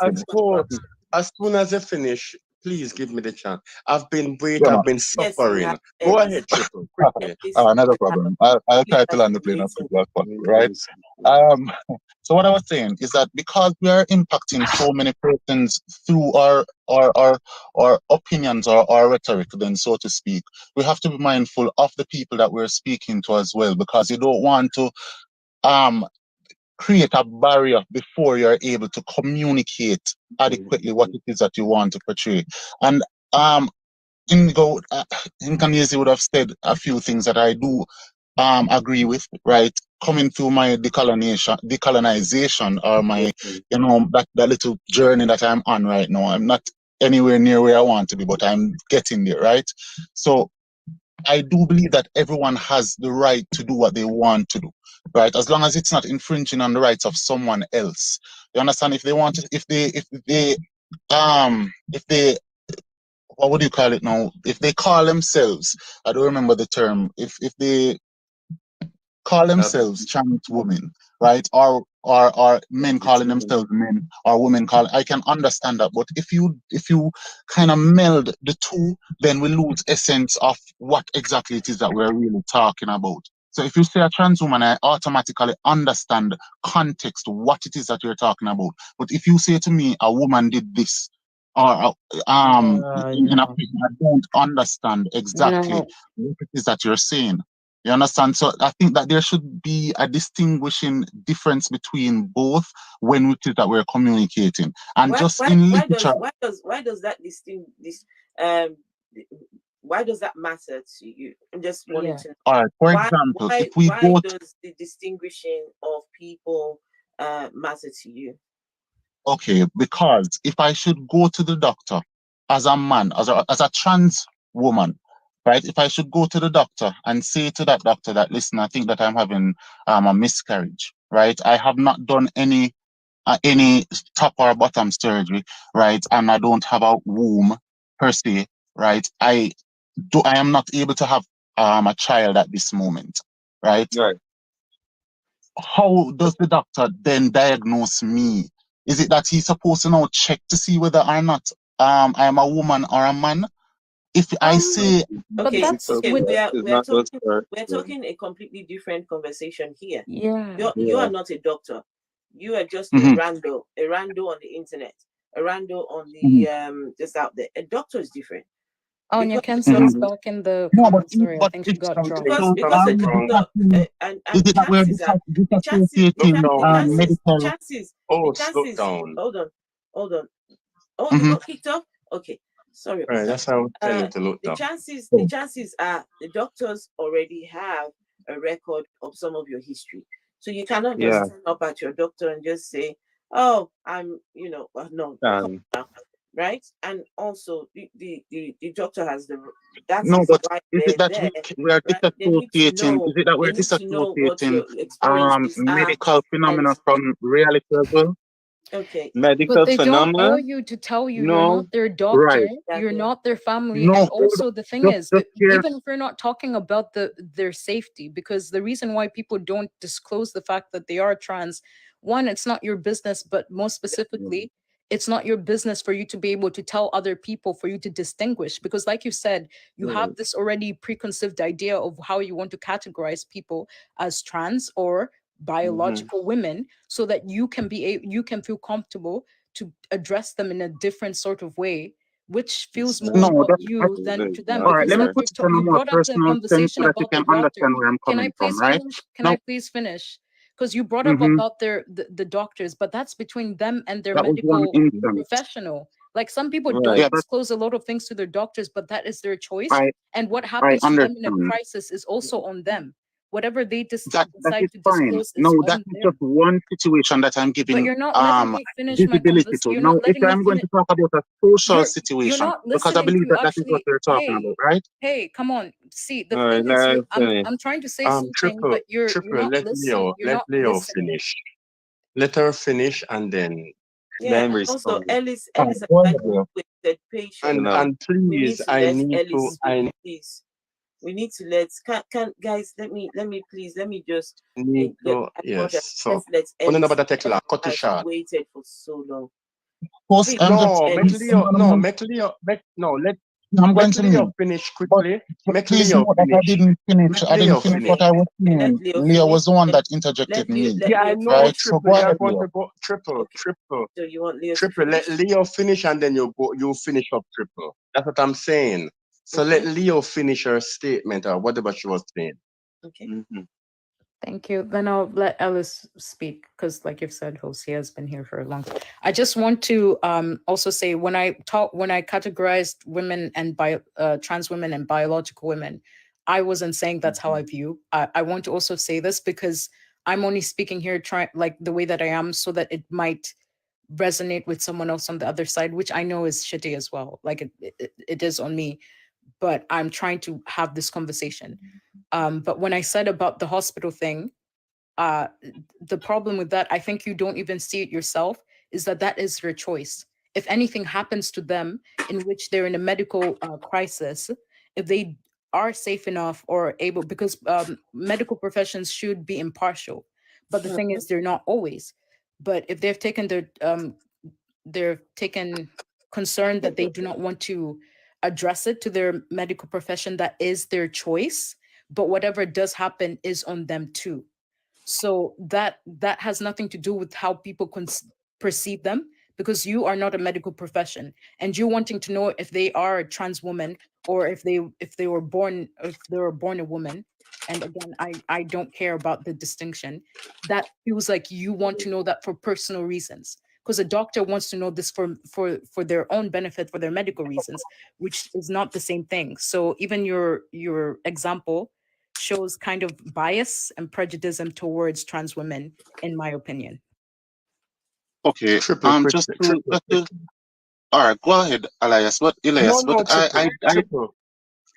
As soon as I finish, please give me the chance. I've been waiting, I've been suffering. Go ahead, Triple, quickly. Another problem. I'll try to land the plane as quickly as possible, right? So what I was saying is that because we are impacting so many persons through our opinions or our rhetoric, then so to speak, we have to be mindful of the people that we're speaking to as well, because you don't want to create a barrier before you're able to communicate adequately what it is that you want to portray. And Indigo, Nkanyezi would have said a few things that I do agree with, right? Coming through my decolonization or my, you know, that little journey that I'm on right now. I'm not anywhere near where I want to be, but I'm getting there, right? So I do believe that everyone has the right to do what they want to do, right? As long as it's not infringing on the rights of someone else. You understand? If they want to, if they what would you call it now? If they call themselves, I don't remember the term, if they call themselves trans women, right? Or men calling themselves men, or women calling, I can understand that. But if you kind of meld the two, then we lose essence of what exactly it is that we're really talking about. So if you say a trans woman, I automatically understand context, what it is that you're talking about. But if you say to me, a woman did this, or I don't understand exactly what it is that you're saying. You understand? So I think that there should be a distinguishing difference between both when it is that we're communicating. And why does that why does that matter to you? I'm just wanting to know. All right. For example, if we why does the distinguishing of people matter to you? Okay, because if I should go to the doctor as a man, as a trans woman, right? If I should go to the doctor and say to that doctor that, listen, I think that I'm having a miscarriage, right? I have not done any top or bottom surgery, right? And I don't have a womb per se, right? I am not able to have a child at this moment, right? Right. How does the doctor then diagnose me? Is it that he's supposed to now check to see whether or not I am a woman or a man? If I say, okay, we're talking a completely different conversation here. Yeah, you are not a doctor. You are just a rando on the internet, a rando on the just out there. A doctor is different. Oh, and you can see us back in the comments. Sorry, I think she got dropped. Because the chances. Slow down. Hold on. Oh, you got kicked off? Okay. Sorry. Right, that's how I'm telling to look down. The chances are the doctors already have a record of some of your history. So you cannot just turn up at your doctor and just say, oh, I'm, no. Right? And also the doctor has the no, but is it that we are disassociating? Is it that we're disassociating medical phenomena from reality as well? Okay. Medical but they phenomena? Don't owe you to tell you you're not their doctor, right. You're not their family. And also the thing is, even if we're not talking about their safety, because the reason why people don't disclose the fact that they are trans, one, it's not your business, but most specifically, it's not your business for you to be able to tell other people, for you to distinguish, because like you said, you have this already preconceived idea of how you want to categorize people as trans or biological women, so that you can feel comfortable to address them in a different sort of way, which feels more about you than to them. All right, let me put it on a more personal sense so that you can understand where I'm coming from, right? Can I please finish? Because you brought up about the doctors, but that's between them and their medical professional. Like some people don't disclose a lot of things to their doctors, but that is their choice. And what happens to them in a crisis is also on them. Whatever they decide to disclose. No, that's just one situation that I'm giving visibility to. Now, if I'm going to talk about a social situation, because I believe that is what we're talking about, right? Hey, come on. See, the thing is, I'm trying to say something, but you're not listening. Let Leo finish. Let her finish, and then also Ellis And please, I need to. Please. We need to let guys. Let me just need to. Yes. So. Cut it short. Waited for so long. Post, I'm going to Leo finish quickly. Please note that I didn't finish. I didn't finish what I was saying. Leo was the one that interjected me. Yeah, I know. Right? Triple. So go ahead, You're going Leo. to go triple. So you want Leo triple? Let Leo finish, and then you finish up triple. That's what I'm saying. So let Leo finish her statement or whatever she was saying. Okay. Thank you. Then I'll let Ellis speak because, like you've said, Hosea has been here for a long time. I just want to also say when I categorized women and trans women and biological women, I wasn't saying that's how I view. I want to also say this because I'm only speaking here like the way that I am so that it might resonate with someone else on the other side, which I know is shitty as well. Like it is on me, but I'm trying to have this conversation. But when I said about the hospital thing, the problem with that, I think you don't even see it yourself, is that is their choice. If anything happens to them in which they're in a medical crisis, if they are safe enough or able, because medical professions should be impartial, but the thing is they're not always. But if they've taken concern that they do not want to address it to their medical profession, that is their choice. But whatever does happen is on them too. So that has nothing to do with how people perceive them, because you are not a medical profession, and you wanting to know if they are a trans woman or if they were born a woman. And again, I don't care about the distinction. That feels like you want to know that for personal reasons, because a doctor wants to know this for their own benefit, for their medical reasons, which is not the same thing. So even your example shows kind of bias and prejudice towards trans women, in my opinion. Okay. All right, go ahead, Elias.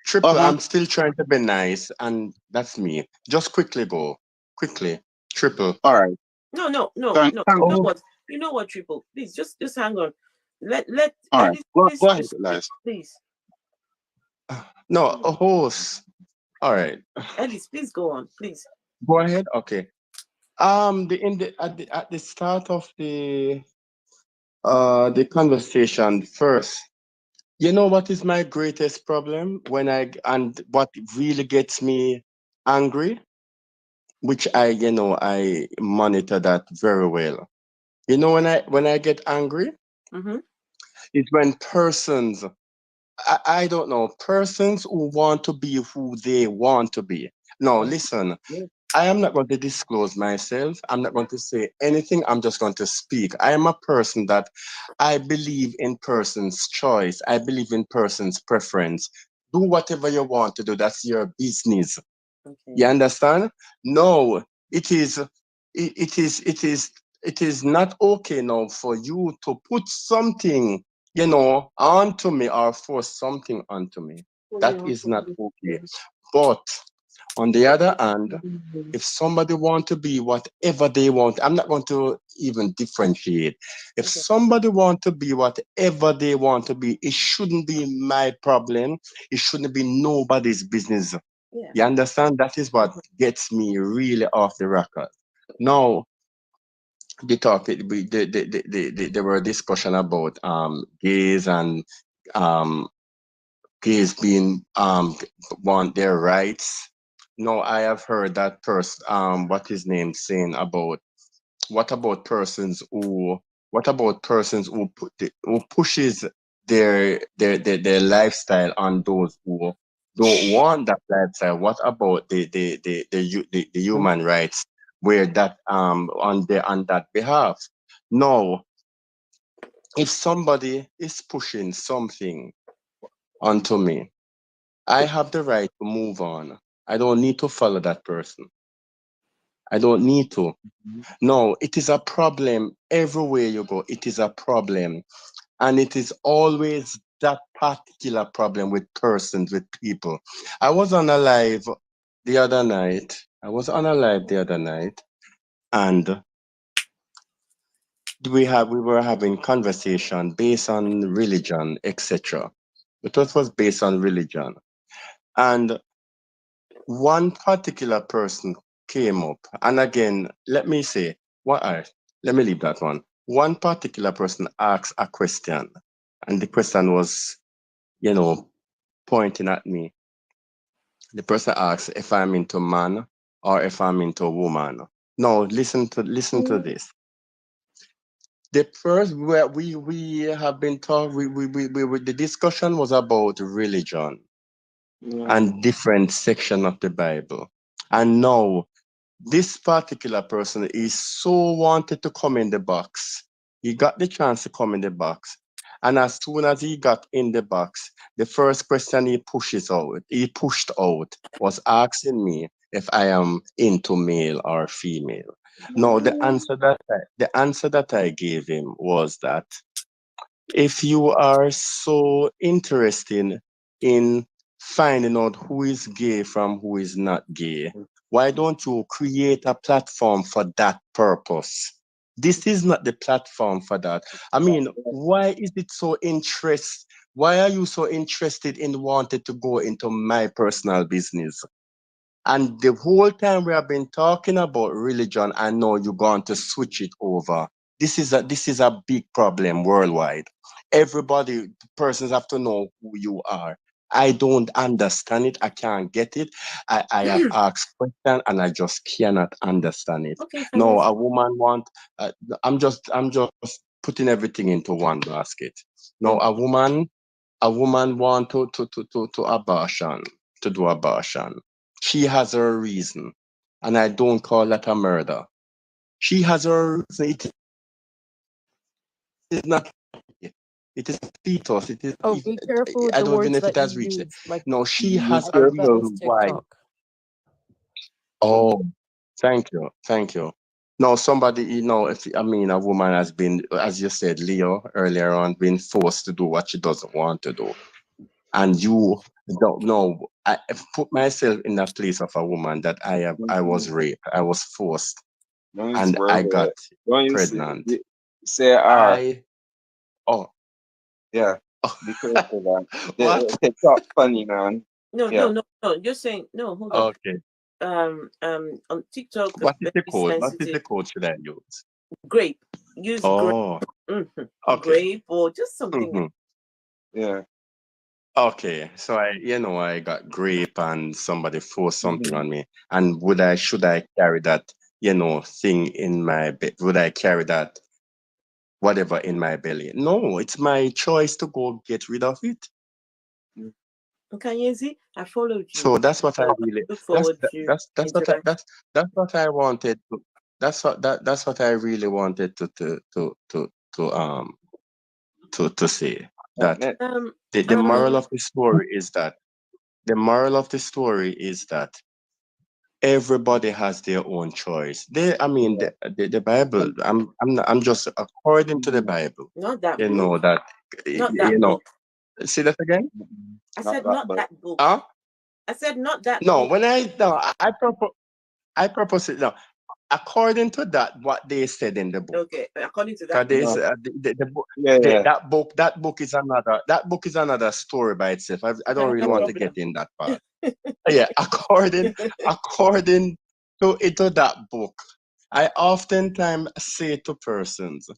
Triple. I'm still trying to be nice, and that's me. Just quickly go. Triple. All right. No. You know what, Triple? Please just hang on. Let all right. Go ahead, Elias. Please. No, a horse. All right. Ellis, please go on, please. Go ahead. Okay. At the start of the conversation first, you know what is my greatest problem and what really gets me angry, which I monitor that very well. You know when I get angry, it's when persons, I don't know, persons who want to be who they want to be. No, listen, I am not going to disclose myself. I'm not going to say anything. I'm just going to speak. I am a person that I believe in person's choice. I believe in person's preference. Do whatever you want to do. That's your business. Okay. You understand? No, it is not okay now for you to put something, onto me or force something onto me. That is not okay. But on the other hand, if somebody want to be whatever they want, I'm not going to even differentiate. If somebody want to be whatever they want to be, it shouldn't be my problem. It shouldn't be nobody's business. Yeah. You understand? That is what gets me really off the record. Now, there were a discussion about gays and gays being want their rights. No, I have heard that person, what his name saying about what about persons who pushes their lifestyle on those who don't want that lifestyle. What about the human rights where that on that behalf? No, if somebody is pushing something onto me, I have the right to move on. I don't need to follow that person. I don't need to. No, it is a problem everywhere you go. It is a problem. And it is always that particular problem with persons, with people. I was on a live the other night. And we were having conversation based on religion, etc. It was based on religion, and one particular person came up, and again, let me say let me leave that one. One particular person asked a question, and the question was, pointing at me. The person asks if I'm into man or if I'm into woman. No, listen to this. The first where we have been talking, the discussion was about religion and different section of the Bible. And now this particular person is so wanted to come in the box. He got the chance to come in the box. And as soon as he got in the box, the first question he pushed out was asking me if I am into male or female. No, the answer that I gave him was that if you are so interested in finding out who is gay from who is not gay, why don't you create a platform for that purpose? This is not the platform for that. I mean, why is it so why are you so interested in wanting to go into my personal business? And the whole time we have been talking about religion, I know you're going to switch it over. This is a big problem worldwide. Everybody, persons have to know who you are. I don't understand it. I can't get it. I have asked questions and I just cannot understand it. Okay, No, a woman I'm just putting everything into one basket. No, a woman want to abortion, to do abortion. She has her reason, and I don't call that a murder. She has her reason. It is not. It is fetus. It is. Oh, be careful with I the don't even words know if it that has you reached it. use. Like, No, she be has a careful, that is reason why. TikTok. Oh, thank you. No, somebody, if a woman has been, as you said, Leo earlier on, been forced to do what she doesn't want to do, and you don't know. I put myself in that place of a woman that I was raped, I was forced, and I got pregnant. Say Oh, yeah. Be careful that. what? TikTok funny, man. No, Yeah. no. You're saying no. Hold on. Okay. On TikTok. What is the code? What is the code should I use? Grape. Use Oh, grape. okay. Grape or just something. Yeah. Okay, so I got grape and somebody forced something on me. And should I carry that, thing in my bed? Would I carry that whatever in my belly? No, it's my choice to go get rid of it. Kanyezi, I followed you. So that's what I really look forward to that's what I wanted to that's what I really wanted to say. That the moral of the story is that everybody has their own choice. The Bible. I'm just according to the Bible. Not that You book. know that. Not that book. See that again? I said not that book. Huh? I said not that. No, book. I purpose it. No, according to that, what they said in the book. Okay, according to that. The book, that book is another story by itself. I don't really want to get in that part. Yeah, according to that book, I oftentimes say to persons,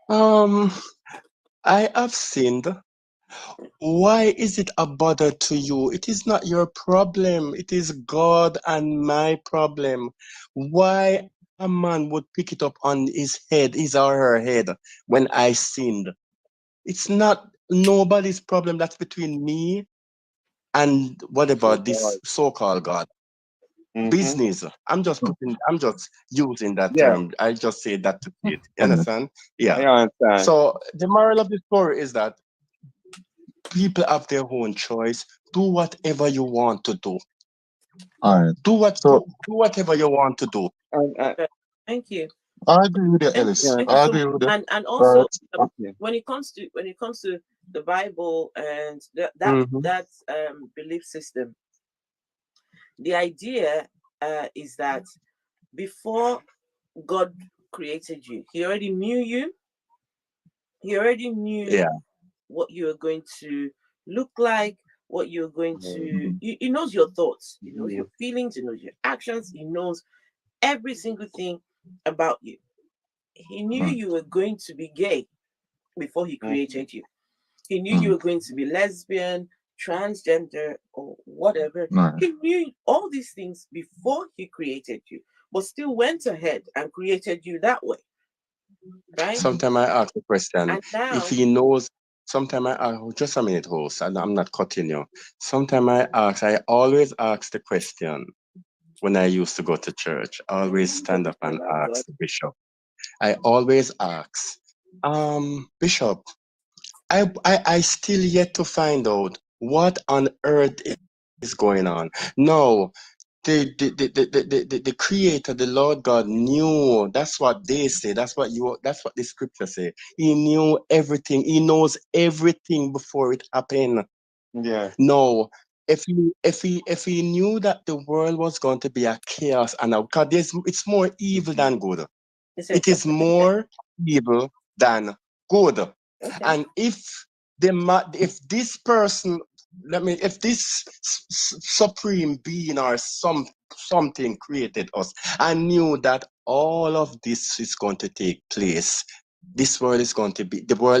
I have sinned. Why is it a bother to you? It is not your problem. It is God and my problem. Why a man would pick it up on his or her head when I sinned? It's not nobody's problem. That's between me and whatever this so-called God. Business. I'm just using that term. I just say that to it. You understand? Yeah. I understand. So the moral of the story is that people have their own choice. Do whatever you want to do. All right. Do whatever you want to do. Thank you. I agree with you, Ellis. I agree with you. And also, when it comes to the Bible and that belief system, the idea is that before God created you. He already knew you. He already knew what you were going to look like, what you're going to. He knows your thoughts. He knows your feelings. He knows your actions. He knows every single thing about you. He knew you were going to be gay before he created you. He knew you were going to be lesbian, transgender, or whatever. He knew all these things before he created you, but still went ahead and created you that way. Right? Sometimes I ask the question, and now, if he knows, sometimes I ask, just a minute, host, and I'm not cutting you. Sometimes I always ask the question when I used to go to church. I always stand up and ask the bishop. I always ask, Bishop, I still yet to find out what on earth is going on. No, the creator, the Lord God knew. That's what they say. That's what the scripture say. He knew everything. He knows everything before it happened. Yeah. No, if he knew that the world was going to be a chaos and because it's more evil than good. It is more evil than good. Okay. And if this person, if this supreme being or something created us and knew that all of this is going to take place, the world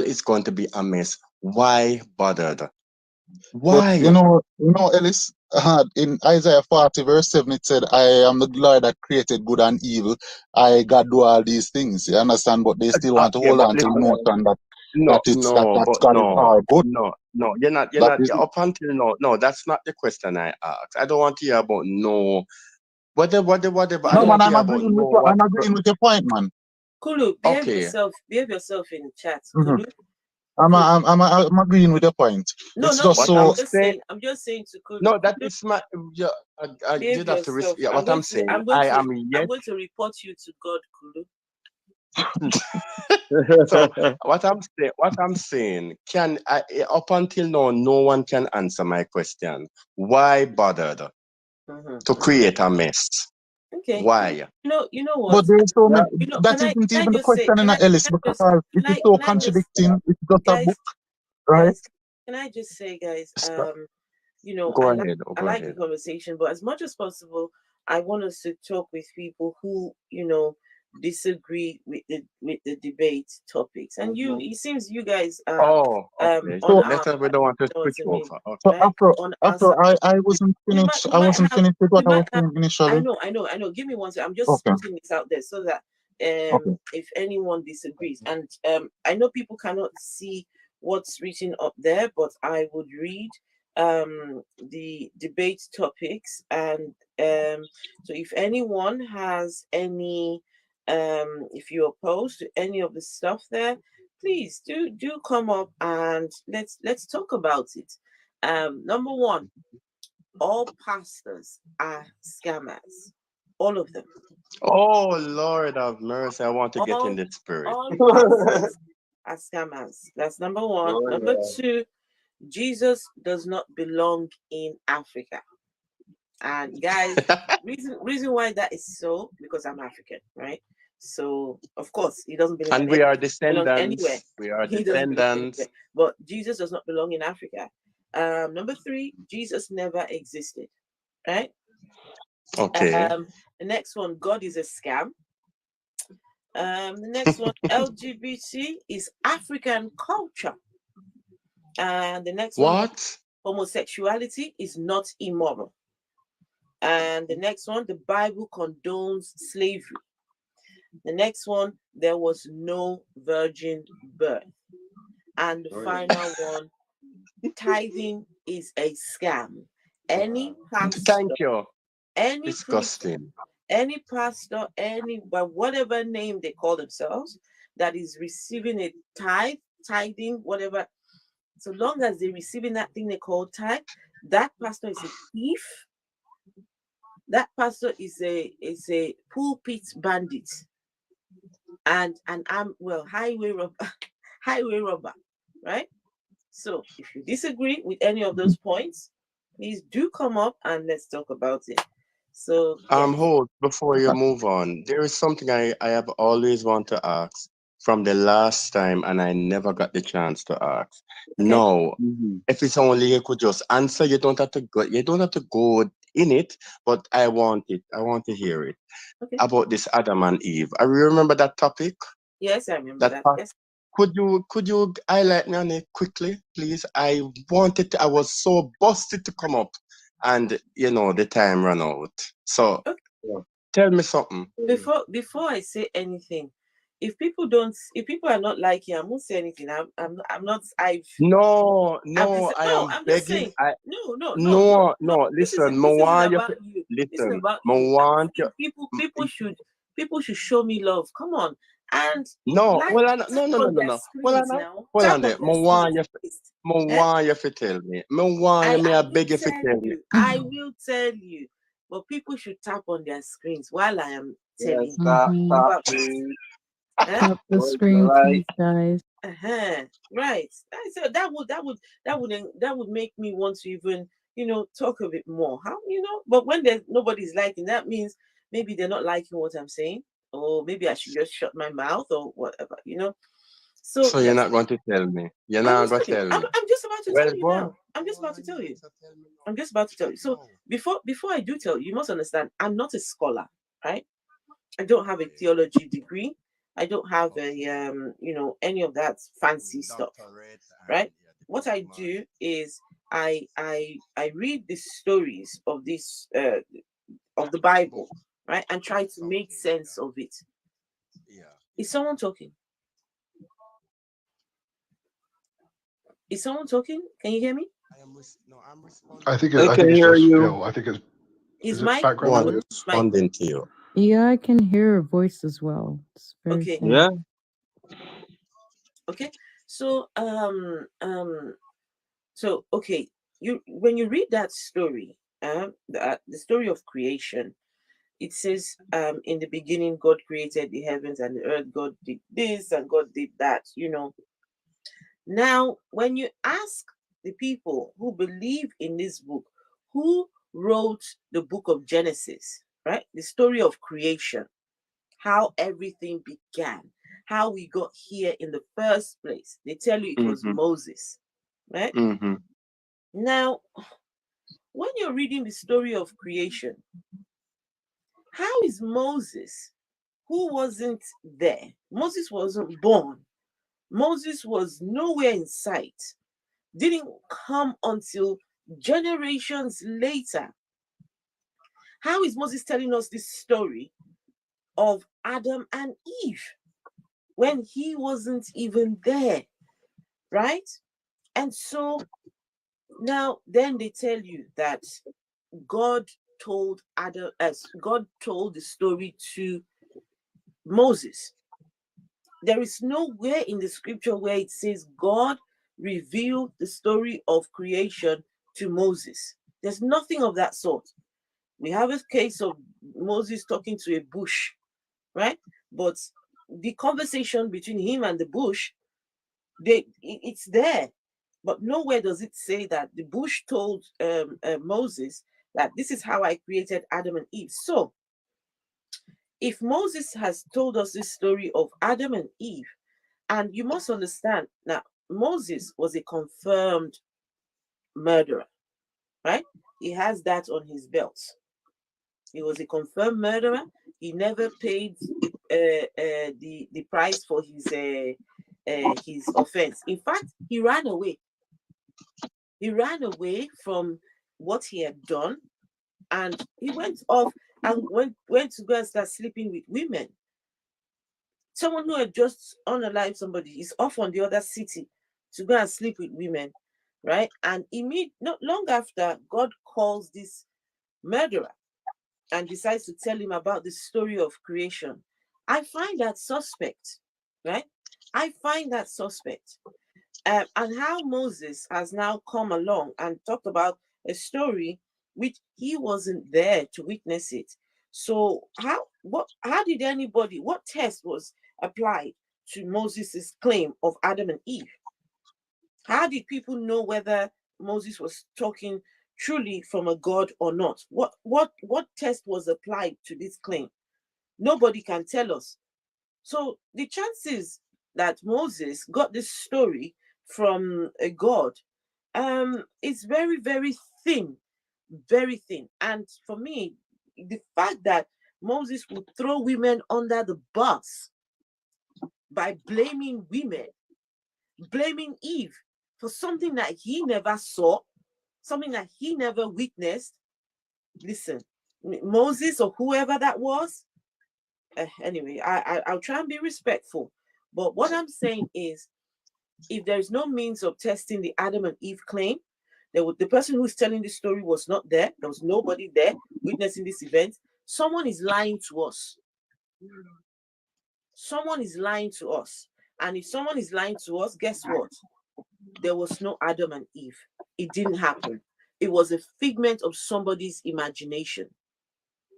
is going to be a mess. Why bothered? Why? But Ellis, in Isaiah 40 verse 7, it said, I am the Lord that created good and evil. I God do all these things. You understand? But they still want to hold on to the notion that God is all good. No, you're not up until no, that's not the question I asked. I don't want to hear about no. Whatever. No, man, I'm agreeing with your point, man. Kulu, behave yourself in the chat. Kulu. I'm agreeing with your point. No, it's no, just so. I'm just saying to Kulu. No, that is my. I did have to risk. Yeah, what I'm saying. I'm going to report you to God, Kulu. So what I'm saying, up until now, no one can answer my question. Why bothered to create a mess? Okay. Why? You know what? But there's so many. That isn't even the question in Ellis, because it is so contradicting. It's just a book, right? Guys, can I just say, guys? I like the conversation, but as much as possible, I want us to talk with people who disagree with the debate topics. And it seems you guys are we don't want to switch over. So after I wasn't finished. I wasn't finished with what I was saying initially. I know. Give me one second. I'm just putting this out there so that if anyone disagrees, and I know people cannot see what's written up there, but I would read the debate topics, and so if anyone has any if you're opposed to any of the stuff there, please do come up and let's talk about it. Number one, all pastors are scammers, all of them. Oh, Lord have mercy, I want to get in the spirit. All pastors are scammers. That's number one. Number two, Jesus does not belong in Africa. And guys, reason why that is so, because I'm African, right? So of course he doesn't belong. And we are descendants. Anywhere. We are descendants. But Jesus does not belong in Africa. Number three, Jesus never existed. Right? Okay. The next one, God is a scam. The next one, LGBT is African culture. And the next one, homosexuality is not immoral. And the next one, the Bible condones slavery. The next one, there was no virgin birth. And the final one, tithing is a scam. Any pastor, thank you. Any disgusting. Preacher, any pastor, by whatever name they call themselves, that is receiving a tithing, whatever, so long as they're receiving that thing they call tithe, that pastor is a thief. That pastor is a pulpit bandit, and I'm highway robber, right? So if you disagree with any of those points, please do come up and let's talk about it. So yes. Hold before you move on. There is something I have always want to ask from the last time, and I never got the chance to ask. Okay. No, if it's only you could just answer, you don't have to go. You don't have to go in it, but I want it. I want to hear it. Okay. About this Adam and Eve. I remember that topic. Yes, I remember that. Part. Yes. Could you highlight me on it quickly, please? I wanted to, I was so busted to come up, and the time ran out. So tell me something. Before I say anything, if people are not liking, I won't say anything. I'm not. No, I am I'm begging. just saying. No. Listen, This isn't about you. listen, About I you. want you. People should show me love. Come on. And no, like, no. Well, I want you to tell me. I beg you to tell me. I will tell you. But people should tap on their screens while I am telling you. Stop, please. Tap the screen, please, guys. Right. So that would make me want to even talk a bit more. But when there's nobody's liking, that means maybe they're not liking what I'm saying, or maybe I should just shut my mouth or whatever. So you're not going to tell me. You're not going to tell me. I'm just about to tell you now. I'm just about to tell you. I'm just about to tell you. So before I do tell you, you must understand, I'm not a scholar, right? I don't have a theology degree. I don't have a any of that fancy stuff, right? What I do is I read the stories of this of the Bible, right, and try to make sense of it. Is someone talking? Is someone talking? Can you hear me? I think it's just Phil. I think it's is it my background noise? Responding to you. Yeah, I can hear her voice as well. It's very okay. faint. Yeah. Okay. So okay, when you read that story, the story of creation, it says in the beginning God created the heavens and the earth. God did this and God did that. Now, when you ask the people who believe in this book, who wrote the book of Genesis, right? The story of creation, how everything began, how we got here in the first place. They tell you it was Moses, right? Now, when you're reading the story of creation, how is Moses, who wasn't there? Moses wasn't born. Moses was nowhere in sight. Didn't come until generations later. How is Moses telling us this story of Adam and Eve when he wasn't even there, right? And so now then they tell you that God told God told the story to Moses. There is nowhere in the scripture where it says God revealed the story of creation to Moses. There's nothing of that sort. We have a case of Moses talking to a bush, right? But the conversation between him and the bush, it's there. But nowhere does it say that the bush told Moses that this is how I created Adam and Eve. So if Moses has told us this story of Adam and Eve, and you must understand now, Moses was a confirmed murderer, right? He has that on his belt. He was a confirmed murderer. He never paid the price for his offense. In fact, he ran away. He ran away from what he had done, and he went off and went to go and start sleeping with women. Someone who had just unalived somebody is off on the other city to go and sleep with women, right? And not long after, God calls this murderer and decides to tell him about the story of creation. I find that suspect, right? I find that suspect. And how Moses has now come along and talked about a story which he wasn't there to witness it. So how did what test was applied to Moses's claim of Adam and Eve? How did people know whether Moses was talking truly from a god or not? What test was applied to this claim? Nobody can tell us. So the chances that Moses got this story from a god is very, very thin, very thin. And for me, the fact that Moses would throw women under the bus by blaming women, blaming Eve for something that he never saw, something that he never witnessed. Listen, Moses or whoever that was, anyway, I'll try and be respectful. But what I'm saying is, if there's no means of testing the Adam and Eve claim, the person who's telling the story was not there. There was nobody there witnessing this event. Someone is lying to us. Someone is lying to us. And if someone is lying to us, guess what? There was no Adam and Eve. It didn't happen. It was a figment of somebody's imagination.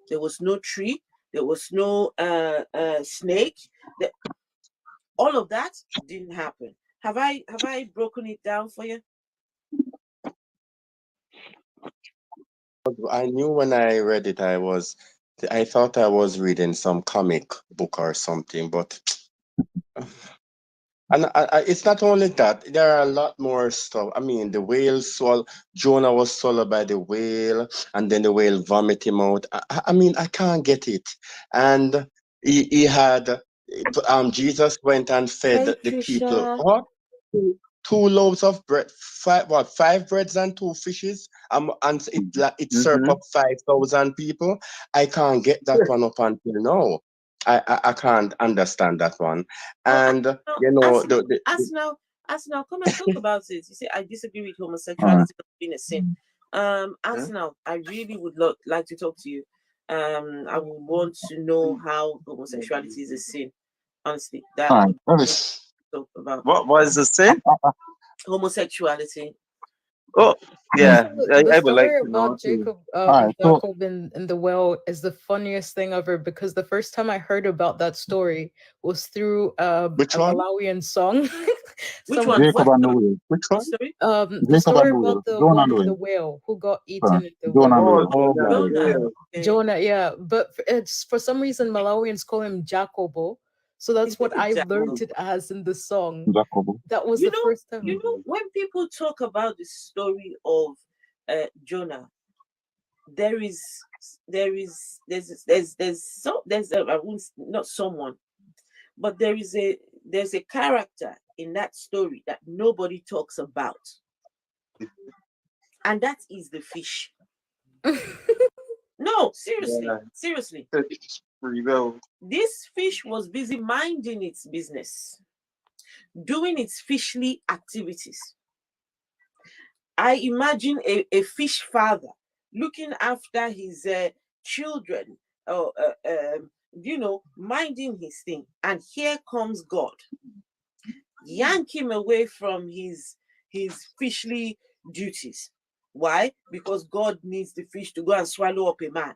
There was no tree. There was no snake. All of that didn't happen. Have I broken it down for you? I knew when I read it, I thought I was reading some comic book or something, but and it's not only that. There are a lot more stuff. I mean, the whale Jonah was swallowed by the whale, and then the whale vomit him out. I mean, I can't get it. And he had Jesus went and fed the people. What? 2 loaves of bread, 5 breads and 2 fishes, and it served up 5,000 people. I can't get that one up until now. I can't understand that one. And Arsenal, come and talk about it. You say I disagree with homosexuality being a sin. Arsenal, I really would like to talk to you. I would want to know how homosexuality is a sin. Honestly, that talk about. What was the sin? Homosexuality. Oh, yeah. The I would like story to know about too. Jacob in the well is the funniest thing ever, because the first time I heard about that story was through a Malawian song. Which one? Jacob and the whale. Which one? The story about the one in the whale who got eaten in the whale. Jonah, yeah. But it's for some reason Malawians call him Jacobo. So that's what I learned it as in the song. That was the first time. You know, when people talk about the story of Jonah, there's a character in that story that nobody talks about, and that is the fish. No, seriously. This fish was busy minding its business, doing its fishly activities. I imagine a fish father looking after his children, minding his thing. And here comes God. Yank him away from his fishly duties. Why? Because God needs the fish to go and swallow up a man.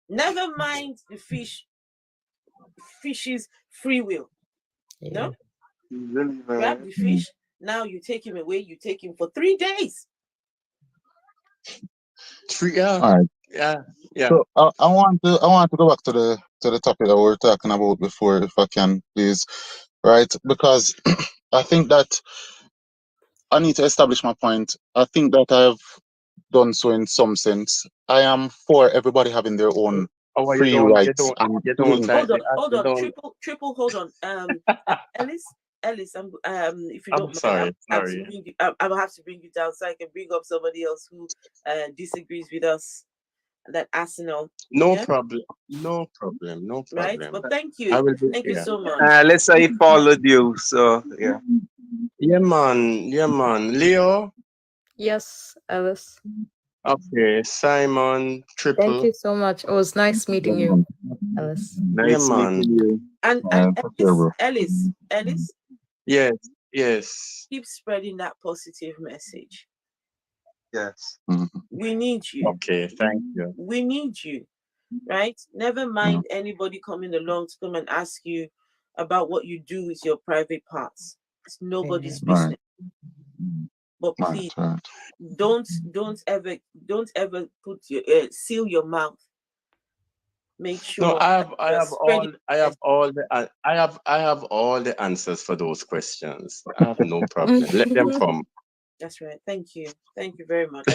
Never mind the fish's free will. No? Grab the fish. Now you take him away. You take him for 3 days. Yeah. So I want to go back to the topic that we were talking about before, if I can, please. Right? Because I think that I need to establish my point. I think that I have done so in some sense. I am for everybody having their own free rights. Hold on. Triple, hold on. Ellis, if you don't mind, I will have to bring you down so I can bring up somebody else who disagrees with us. That Arsenal. No problem. Right, but thank you. Thank you so much. Let's say he followed you, so yeah. Yeah, man. Leo? Yes, Alice. Okay, Simon, Triple. Thank you so much. It was nice meeting you, Alice. Nice meeting you. And Ellis. Yes. Keep spreading that positive message. Yes. We need you. Okay, thank you. We need you, right? Never mind anybody coming along to come and ask you about what you do with your private parts. It's nobody's business. But please, don't ever put your seal your mouth. Make sure. No, I have all the answers for those questions. I have no problem. Let them come. That's right. Thank you very much.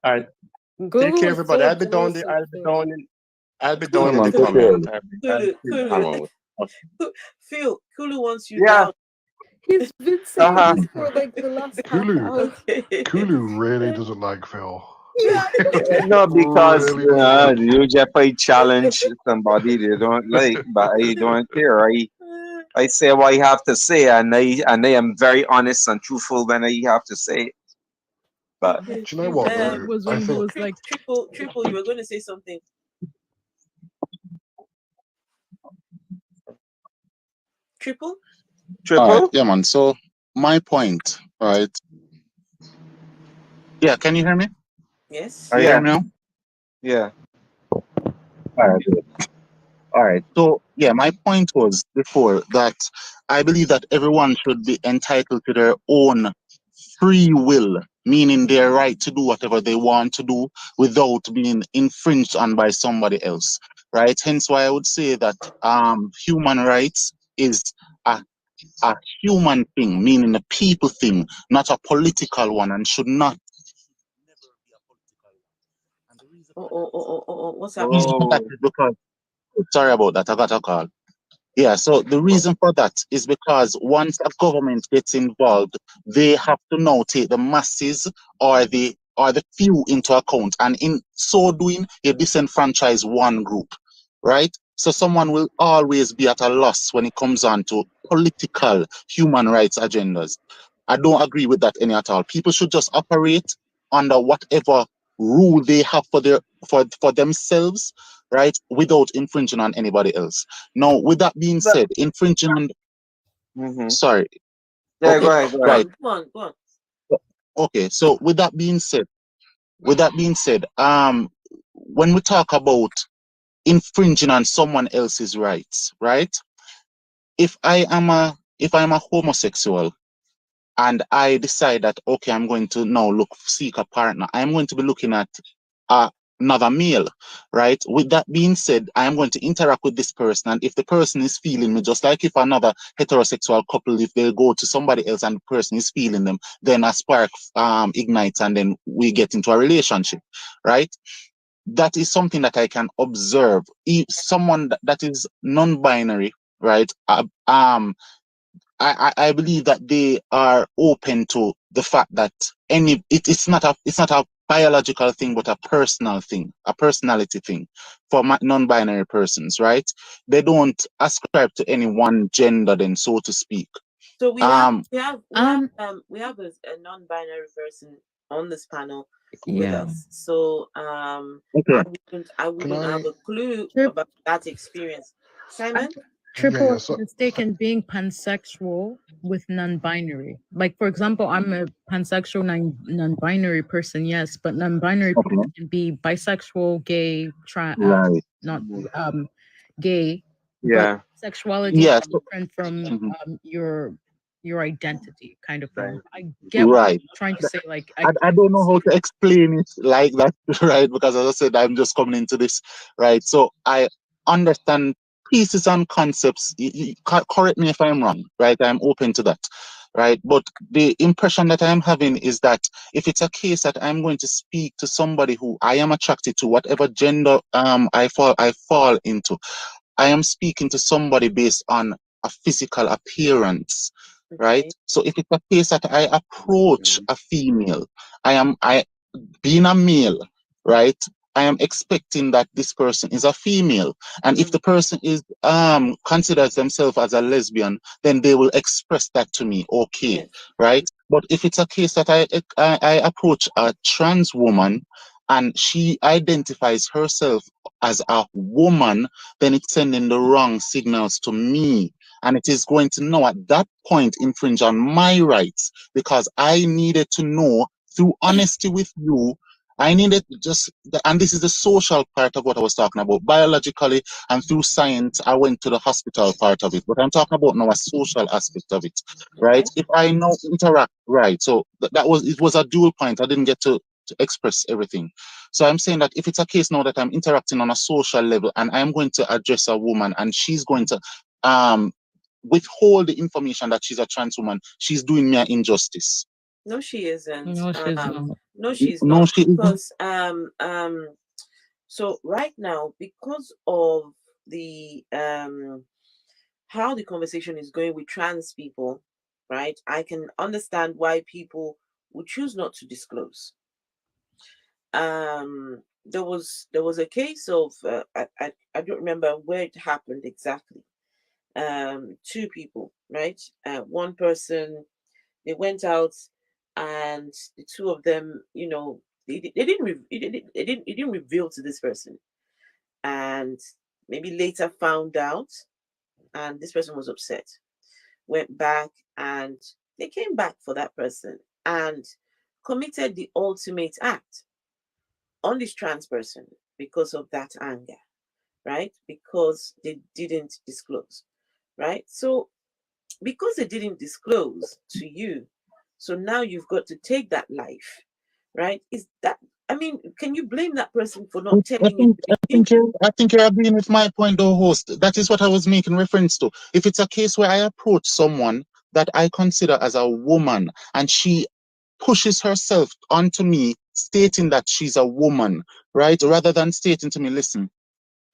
All right. Take care, everybody. I'll be down there. I'll be down in the comment. Phil, Kulu wants you down. He's been saying this for like the last half hour. Kulu really doesn't like Phil. No, because Really you just challenge somebody they don't like, but I don't care. I say what I have to say, and I am very honest and truthful when I have to say it. But do you know what? Was when he was like triple. You were going to say something. Triple. Right, yeah, man. So my point, right? Yeah, can you hear me? Yes. Are you hearing me now? Yeah. All right. So yeah, my point was before that I believe that everyone should be entitled to their own free will, meaning their right to do whatever they want to do without being infringed on by somebody else. Right. Hence why I would say that human rights is a human thing, meaning a people thing, not a political one, and should not. What's happening? Because, sorry about that, I got a call. Yeah, so the reason for that is because once a government gets involved, they have to now take the masses or the few into account, and in so doing, you disenfranchise one group, right? So someone will always be at a loss when it comes on to political human rights agendas. I don't agree with that any at all. People should just operate under whatever rule they have for themselves, right, without infringing on anybody else. Now, with that being said, infringing on sorry. Yeah, okay. go ahead. Right. Go on. Okay, so with that being said, when we talk about infringing on someone else's rights, right? If I'm a homosexual and I decide that okay, I'm going to now seek a partner, I'm going to be looking at another male, right? With that being said, I am going to interact with this person, and if the person is feeling me, just like if another heterosexual couple, if they go to somebody else and the person is feeling them, then a spark ignites, and then we get into a relationship, right? That is something that I can observe. If someone that is non-binary, right? I believe that they are open to the fact that it's not a biological thing, but a personal thing, a personality thing for non-binary persons, right? They don't ascribe to any one gender, then, so to speak. So we have a non-binary person on this panel with us. So okay. I wouldn't have a clue about that experience. Simon? Triple mistaken being pansexual with non-binary. Like, for example, I'm a pansexual non-binary person, yes, but non-binary people can be bisexual, gay, not gay. Yeah. But sexuality is different from your identity, kind of thing. I get what you're trying to say. Like, I don't know how to explain it like that, right? Because as I said, I'm just coming into this, right? So I understand pieces and concepts. Correct me if I'm wrong, right? I'm open to that, right? But the impression that I'm having is that if it's a case that I'm going to speak to somebody who I am attracted to, whatever gender I fall into, I am speaking to somebody based on a physical appearance, right? So if it's a case that I approach a female, being a male, right? I am expecting that this person is a female, and if the person is considers themselves as a lesbian, then they will express that to me, okay, right? But if it's a case that I approach a trans woman and she identifies herself as a woman, then it's sending the wrong signals to me, and it is going to know at that point infringe on my rights, because I needed to know through honesty with you I needed and this is the social part of what I was talking about. Biologically and through science, I went to the hospital part of it, but I'm talking about now a social aspect of it, right? If I now interact, right? So it was a dual point. I didn't get to express everything. So I'm saying that if it's a case now that I'm interacting on a social level and I'm going to address a woman and she's going to withhold the information that she's a trans woman, she's doing me an injustice. No, she isn't. No, she's not. No, she's No, not. she isn't. Because so right now, because of the how the conversation is going with trans people, right? I can understand why people would choose not to disclose. There was a case of I don't remember where it happened exactly. Two people, right? One person, they went out, and the two of them, you know, they didn't reveal to this person, and maybe later found out, and this person was upset, went back, and they came back for that person and committed the ultimate act on this trans person because of that anger, right? Because they didn't disclose, right? So because they didn't disclose to you, so now you've got to take that life, right? Is that, I mean, can you blame that person for not telling you? I think you're agreeing with my point, though, host. That is what I was making reference to. If it's a case where I approach someone that I consider as a woman and she pushes herself onto me, stating that she's a woman, right? Rather than stating to me, listen,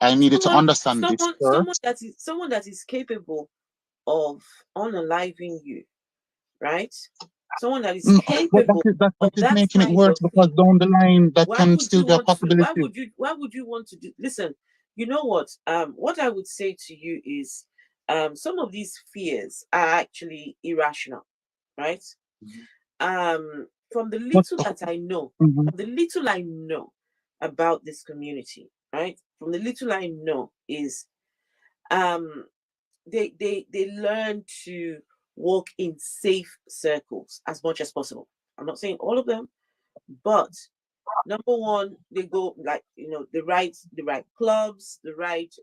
I needed to understand this first. Someone that is capable of unaliving you, right? Someone that is capable But of that is that making it kind worse of because thing. down the line that Why can would still you be a want to? possibility. Why would you want to do? Listen, you know what? What I would say to you is, some of these fears are actually irrational, right? From the little that I know, from the little I know about this community, right? From the little I know is, they learn to walk in safe circles as much as possible. I'm not saying all of them, but number one, they go, like, you know, the right clubs, the right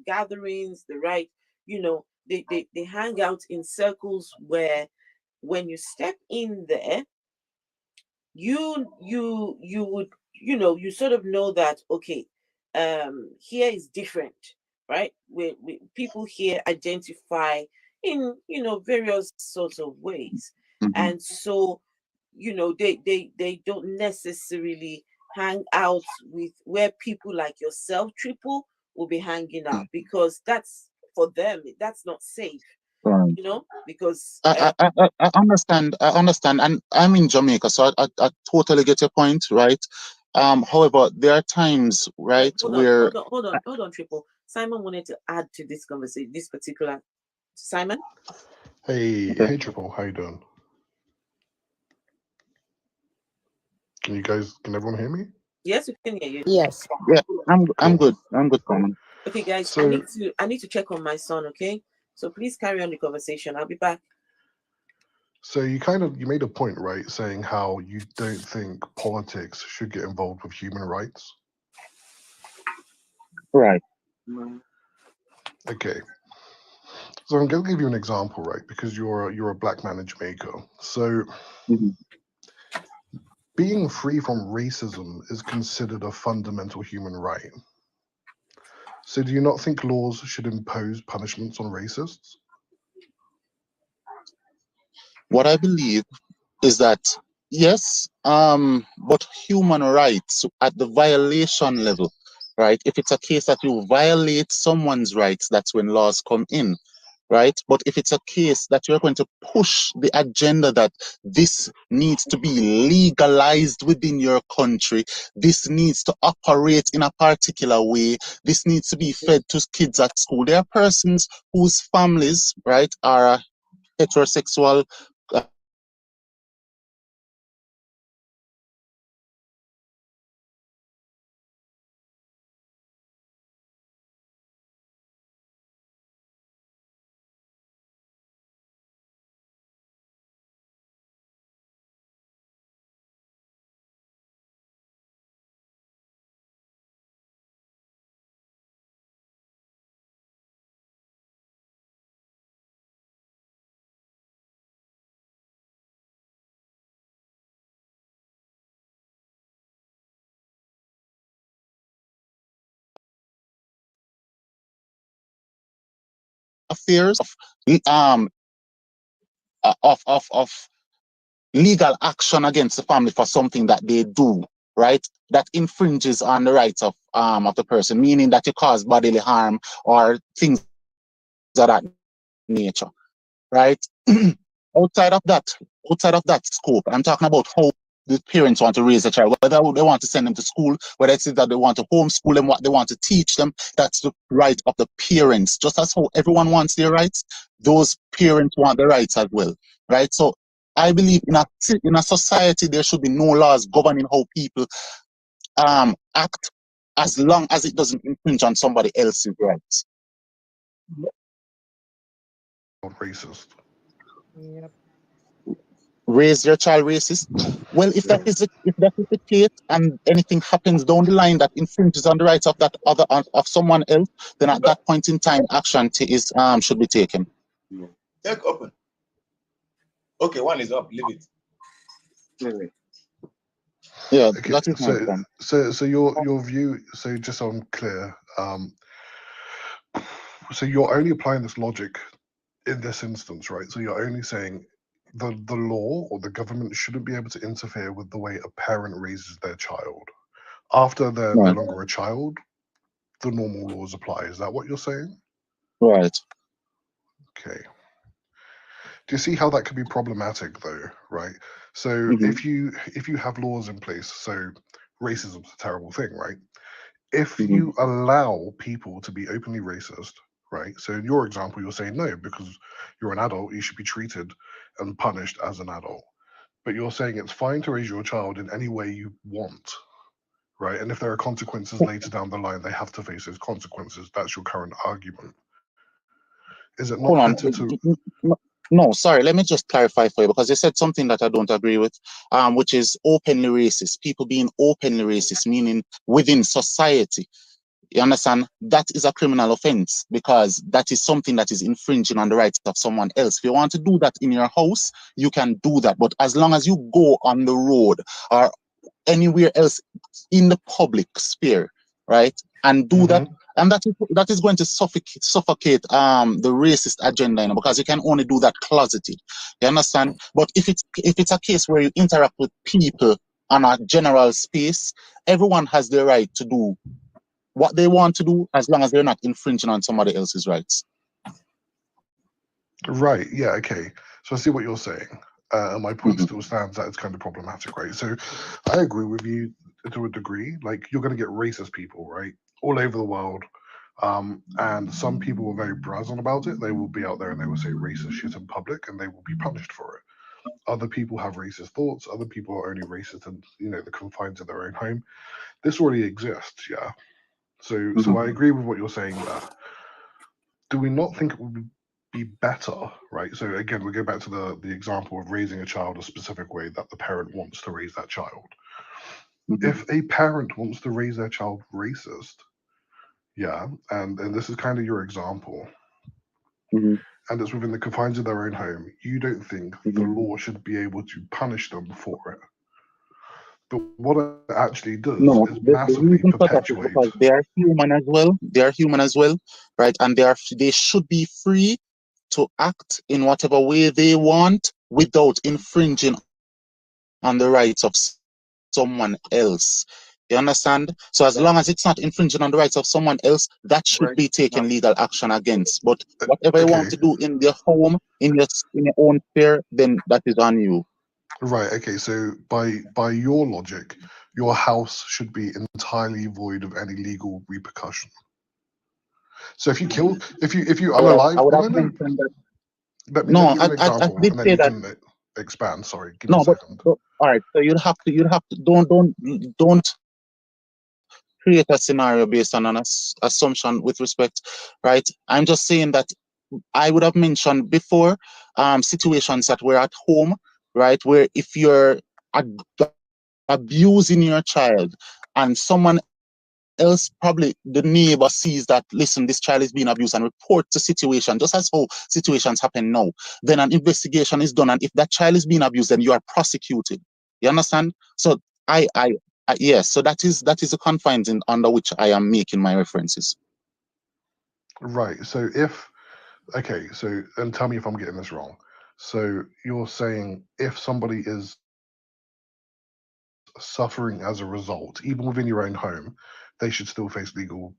gatherings, the right, you know, they hang out in circles where when you step in there, you would, you know, you sort of know that, okay, here is different, right? We people here identify in, you know, various sorts of ways. And so, you know, they don't necessarily hang out with where people like yourself, Triple, will be hanging out, because that's, for them, that's not safe, Right. you know, because I understand, and I'm in Jamaica, so I totally get your point, right? However, there are times, right, where hold on, Triple. Simon wanted to add to this conversation, this particular Simon. Hey, Triple, how you doing? Can everyone hear me? Yes, we can hear you. Yes. Yeah, I'm good. I'm good, Common. Okay, guys, So, I need to check on my son, okay? So please carry on the conversation. I'll be back. So you made a point, right, saying how you don't think politics should get involved with human rights. Right. Okay. So I'm going to give you an example, right? Because you're a black man in Jamaica. So being free from racism is considered a fundamental human right. So do you not think laws should impose punishments on racists? What I believe is that yes, but human rights at the violation level, right? If it's a case that you violate someone's rights, that's when laws come in, right? But if it's a case that you're going to push the agenda that this needs to be legalized within your country, this needs to operate in a particular way, this needs to be fed to kids at school. There are persons whose families, right, are heterosexual, affairs of legal action against the family for something that they do, right? That infringes on the rights of the person, meaning that you cause bodily harm or things of that nature, right? outside of that scope, I'm talking about how the parents want to raise a child, whether they want to send them to school, whether it's that they want to homeschool them, what they want to teach them. That's the right of the parents. Just as how everyone wants their rights, those parents want the rights as well, right? So I believe in a society there should be no laws governing how people act, as long as it doesn't infringe on somebody else's rights. Racist. Yep. Raise your child racist. Well, if that is the case, and anything happens down the line that infringes on the rights of that other of someone else, then at that point in time, action should be taken. Take open. Okay, one is up. Leave it. Yeah, Okay, that is my point. so your view. So just so I'm clear, so you're only applying this logic in this instance, right? So you're only saying the law or the government shouldn't be able to interfere with the way a parent raises their child. After they're no longer a child, the normal laws apply. Is that what you're saying? Right. Okay. Do you see how that could be problematic though, right? So if you have laws in place, so racism is a terrible thing, right? If you allow people to be openly racist, right? So in your example, you're saying no, because you're an adult, you should be treated and punished as an adult. But you're saying it's fine to raise your child in any way you want, right? And if there are consequences later down the line, they have to face those consequences. That's your current argument. Is it not better to... No, sorry, let me just clarify for you, because you said something that I don't agree with, which is openly racist. People being openly racist, meaning within society. You understand? That is a criminal offense, because that is something that is infringing on the rights of someone else. If you want to do that in your house, you can do that. But as long as you go on the road or anywhere else in the public sphere, right, and do that, and that is going to suffocate the racist agenda, you know, because you can only do that closeted. You understand? But if it's a case where you interact with people on a general space, everyone has the right to do what they want to do, as long as they're not infringing on somebody else's rights. Right. Yeah. Okay. So I see what you're saying. And my point still stands that it's kind of problematic, right? So I agree with you to a degree. Like, you're going to get racist people, right, all over the world. And some people are very brazen about it. They will be out there and they will say racist shit in public, and they will be punished for it. Other people have racist thoughts. Other people are only racist in, you know, the confines of their own home. This already exists, yeah. So I agree with what you're saying there. Do we not think it would be better, right? So again, we go back to the example of raising a child a specific way that the parent wants to raise that child. If a parent wants to raise their child racist, yeah, and this is kind of your example, and it's within the confines of their own home, you don't think the law should be able to punish them for it. But what it actually does is massively perpetuate. Because they are human as well. They are human as well, right? And they should be free to act in whatever way they want without infringing on the rights of someone else. You understand? So as long as it's not infringing on the rights of someone else, that should be taken legal action against. But whatever you want to do in your home, in your own sphere, then that is on you. Right. Okay. So by your logic, your house should be entirely void of any legal repercussion. So if you kill, if you unalive, I would have mentioned that. Let me give you an example, and then you can expand. Sorry, give me a second. All right. So you'd have to don't create a scenario based on an assumption with respect, right? I'm just saying that I would have mentioned before situations that were at home, right, where if you're abusing your child and someone else, probably the neighbor, sees that, listen, this child is being abused, and reports the situation, just as how situations happen now, then an investigation is done, and if that child is being abused, then you are prosecuted. You understand? So yes, so that is the confines under which I am making my references. Right. So if Okay, so and tell me if I'm getting this wrong. So you're saying if somebody is suffering as a result, even within your own home, they should still face legal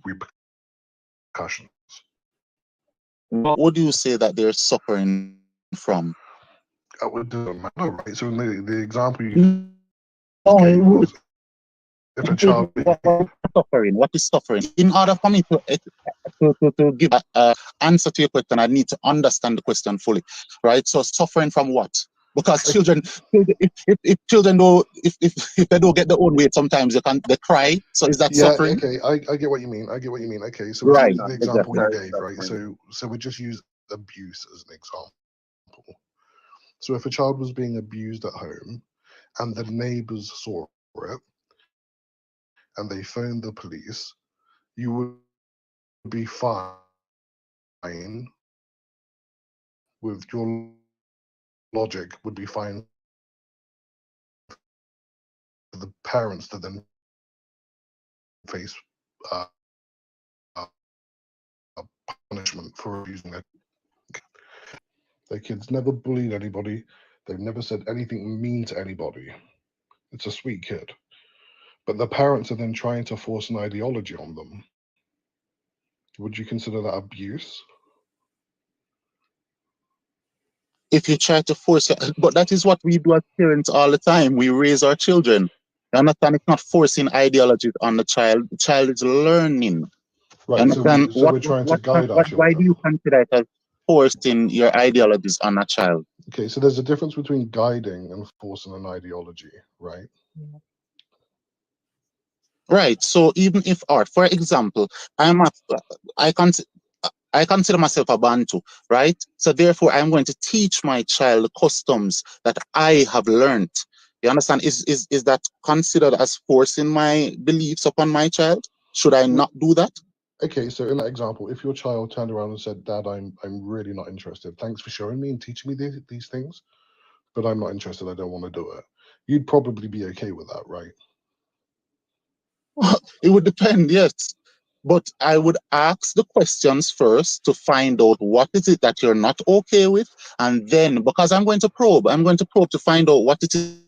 repercussions. What would you say that they're suffering from? It doesn't matter, right? So in the example you No, gave was if a child. What is suffering? In order for me to give an answer to your question, I need to understand the question fully, right? So suffering from what? Because children, if children don't, if they don't get their own way, sometimes they cry. So is that suffering? Okay, I get what you mean. I get what you mean. Okay, so right, the example exactly. you gave, right? So we just use abuse as an example. So if a child was being abused at home, and the neighbors saw it, and they phoned the police, you would be fine with your logic would be fine for the parents to then face punishment for abusing their kids. Never bullied anybody. They've never said anything mean to anybody. It's a sweet kid. But the parents are then trying to force an ideology on them. Would you consider that abuse? If you try to force it, but that is what we do as parents all the time. We raise our children. You understand? It's not forcing ideologies on the child. The child is learning. Right. You understand? So we're trying to guide our children. Why do you consider it as forcing your ideologies on a child? Okay, so there's a difference between guiding and forcing an ideology, right? Right. So even if, or for example, I consider myself a Bantu, right? So therefore, I'm going to teach my child customs that I have learned. You understand? Is that considered as forcing my beliefs upon my child? Should I not do that? Okay, so in that example, if your child turned around and said, "Dad, I'm really not interested. Thanks for showing me and teaching me these things, but I'm not interested. I don't want to do it." You'd probably be okay with that, right? It would depend, yes. But I would ask the questions first to find out what is it that you're not okay with. And then, because I'm going to probe to find out what it is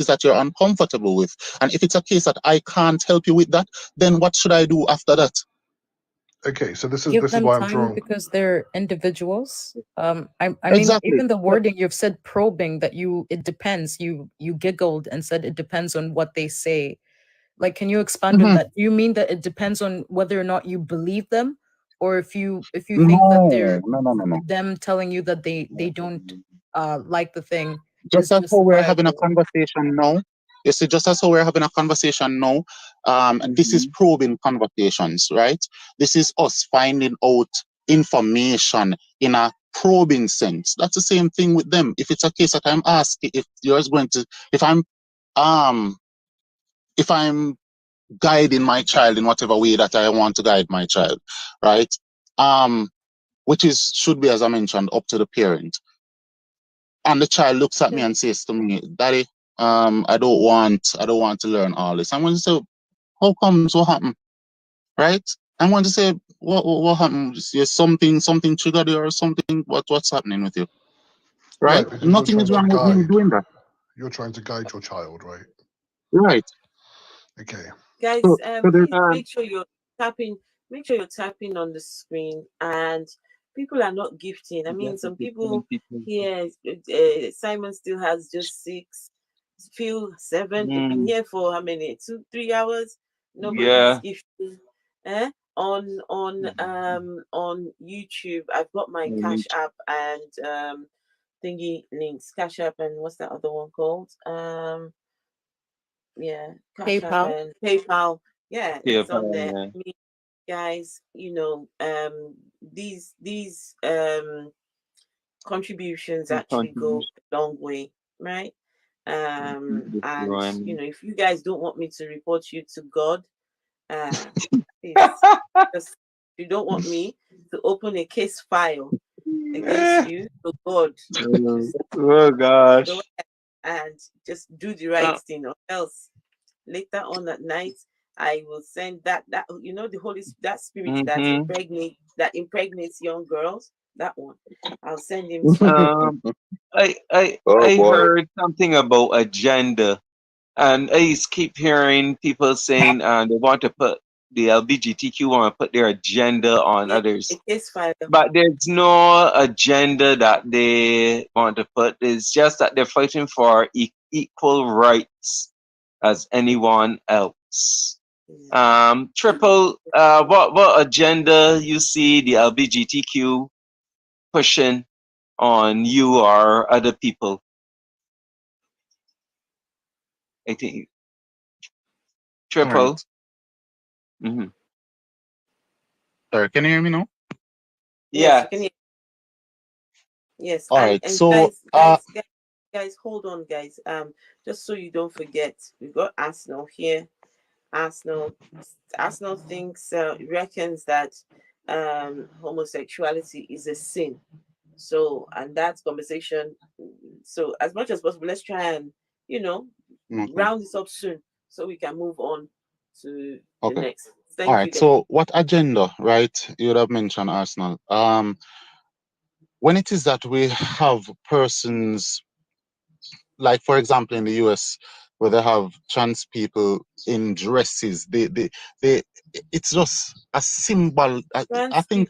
that you're uncomfortable with. And if it's a case that I can't help you with that, then what should I do after that? Okay, so this Give is them why I'm time drawing. because they're individuals. I mean, Exactly. even the wording you've said probing that it depends. You giggled and said it depends on what they say. Like, can you expand on that? Do you mean that it depends on whether or not you believe them, or if you think that they're No. them telling you that they don't like the thing? Just as how we're having a conversation now. You see, just as how we're having a conversation now, and this is probing conversations, right? This is us finding out information in a probing sense. That's the same thing with them. If it's a case that I'm asking, if I'm guiding my child in whatever way that I want to guide my child, right? Which should be, as I mentioned, up to the parent. And the child looks at me and says to me, "Daddy, I don't want to learn all this." I'm going to say, "How comes? What happened?" Right? I'm going to say, "What happened? Is something triggered you or something? What's happening with you?" Right? Because Nothing is wrong with me doing that. You're trying to guide your child, right? Right. Okay. Guys, please make sure you're tapping. Make sure you're tapping on the screen, and people are not gifting. I mean, some people here. Simon still has just 6. Phil 7. You've been here for how many? 2, 3 hours. Nobody's gifting. On YouTube, I've got my Cash App and thingy links. Cash App and what's that other one called? Yeah, Cash App PayPal. and PayPal. Yeah, it's on there. Yeah. I mean, guys, these contributions actually go a long way, right? And if you guys don't want me to report you to God, just you don't want me to open a case file against you, so God, Oh gosh. go and just do the right thing, or else later on at night I will send that you know, the that spirit that impregnates young girls. That one, I'll send him to you. I heard something about agenda, and I keep hearing people saying they want to put the LGBTQ want to put their agenda on others. But there's no agenda that they want to put. It's just that they're fighting for equal rights as anyone else. Triple, what agenda you see the LGBTQ pushing on you or other people? I think Triple. Right. Sorry, can you hear me now? Yes, you can hear. Yes. All right. And So, guys, hold on, guys. Just so you don't forget, we've got Arsenal here. Arsenal thinks reckons that homosexuality is a sin. So, and that conversation. So, as much as possible, let's try and round this up soon so we can move on to the next. Thank all you, right. guys. So, what agenda, right? You would have mentioned Arsenal. When it is that we have persons, like for example in the US, where they have trans people in dresses, it's just a symbol. I think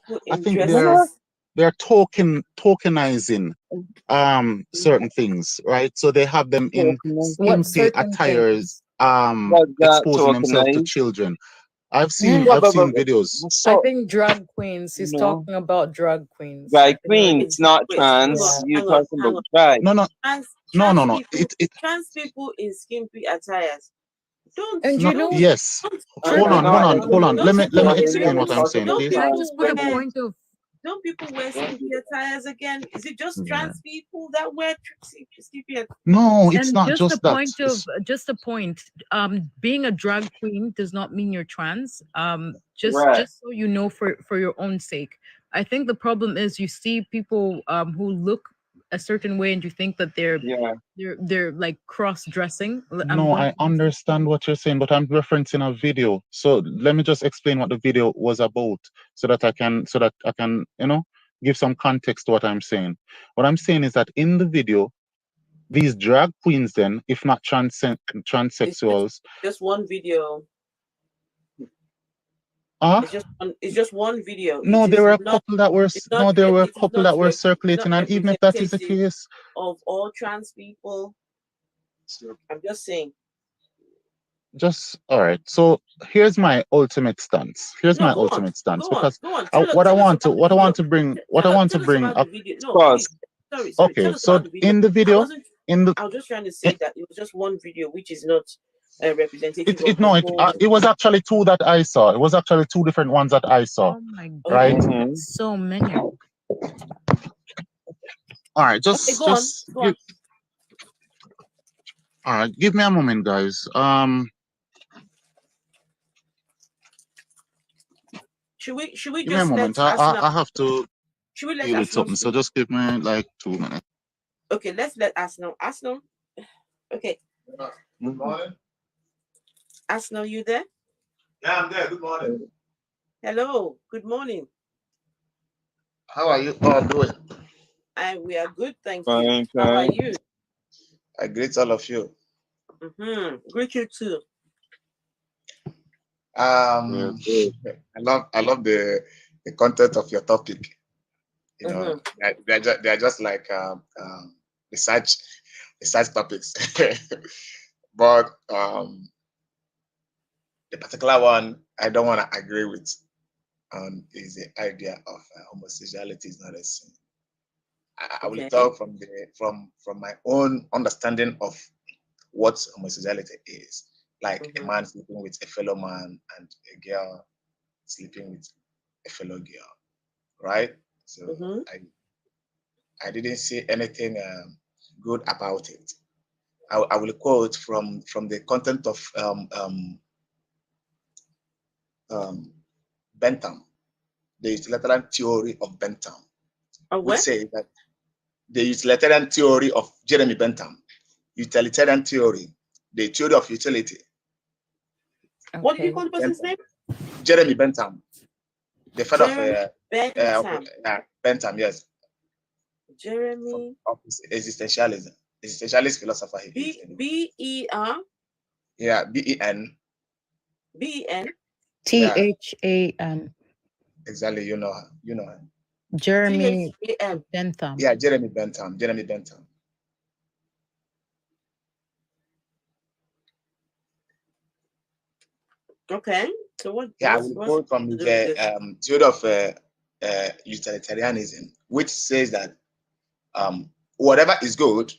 they're tokenizing certain things, right? So they have them in skimpy attires, exposing themselves to children. I've seen videos. I think drag queens. He's talking about drag queens. Drag queens, not trans. You're talking about drag. No. Trans people in skimpy attires. Yes. Hold on. Let me explain what I'm saying, please. Can I just put a point of? Don't people wear skimpy attires again? Is it just trans people that wear skimpy attires? No, it's not just that. Just a point. Being a drag queen does not mean you're trans. Just so you know, for your own sake. I think the problem is you see people who look a certain way and you think that they're like cross-dressing. No, I understand what you're saying, but I'm referencing a video. So let me just explain what the video was about so that I can give some context to what I'm saying. What I'm saying is that in the video, these drag queens then, if not transsexuals, just one video. It's just one video. No, there were a couple that were circulating, and even if that is the case, of all trans people, I'm just saying. All right. So here's my ultimate stance. Because what I want to bring. Okay, so in the video, I was just trying to say that it was just one video, which is not representative. It was actually two that I saw. It was actually two different ones that I saw. Oh my God. Right? So many. All right, all right, give me a moment, guys. Should we give me a moment. I have to deal with something, so just give me like 2 minutes. Okay, let's let Arsenal. Okay. Good morning. Arsenal, you there? Yeah, I'm there. Good morning. Hello. Good morning. How are you all doing? We are good, thank you. How are you? I greet all of you. Greet you too. I love the content of your topic. You know, they're just like research topics. But the particular one I don't want to agree with is the idea of homosexuality is not a sin. I will talk from my own understanding of what homosexuality is. Like a man sleeping with a fellow man and a girl sleeping with a fellow girl, right? So I didn't see anything good about it. I will quote from the content of Bentham, the utilitarian theory of Bentham, which says that the utilitarian theory of Jeremy Bentham, utilitarian theory, the theory of utility, What do you call the person's name? Jeremy Bentham, the father of Bentham. Yes. Jeremy. Of existentialist philosopher. B-E-R. Yeah, B-E-N. B-E-N. T-H-A-M. Exactly, you know her. Jeremy Bentham. Yeah, Jeremy Bentham. Okay, so what? Yeah, I will quote from the theory of utilitarianism, which says that whatever is good,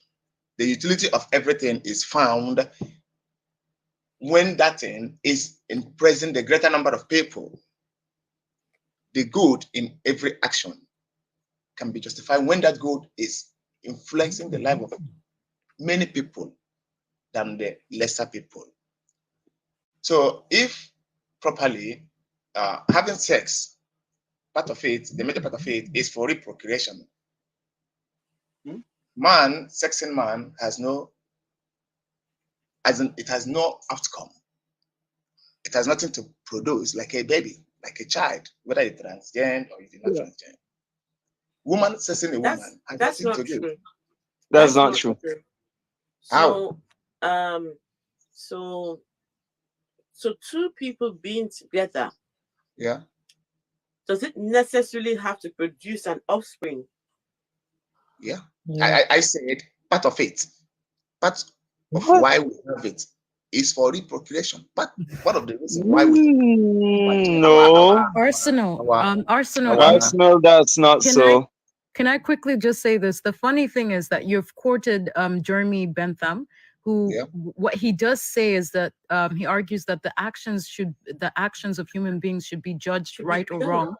the utility of everything is found when that thing is in present the greater number of people. The good in every action can be justified when that good is influencing the life of many people than the lesser people. So if properly having sex, part of it, the major part of it is for reprocreation. Man, sexing man has no outcome. It has nothing to produce, like a baby, like a child, whether you're transgender or you're not transgender. Woman sexing a woman has that's nothing not to do. true. That's not true. So, so two people being together, yeah, does it necessarily have to produce an offspring? Yeah. I said part of it. Part of why we have it is for reprocreation. But one of the reasons why we no. Arsenal. Arsenal, that's not so. Can I quickly just say this? The funny thing is that you've quoted Jeremy Bentham, who what he does say is that he argues that the actions of human beings should be judged right or wrong.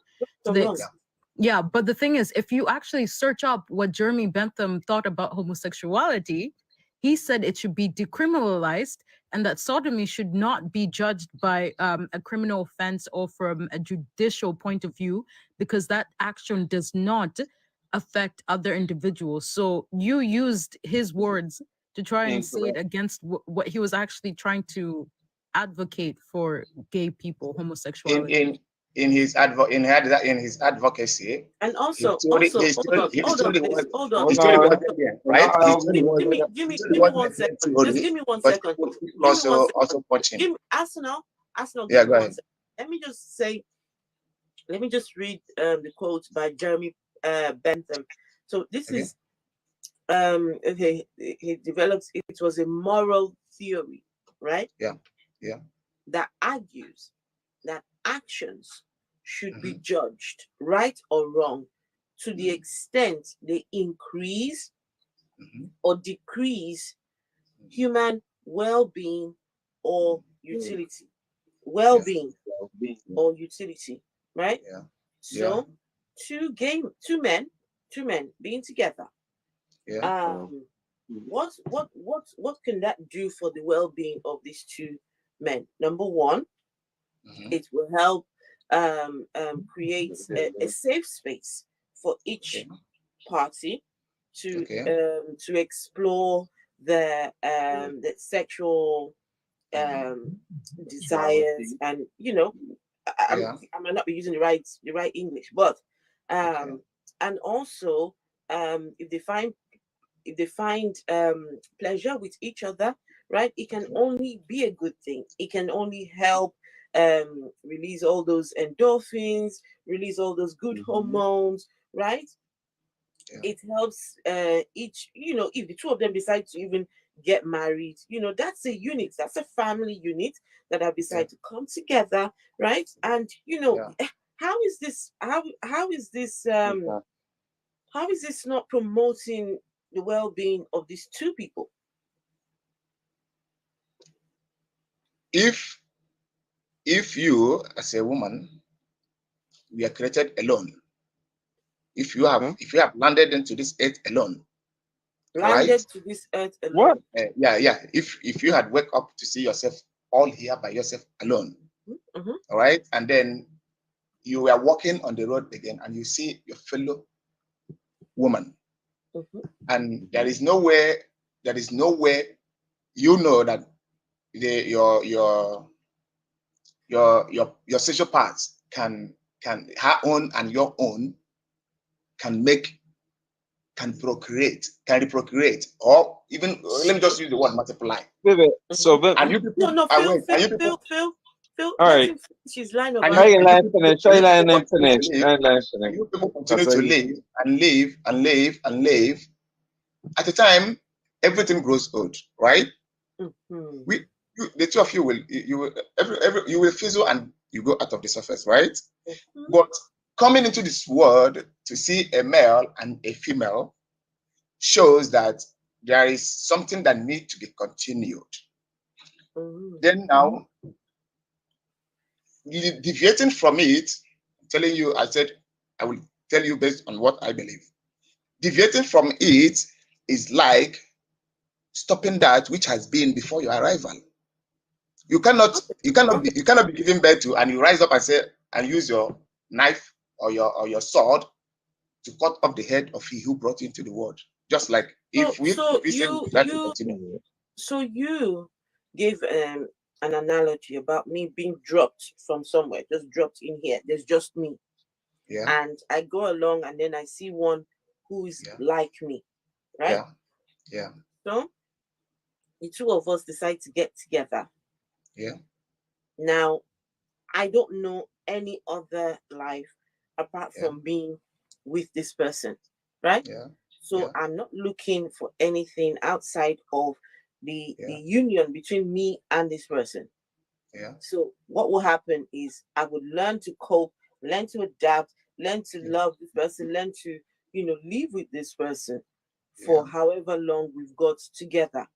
Yeah, but the thing is, if you actually search up what Jeremy Bentham thought about homosexuality, he said it should be decriminalized and that sodomy should not be judged by a criminal offense or from a judicial point of view, because that action does not affect other individuals. So you used his words to try and say it against what he was actually trying to advocate for gay people, homosexuality. In his advocacy, and also, hold on, give me 1 second. Just give me 1 second. Also watching. Give me Arsenal. Yeah, go ahead. Let me just read the quote by Jeremy Bentham. So this is okay. He develops. It was a moral theory, right? Yeah. That argues that actions should be judged right or wrong to the extent they increase or decrease human well-being or utility. Well-being or utility, right? Yeah. So two men being together. Yeah. What can that do for the well-being of these two men? Number one, it will help create a safe space for each party to explore the sexual desires, and I might not be using the right English, but and also if they find pleasure with each other, right, it can only be a good thing. It can only help release all those endorphins, release all those good hormones, right? It helps each, if the two of them decide to even get married, that's a unit, that's a family unit that have decided to come together, right? And how is this not promoting the well-being of these two people? If you, as a woman, we are created alone. If you have landed into this earth alone, to this earth alone. If you had wake up to see yourself all here by yourself alone, all right, and then you are walking on the road again, and you see your fellow woman, and there is nowhere, you know that your your sexual parts can her own and your own can reprocreate, or even let me just use the word multiply. So, and you people, no, Phil, all right. She's line of and you people continue to live and live and live and live. At the time, everything grows old, right? Mm-hmm. The two of you will fizzle and you go out of the surface, right? Mm-hmm. But coming into this world to see a male and a female shows that there is something that needs to be continued. Mm-hmm. Then now, deviating from it, telling you, I said, I will tell you based on what I believe. Deviating from it is like stopping that which has been before your arrival. You cannot be giving birth to, and you rise up and say and use your knife or your sword to cut off the head of he who brought you into the world. Just like you gave an analogy about me being dropped from somewhere, just dropped in here. There's just me. Yeah. And I go along and then I see one who is like me. Right? Yeah. Yeah. So the two of us decide to get together. Yeah. Now, I don't know any other life apart from being with this person, right? Yeah. So I'm not looking for anything outside of the union between me and this person. Yeah. So what will happen is I would learn to cope, learn to adapt, learn to love this person, learn to, live with this person for however long we've got together.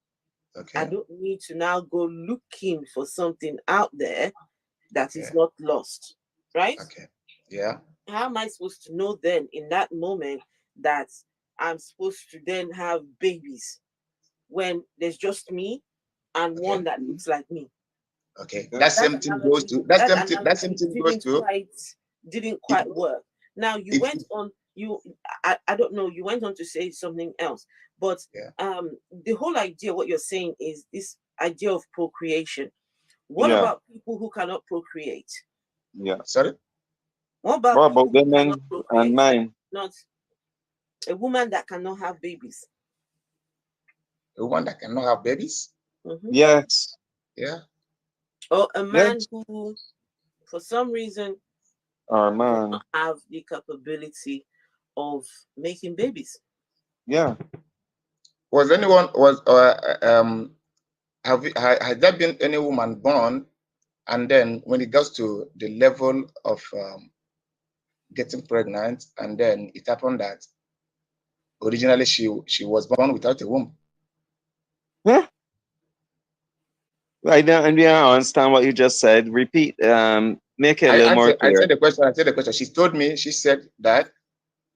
Okay. I don't need to now go looking for something out there that is not lost, right? Okay. Yeah. How am I supposed to know then in that moment that I'm supposed to then have babies when there's just me and one that looks like me? Okay. That same thing goes to didn't quite work. Now you went on. I don't know. You went on to say something else, but the whole idea, what you're saying is this idea of procreation. What about people who cannot procreate? Yeah. Sorry. What about women and men? Not a woman that cannot have babies. A woman that cannot have babies? Mm-hmm. Yes. Yeah. Or a man who, for some reason, does not have the capability of making babies. Yeah. Has there been any woman born, and then when it goes to the level of getting pregnant, and then it happened that originally she was born without a womb? Huh? I don't understand what you just said. Repeat. Make it a little more clear. I said the question. She told me. She said that.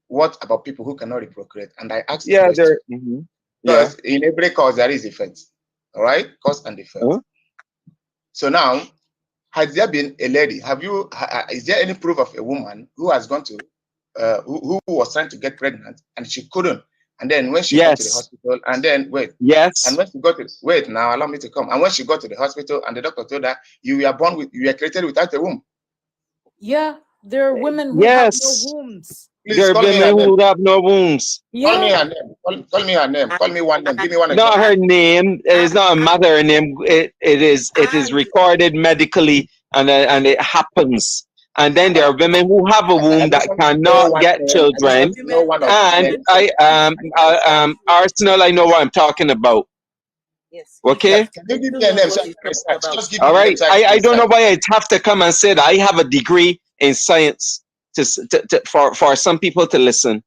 What about people who cannot reprocreate? And I asked. Yeah, there. Because in every cause there is effect. All right, cause and effect. So now, has there been a lady? Is there any proof of a woman who has gone to, who was trying to get pregnant and she couldn't? And then when she got to the hospital, and then and when she got to now allow me to come. And when she got to the hospital, and the doctor told her, you were created without a womb. Yeah, there are women who have no wombs. There are women who have no wombs. Yeah. Call me her name. Call me her name. Call me one name. Give me one. Not her name. It is not a matter of name. It is recorded medically, and it happens. And then there are women who have a womb that cannot get children. And Arsenal, I know what I'm talking about. Yes. Okay. Can you give me a name? All right. I don't know why I have to come and say that I have a degree in science for some people to listen.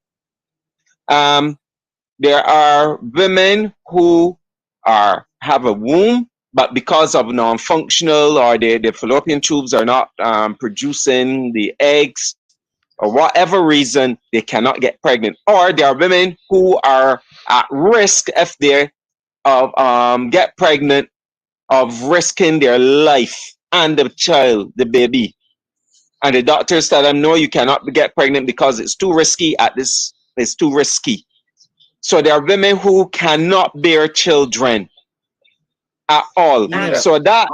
There are women who have a womb, but because of non-functional or the fallopian tubes are not producing the eggs, or whatever reason, they cannot get pregnant. Or there are women who are at risk if they get pregnant of risking their life and the child, the baby. And the doctors tell them, no, you cannot get pregnant because it's too risky it's too risky. So there are women who cannot bear children. at all. So that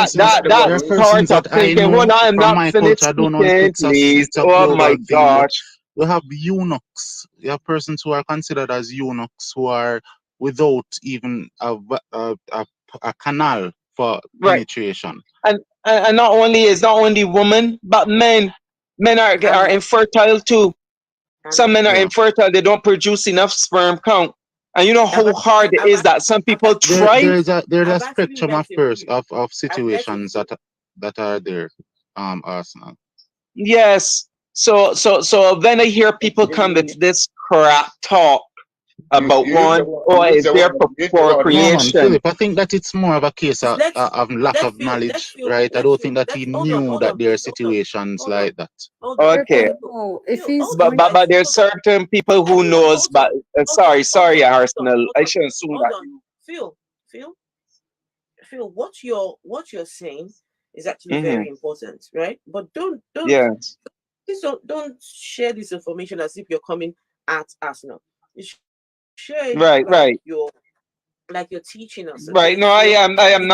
sort of thinking, well, I'm not finished speaking, please. Oh my gosh. We have eunuchs. You have persons who are considered as eunuchs who are without even a canal for penetration. And not only women, but men. Men are infertile too. Some men are infertile. They don't produce enough sperm count. And you know how hard it is that some people try. There's a spectrum of situations that are there, Arsenal. Yes. So when I hear people come with this crap talk about is there for creation? Philip, I think that it's more of a case of lack of knowledge, right? I don't think that he knew that there are situations like that. Okay. But there's certain people who knows, but sorry, Arsenal. I shouldn't assume that. Phil, what you're saying is actually very important, right? But don't share this information as if you're coming at Arsenal. You share it right. You're teaching us. Right. No, I am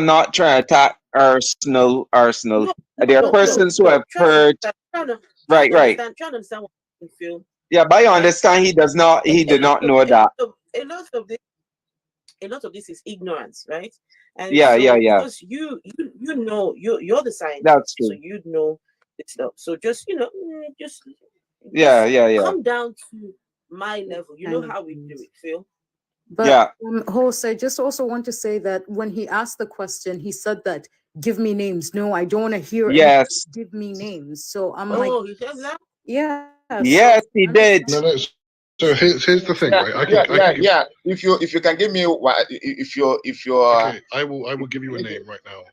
not trying to attack Arsenal. There are persons who have heard. Right. Trying to understand what you feel. Yeah, but I understand he did not know that. A lot of this is ignorance, right? And yeah. Because you know you're the scientist. That's true. So you know this stuff. So just yeah. Come down to my level. You know how we do it, Phil. But Jose, I just also want to say that when he asked the question, he said that give me names. No, I don't want to hear give me names. So I'm he said that? Yeah. Yes, he did. No. So here's the thing, right? If you can give me if you're okay, I will give you a name right now.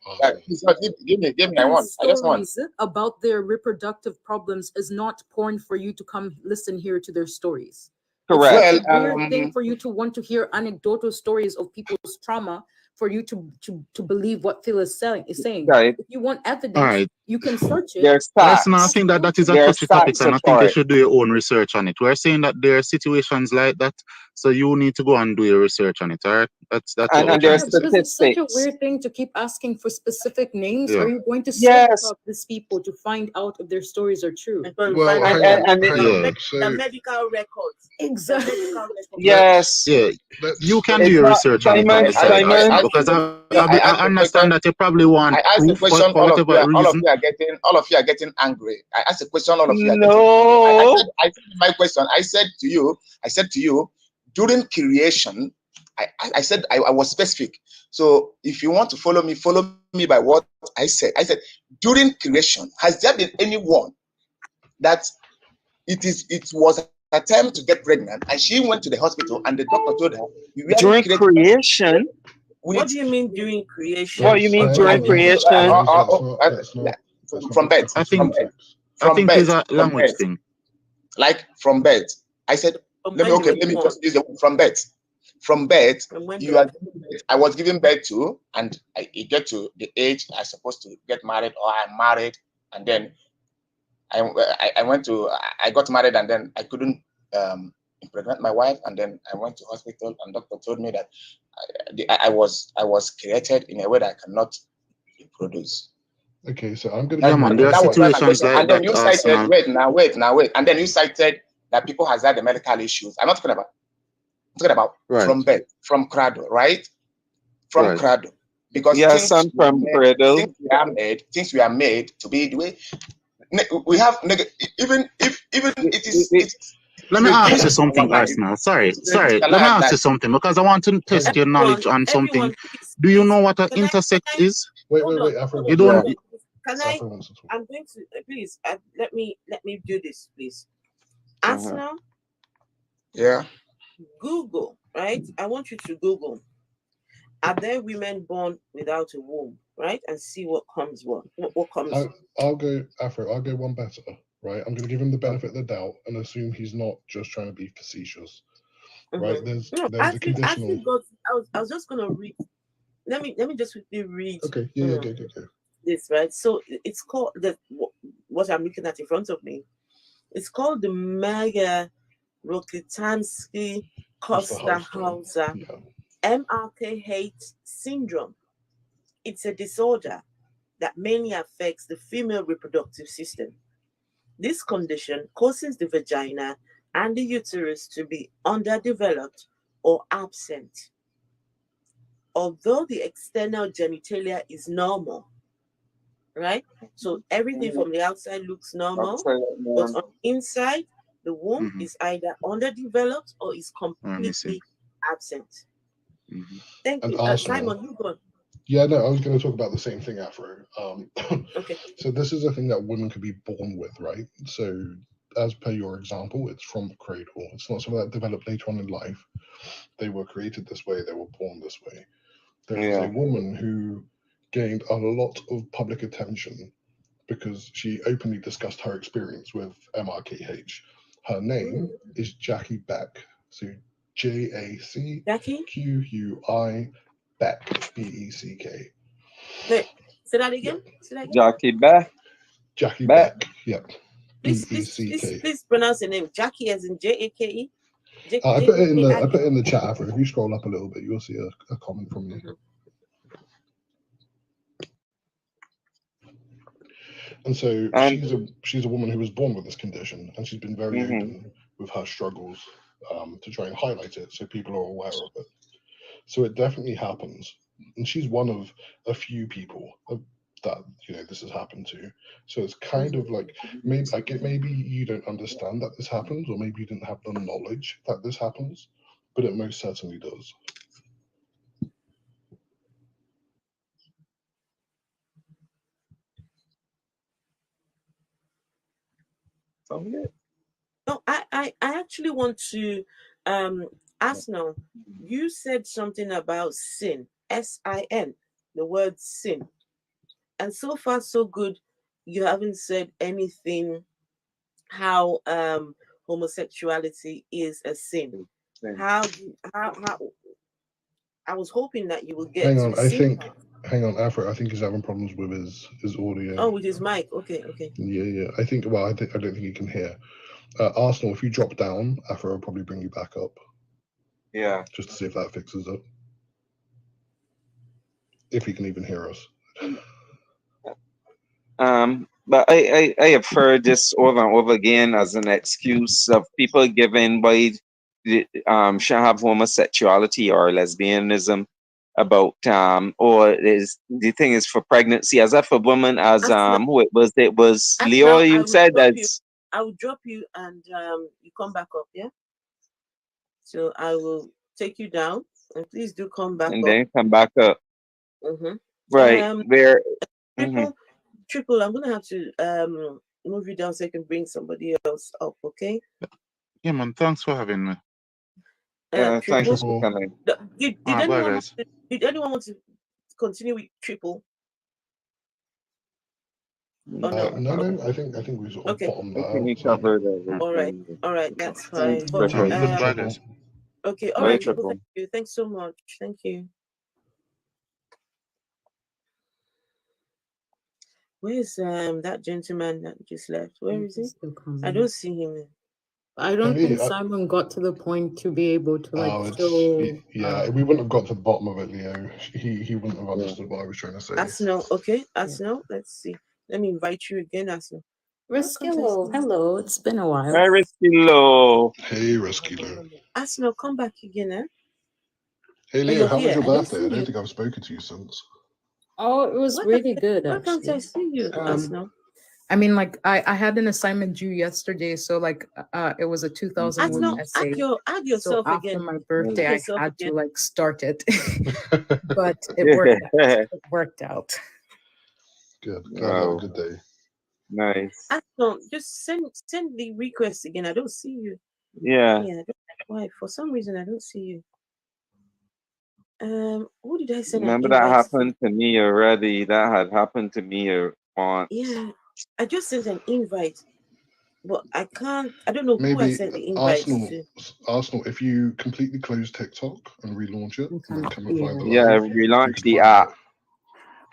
Give me. I just want about their reproductive problems is not porn for you to come listen here to their stories. Correct. It's a weird thing for you to want to hear anecdotal stories of people's trauma for you to believe what Phil is saying. Right. If you want evidence, you can search it. There's facts. I think that is a touchy topic, and I think you should do your own research on it. We're saying that there are situations like that, so you need to go and do your research on it. All right, that's and there's because it's such a weird thing to keep asking for specific names. Are you going to search up these people to find out if their stories are true? The medical records. Exactly. Yes. Yeah. You can do your research on it. Because I understand that you probably want proof for whatever reason. All of you are getting angry. I asked a question. All of you are getting. I said my question. I said to you, during creation, I said I was specific. So if you want to follow me by what I said. I said during creation, has there been anyone that it was an attempt to get pregnant and she went to the hospital and the doctor told her during creation? What do you mean during creation? What do you mean during creation? From birth. I think it's a language thing. Like from birth. I said, let me just use the from birth. From birth, I was giving birth to, and I get to the age I'm supposed to get married, or I'm married, and then I got married, and then I couldn't impregnate my wife, and then I went to hospital, and doctor told me that I was created in a way that I cannot reproduce. Okay, so I'm gonna. There are situations like and then that. You cited, wait. And then you cited that people has had the medical issues. I'm not talking about. I'm talking about from birth, from cradle, right? From cradle, because things we are made to be the way we have. Even if it is. Let me ask you something, Arsenal. Sorry. Let me ask you something because I want to test your knowledge on something. Do you know what an intersex is? Wait. You don't. I'm going to please let me do this, please. Arsenal. Yeah. Google, right? I want you to Google. Are there women born without a womb, right? And see what comes. What comes? I'll go one better, right? I'm going to give him the benefit of the doubt and assume he's not just trying to be facetious, right? There's a conditional. I was just going to read. Let me just quickly read. Okay. Yeah. Go. This, right? So it's called what I'm looking at in front of me. It's called the Mega Rokitansky Costa Hauser MRKH syndrome. It's a disorder that mainly affects the female reproductive system. This condition causes the vagina and the uterus to be underdeveloped or absent. Although the external genitalia is normal, right? So everything from the outside looks normal, but on the inside, the womb is either underdeveloped or is completely absent. Thank you. Simon, you go. Yeah, no, I was going to talk about the same thing, Afro. Okay. So this is a thing that women could be born with, right? So as per your example, it's from the cradle. It's not something that developed later on in life. They were created this way. They were born this way. There is a woman who gained a lot of public attention because she openly discussed her experience with MRKH. Her name is Jackie Beck. So JACQUI Beck, BECK. Wait, say that again. Say that again. Jackie Beck. Jackie Beck. Yep. Please pronounce the name. Jackie as in JAKE. I put it in the chat, Afro. If you scroll up a little bit, you'll see a comment from me. And so she's a woman who was born with this condition, and she's been very open with her struggles to try and highlight it so people are aware of it. So it definitely happens, and she's one of a few people that this has happened to. So it's kind of like maybe you don't understand that this happens, or maybe you didn't have the knowledge that this happens, but it most certainly does. No, I actually want to ask now. You said something about sin, SIN, the word sin, and so far so good. You haven't said anything how homosexuality is a sin. How I was hoping that you would get. Hang on, Afro. I think he's having problems with his audio. Oh, with his mic. Okay. Yeah. I think. Well, I don't think he can hear. Arsenal, if you drop down, Afro will probably bring you back up. Yeah. Just to see if that fixes it. If he can even hear us. But I have heard this over and over again as an excuse of people giving why should have homosexuality or lesbianism about or is the thing is for pregnancy, as if a woman as who it was Leo, you said that's I will drop you and you come back up, yeah? So I will take you down and please do come back and up. then come back up. Right. Where Triple, I'm gonna have to move you down so I can bring somebody else up, okay? Yeah, man. Thanks for having me. Thanks for coming. Did anyone want to continue with Triple? Oh, no. I think we sort of bottomed that out. All right, that's fine. Okay, all right, Triple. Thank you. Thanks so much. Thank you. Where's that gentleman that just left? Where is he? I don't see him. I don't think Simon got to the point to be able to show. We wouldn't have got to the bottom of it, Leo. He wouldn't have understood what I was trying to say. Arsenal, okay. Arsenal, let's see. Let me invite you again, Arsenal. Riskilo, hello. It's been a while. Hi, Riskilo. Hey, Riskilo. Arsenal, come back again, eh? Hey, Leo, how was your birthday? I don't think I've spoken to you since. Oh, it was really good. Why can't I see you, Arsenal? I mean, I had an assignment due yesterday, so it was a 2,000 word essay. Add yourself so again. After my birthday, I had to start it, but it worked out. Good. Glad you had a good day. Nice. Arsenal, just send the request again. I don't see you. Yeah. Why? For some reason, I don't see you. Who did I send? Remember that happened to me already. That had happened to me once. Yeah, I just sent an invite, but I can't. I don't know who I sent the invite to. Arsenal, if you completely close TikTok and relaunch it, and then come and find the live, relaunch the app.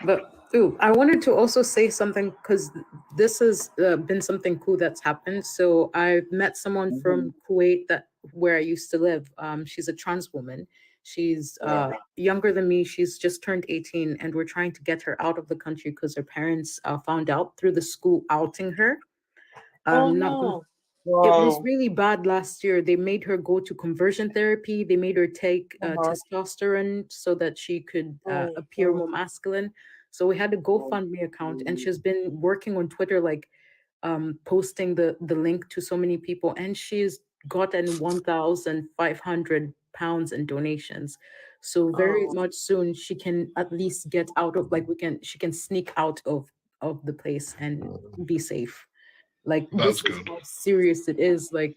But I wanted to also say something because this has been something cool that's happened. So I've met someone from Kuwait where I used to live. She's a trans woman. She's younger than me. She's just turned 18, and we're trying to get her out of the country because her parents found out through the school outing her. Oh Not good. no. It was really bad last year. They made her go to conversion therapy. They made her take testosterone so that she could appear more masculine. So we had a GoFundMe account, and she's been working on Twitter, like posting the link to so many people, and she's gotten 1,500 pounds in donations. So very much soon she can at least get out of, like, she can sneak out of the place and be safe. Like, That's this is good. how serious it is, like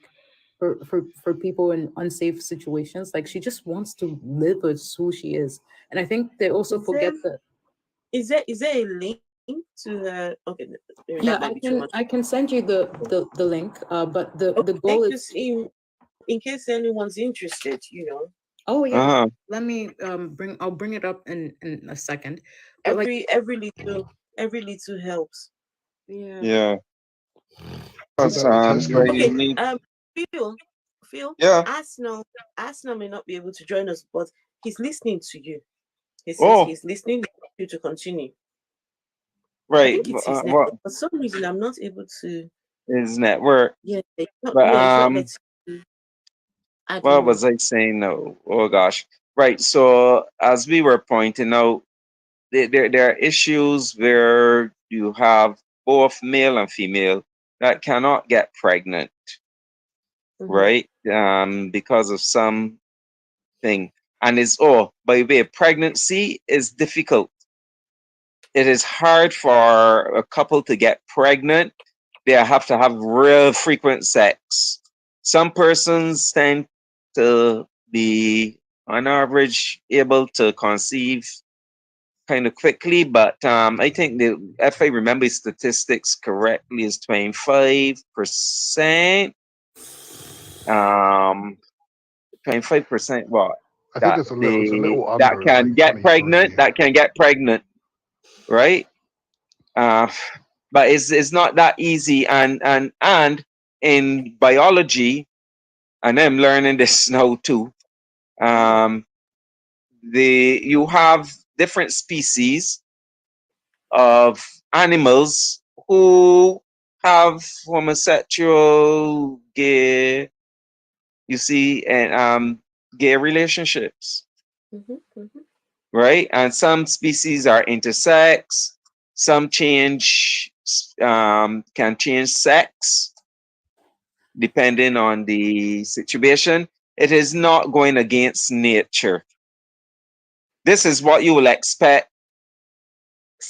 for people in unsafe situations. Like, she just wants to live as who she is. And I think they also forget that. Is there a link to the? Okay, maybe Yeah, that might be too much. I can send you the link. But the goal is in case anyone's interested, you know. Oh yeah. Let me I'll bring it up in a second. But Every little helps. Yeah. Okay. Phil. Yeah. Arsenal may not be able to join us, but he's listening to you. He says he's listening to you to continue. Right. I think it's his network. For some reason, I'm not able to. His network. Yeah. It's not But what was know. I saying? No. Oh gosh. Right. So as we were pointing out, there are issues where you have both male and female that cannot get pregnant, right? Because of something. And it's by the way, pregnancy is difficult. It is hard for a couple to get pregnant. They have to have real frequent sex. Some persons tend to be, on average, able to conceive kind of quickly, but I think if I remember statistics correctly, is 25%. 25%. What? I think it's a little under. That can get pregnant. That can get pregnant, right? But it's not that easy, and in biology, and I'm learning this now too. You have different species of animals who have homosexual, gay, and gay relationships, right? And some species are intersex. Some can change sex depending on the situation. It is not going against nature. This is what you will expect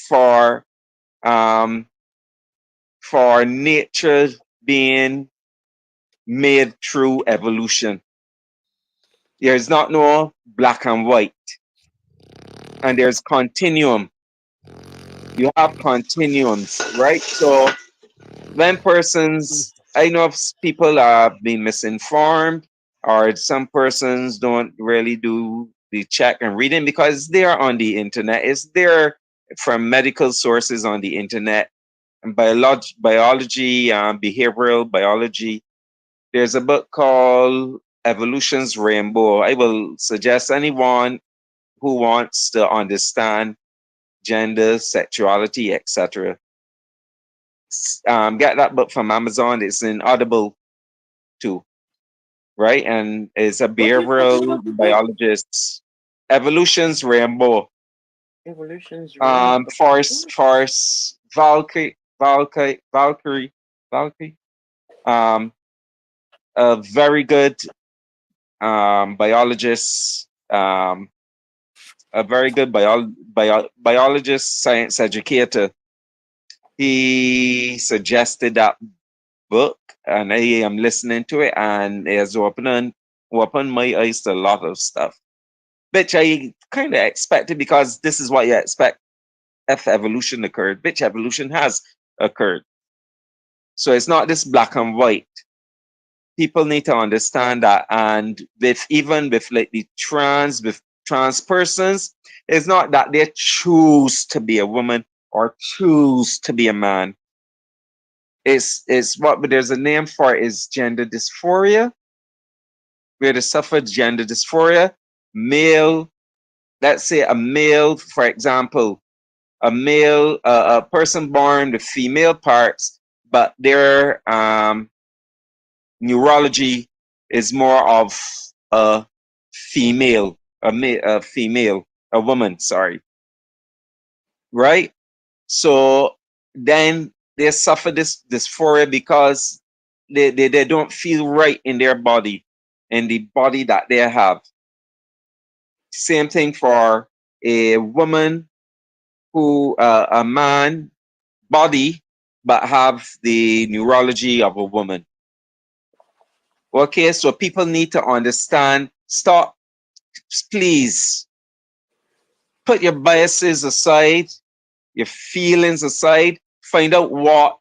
for nature being made through evolution. There's not no black and white, and there's continuum. You have continuums, right? So when I know if people are being misinformed, or some persons don't really do the check and reading because they are on the internet. It's there from medical sources on the internet, and biology, behavioral biology. There's a book called Evolution's Rainbow. I will suggest anyone who wants to understand gender, sexuality, etc. Get that book from Amazon. It's in Audible too, right? And it's a behavioral biologist. Evolution's Rainbow. Evolution's Rainbow. Force Valkyrie. A very good biologist. A very good biologist, science educator. He suggested that book, and I am listening to it, and it has opened my eyes to a lot of stuff, which I kind of expected, because this is what you expect if evolution occurred, which evolution has occurred. So it's not this black and white. People need to understand that, and even with like the trans persons, it's not that they choose to be a woman or choose to be a man. It's what there's a name for, is gender dysphoria, where they suffer gender dysphoria. male, let's say a male, for example, a male, a person born with female parts, but their neurology is more of a female, a woman, sorry, right? So then they suffer this dysphoria because they don't feel right in their body, in the body that they have. Same thing for a woman who, a man body, but have the neurology of a woman. Okay, so people need to understand, stop, please, put your biases aside, your feelings aside, find out what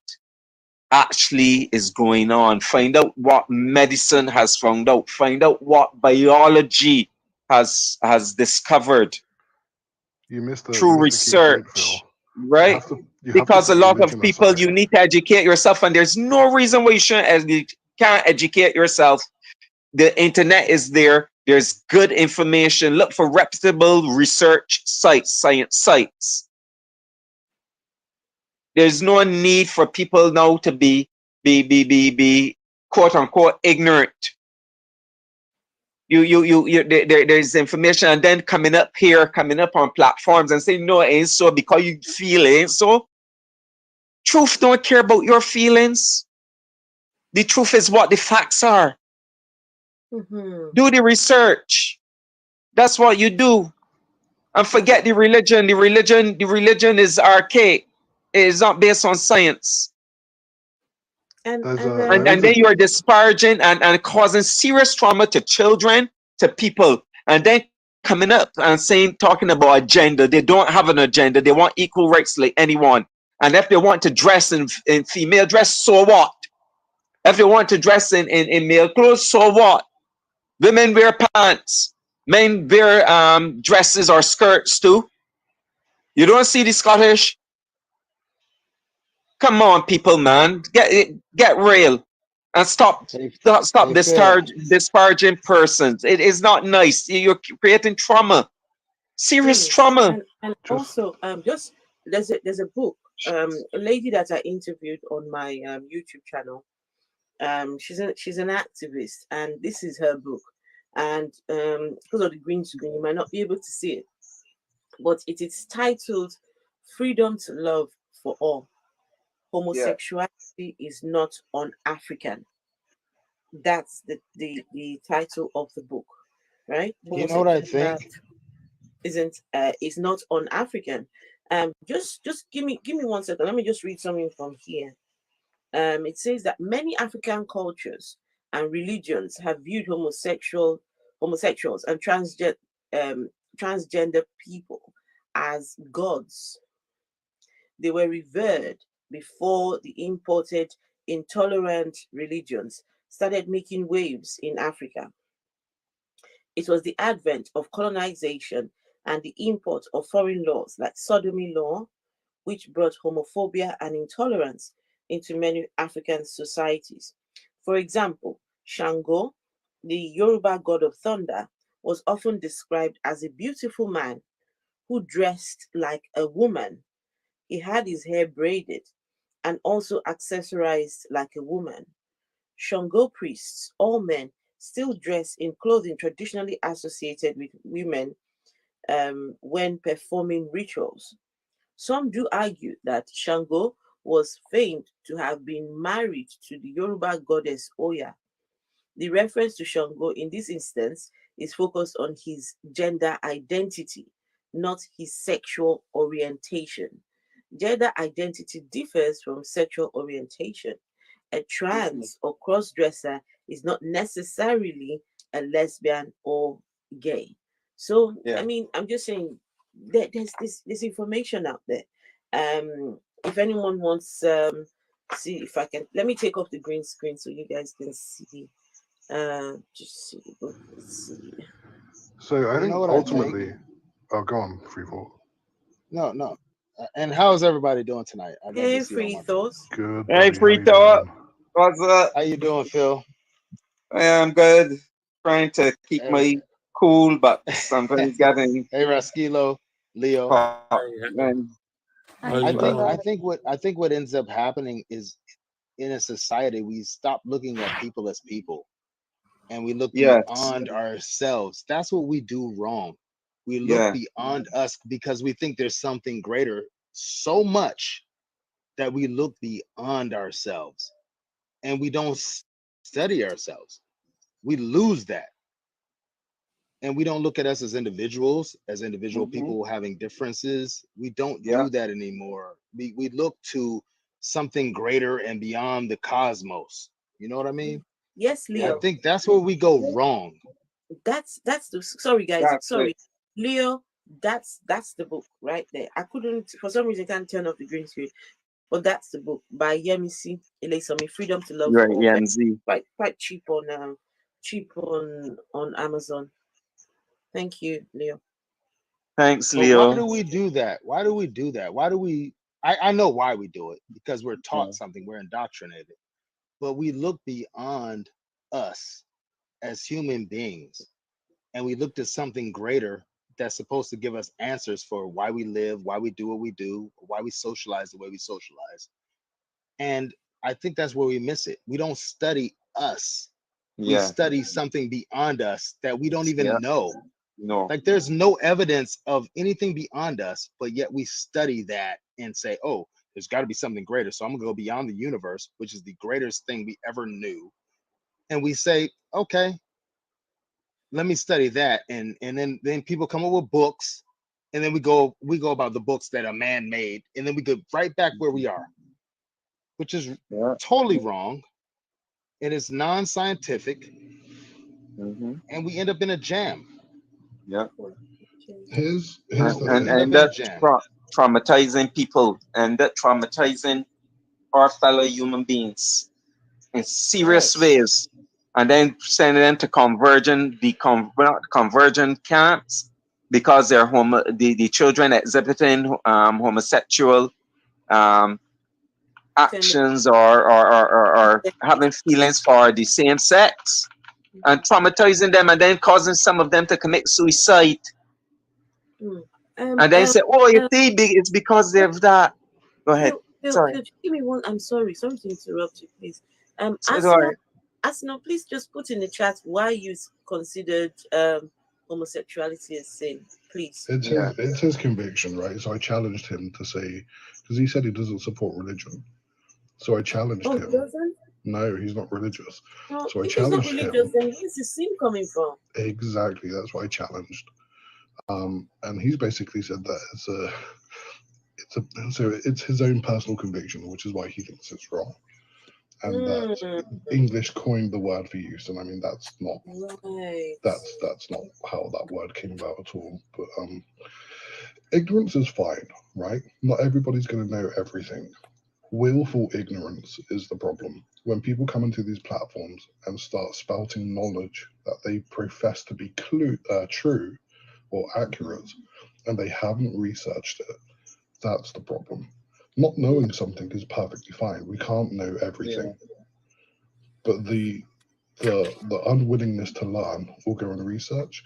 actually is going on, find out what medicine has found out, find out what biology has discovered through research, right? Because a lot of people, you need to educate yourself, and there's no reason why you can't educate yourself. The internet is there. There's good information. Look for reputable research sites, science sites. There's no need for people now to be quote unquote ignorant. There's information, and then coming up on platforms and saying no, it ain't so because you feel it ain't so. Truth don't care about your feelings. The truth is what the facts are. Do the research. That's what you do. And forget the religion. The religion is archaic. It is not based on science. And then you are disparaging and causing serious trauma to children, to people, and then coming up and talking about agenda. They don't have an agenda. They want equal rights like anyone. And if they want to dress in female dress, so what? If they want to dress in male clothes, so what? Women wear pants. Men wear dresses or skirts too. You don't see the Scottish? Come on, people, man. Get real. And stop disparaging persons. It is not nice. You're creating trauma. Serious trauma. And also, just there's a book. A lady that I interviewed on my YouTube channel. She's an activist, and this is her book. And because of the green screen, you might not be able to see it, but it is titled "Freedom to Love for All. Homosexuality is not un-African." That's the title of the book, right? You know what I think? Is not un-African. Just give me 1 second. Let me just read something from here. It says that many African cultures and religions have viewed homosexuals and transgender people as gods. They were revered before the imported intolerant religions started making waves in Africa. It was the advent of colonization and the import of foreign laws like sodomy law, which brought homophobia and intolerance into many African societies. For example, Shango, the Yoruba god of thunder, was often described as a beautiful man who dressed like a woman. He had his hair braided and also accessorized like a woman. Shango priests, all men, still dress in clothing traditionally associated with women when performing rituals. Some do argue that Shango was famed to have been married to the Yoruba goddess Oya. The reference to Shango in this instance is focused on his gender identity, not his sexual orientation. Gender identity differs from sexual orientation. A trans or cross-dresser is not necessarily a lesbian or gay. So, I mean, I'm just saying that there's information out there. If anyone wants, see if I can, let me take off the green screen so you guys can see. Just see. Let's see. So I think ultimately, oh, go on, Free Thought. No. And how's everybody doing tonight? Hey, Free Thoughts. Good. Hey, Free Thought. What's up? How you doing, Phil? I'm good. Trying to keep my cool, but sometimes getting Hey, Raskilo, Leo. and I think what ends up happening is in a society we stop looking at people as people and we look beyond ourselves. That's what we do wrong. We look beyond us because we think there's something greater so much that we look beyond ourselves and we don't study ourselves. We lose that. And we don't look at us as individuals, as individual people having differences. We don't do that anymore. We look to something greater and beyond the cosmos. You know what I mean? Yes, Leo. I think that's where we go wrong. That's the sorry guys, sorry. Leo, that's the book right there. I couldn't for some reason can't turn off the green screen. But that's the book by Yemisi Elesomi, Freedom to Love. Right, EMZ. Quite cheap on Amazon. Thank you, Leo. Thanks, But Leo. why do we do that? Why do we do that? Why do we I know why we do it, because we're taught something, we're indoctrinated. But we look beyond us as human beings and we look to something greater that's supposed to give us answers for why we live, why we do what we do, why we socialize the way we socialize. And I think that's where we miss it. We don't study us. We study something beyond us that we don't even know. No. Like there's no evidence of anything beyond us, but yet we study that and say, oh, there's got to be something greater. So I'm gonna go beyond the universe, which is the greatest thing we ever knew. And we say, okay, let me study that. And then people come up with books, and then we go about the books that a man made, and then we go right back where we are, which is totally wrong. It is non-scientific, and we end up in a jam. Yeah. Here's the thing. And that's traumatizing people, and that traumatizing our fellow human beings in serious ways, and then sending them to convergent camps because they're the children exhibiting homosexual actions or having feelings for the same sex, and traumatizing them, and then causing some of them to commit suicide. And then say, "Oh, you see, it's because of that." Go ahead. Sorry. Phil, give me one. I'm sorry to interrupt you, please. Asna, please just put in the chat why you considered homosexuality a sin, please. It's his conviction, right? So I challenged him to say, because he said he doesn't support religion. So I challenged him. He doesn't? No, he's not religious. No, So I if he's not challenged religious, him. then where's the sin coming from? Exactly, that's what I challenged. And he's basically said that it's his own personal conviction, which is why he thinks it's wrong. And that English coined the word for use, and I mean that's not that's not how that word came about at all. But ignorance is fine, right? Not everybody's going to know everything. Willful ignorance is the problem. When people come into these platforms and start spouting knowledge that they profess to be true or accurate, and they haven't researched it, that's the problem. Not knowing something is perfectly fine. We can't know everything. But the unwillingness to learn or go and research,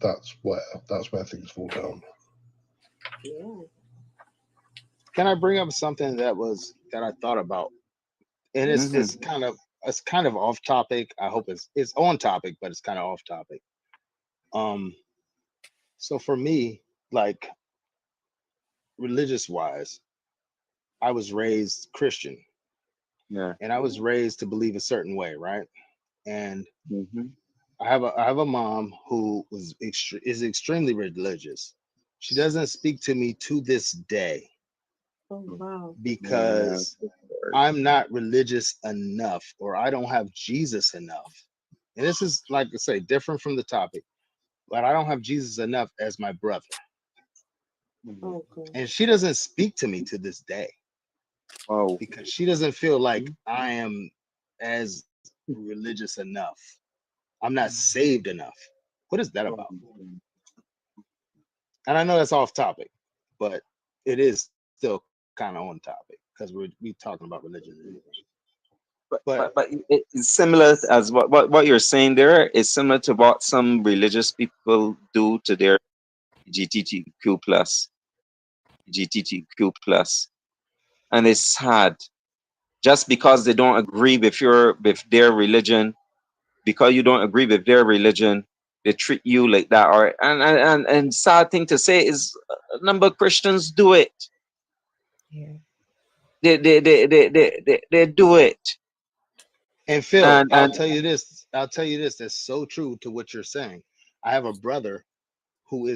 that's where things fall down. Can I bring up something that I thought about? And it's kind of off topic. I hope it's on topic, but it's kind of off topic. So for me, like religious wise, I was raised Christian. Yeah. And I was raised to believe a certain way, right? And I have a mom who is extremely religious. She doesn't speak to me to this day. Oh wow. Because I'm not religious enough, or I don't have Jesus enough. And this is, like I say, different from the topic, but I don't have Jesus enough as my brother. And she doesn't speak to me to this day. Because she doesn't feel like I am as religious enough. I'm not saved enough. What is that about? And I know that's off topic, but it is still kind of on topic because we talking about religion. but it's similar as what you're saying there is similar to what some religious people do to their GTTQ plus, and it's sad. Just because they don't agree with their religion, because you don't agree with their religion, they treat you like that. Or and sad thing to say is a number of Christians do it. Yeah. They do it. And Phil, And I'll tell you this. That's so true to what you're saying. I have a brother who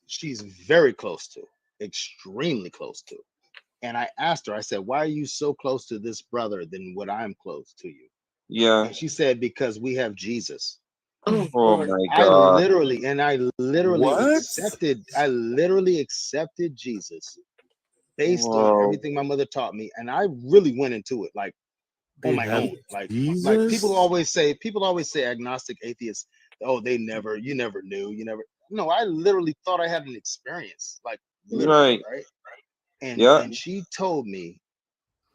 she's very close to, extremely close to. And I asked her, I said, why are you so close to this brother than what I'm close to you? Yeah. And she said, because we have Jesus. Oh my I God. literally What? accepted Jesus based on everything my mother taught me. And I really went into it like on my own. Like people always say agnostic atheists, oh, you never knew. No, I literally thought I had an experience. Like literally, right? And she told me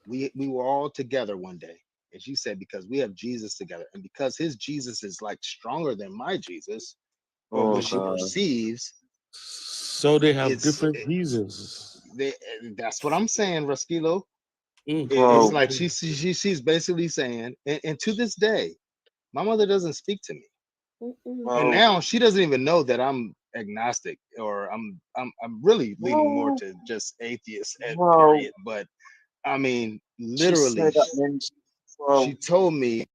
we were all together one day. And she said, because we have Jesus together, and because his Jesus is like stronger than my Jesus, or what she perceives. So they have different Jesus. That's what I'm saying, Raskilo. It's like she's basically saying, and to this day, my mother doesn't speak to me. And now she doesn't even know that I'm agnostic, or I'm really leaning more to just atheist period. But I mean, literally, she told me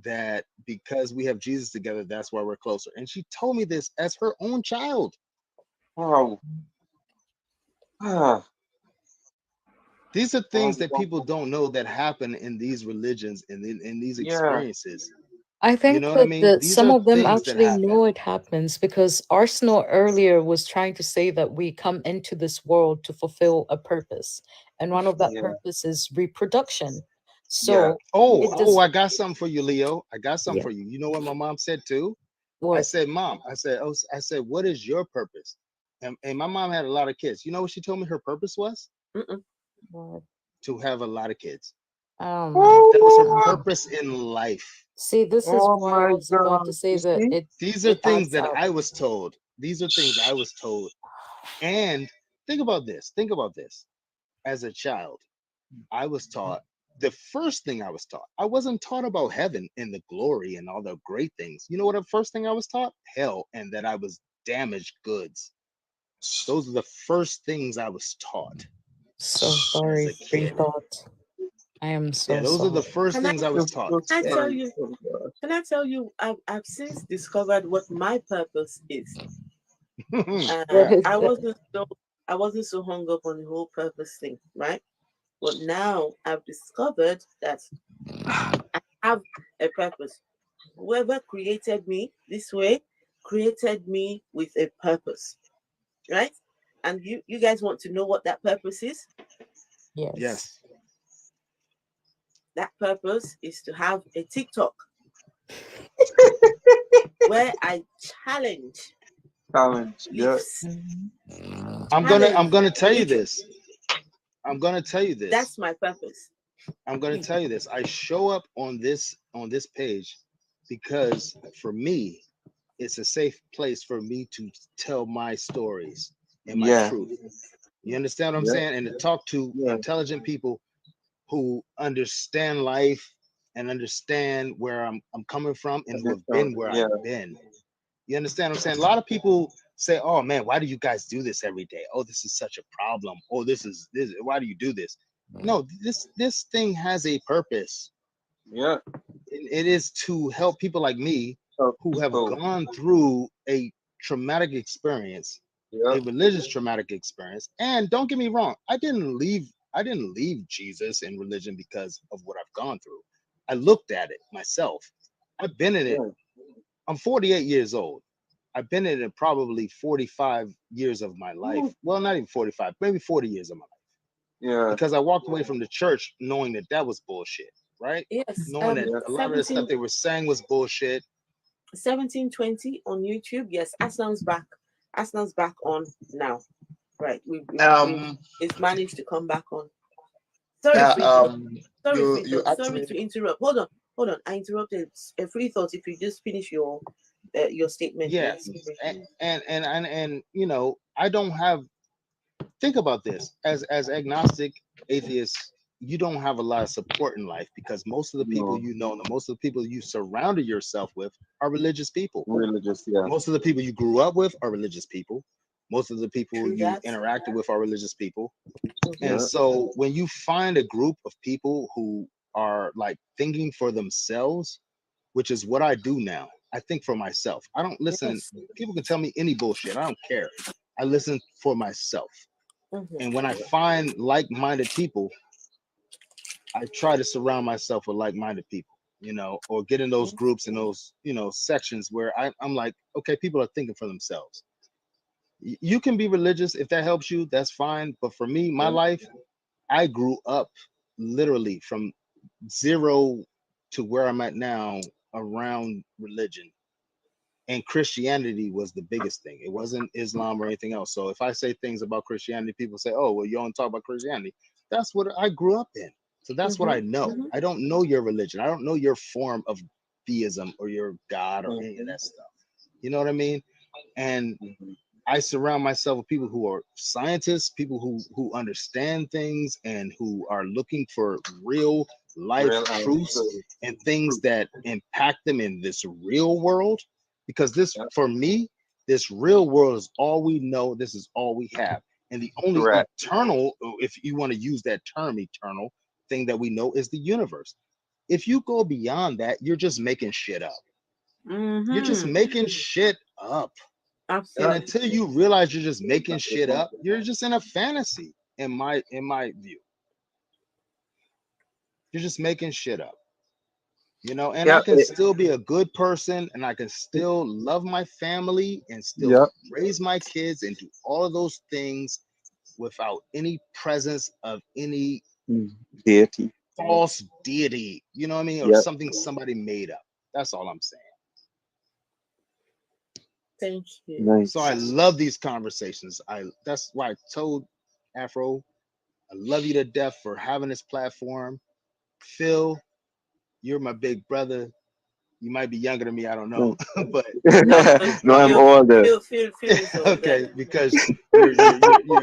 that because we have Jesus together, that's why we're closer. And she told me this as her own child. Wow. These are things that people don't know that happen in these religions and in these experiences. I think You know what I mean? These some are of them things that actually happen. know it happens, because Arsenal earlier was trying to say that we come into this world to fulfill a purpose, and one of that purpose is reproduction. So I got something for you, Leo. I got something for you. You know what my mom said too? What? I said, Mom, I said, what is your purpose? And my mom had a lot of kids. You know what she told me her purpose was? To have a lot of kids. That was her purpose in life. See, this is why I was about to say that these are things that I was told. These are things I was told. And think about this. As a child, I was taught the first thing I was taught. I wasn't taught about heaven and the glory and all the great things. You know what the first thing I was taught? Hell, and that I was damaged goods. Those are the first things I was taught. So sorry for your thought. I am so those sorry. are the first things I was taught. Can I tell you, I've since discovered what my purpose is. I wasn't so hung up on the whole purpose thing, right? But now I've discovered that I have a purpose. Whoever created me this way created me with a purpose, right? And you guys want to know what that purpose is? Yes. That purpose is to have a TikTok where I challenge. Yes. I'm gonna tell you this. That's my purpose. I'm gonna tell you this. I show up on this page because for me, it's a safe place for me to tell my stories and my truth. You understand what I'm saying? And to talk to intelligent people who understand life and understand where I'm coming from and who have been where I've been. You understand what I'm saying? A lot of people say, oh man, why do you guys do this every day? Oh, this is such a problem. Oh, this why do you do this? No, this thing has a purpose. Yeah. It is to help people like me who have gone through a traumatic experience, a religious traumatic experience. And don't get me wrong, I didn't leave Jesus and religion because of what I've gone through. I looked at it myself. I've been in it. I'm 48 years old. I've been in it probably 45 years of my life. Well, not even 45, maybe 40 years of my life. Yeah. Because I walked away from the church knowing that was bullshit, right? Yes. Knowing that a lot of the stuff they were saying was bullshit. 1720 on YouTube. Yes, Aslan's back. Aslan's back on now. Right. It's managed to come back on. Sorry, Yeah, sorry to interrupt. Hold on. I interrupted. A free thought. If you just finish your statement. Yes, and you know, I don't have. Think about this as agnostic atheists. You don't have a lot of support in life because most of the people you know, and most of the people you surrounded yourself with are religious people. Religious, yeah. Most of the people you grew up with are religious people. Most of the people you interacted with are religious people. And so when you find a group of people who are like thinking for themselves, which is what I do now, I think for myself. I don't listen. People can tell me any bullshit. I don't care. I listen for myself. And when I find like-minded people, I try to surround myself with like-minded people, you know, or get in those groups and those, you know, sections where I'm like, okay, people are thinking for themselves. You can be religious if that helps you, that's fine. But for me, my life, I grew up literally from zero to where I'm at now around religion. And Christianity was the biggest thing. It wasn't Islam or anything else. So if I say things about Christianity, people say, oh, well, you don't talk about Christianity. That's what I grew up in. So that's what I know. I don't know your religion. I don't know your form of theism or your God or any of that stuff. You know what I mean? And I surround myself with people who are scientists, people who understand things and who are looking for real life truths and things that impact them in this real world. Because this, for me, this real world is all we know. This is all we have. And the only eternal, if you want to use that term, eternal thing that we know is the universe. If you go beyond that, you're just making shit up. You're just making shit up. Absolutely. And until you realize you're just making shit up, you're just in a fantasy, in my view. You're just making shit up. You know, and I can still be a good person and I can still love my family and still raise my kids and do all of those things without any presence of any deity, false deity, you know what I mean? Or something somebody made up. That's all I'm saying. Thank you. Nice. So I love these conversations. That's why I told Afro, I love you to death for having this platform. Phil, you're my big brother. You might be younger than me, I don't know, but no, I'm older. Okay, because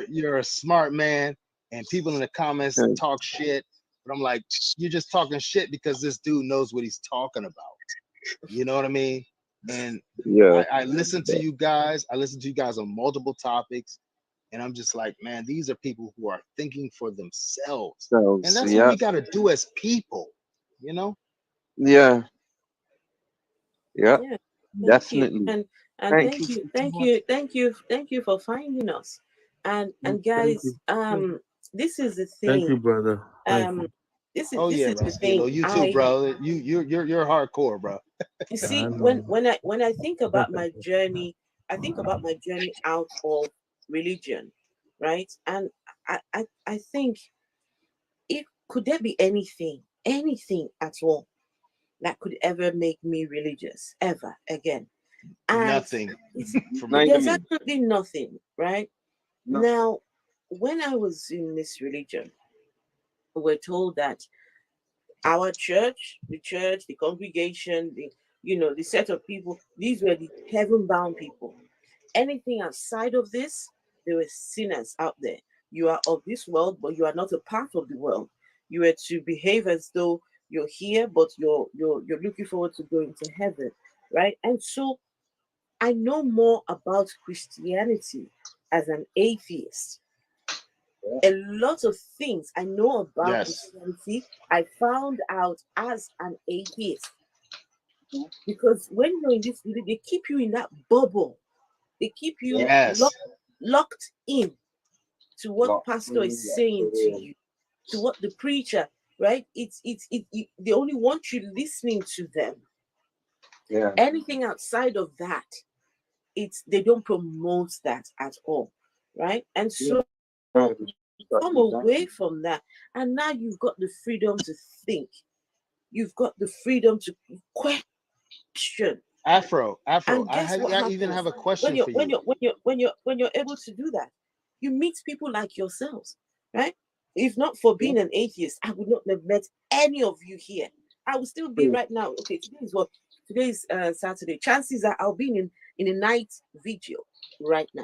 you're a smart man, and people in the comments talk shit, but I'm like, you're just talking shit because this dude knows what he's talking about. You know what I mean? And I listen to you guys. I listen to you guys on multiple topics, and I'm just like, man, these are people who are thinking for themselves, and that's what we got to do as people, you know? Yeah, definitely. And thank you for finding us. And guys, this is the thing. Thank you, brother. This is the thing. You too, bro. You're hardcore, bro. You see, when I think about my journey, I think about my journey out of religion, right? And I think, could there be anything at all that could ever make me religious ever again? And nothing. There's absolutely nothing, right? Now, when I was in this religion, we're told that our church, the congregation, the set of people, these were the heaven-bound people. Anything outside of this, there were sinners out there. You are of this world, but you are not a part of the world. You are to behave as though you're here, but you're looking forward to going to heaven, right? And so I know more about Christianity as an atheist. A lot of things I know about Christianity, I found out as an atheist. Because when you're in this, they keep you in that bubble. They keep you locked in to what pastor is saying to you, to what the preacher, right? They only want you listening to them. Yeah. Anything outside of that, they don't promote that at all, right? And so come away from that, and now you've got the freedom to think. You've got the freedom to question. Afro, I even have a question when you're able to do that, you meet people like yourselves, right? If not for being an atheist, I would not have met any of you here. I would still be right now. Okay, today's Saturday. Chances are I'll be in a night vigil right now.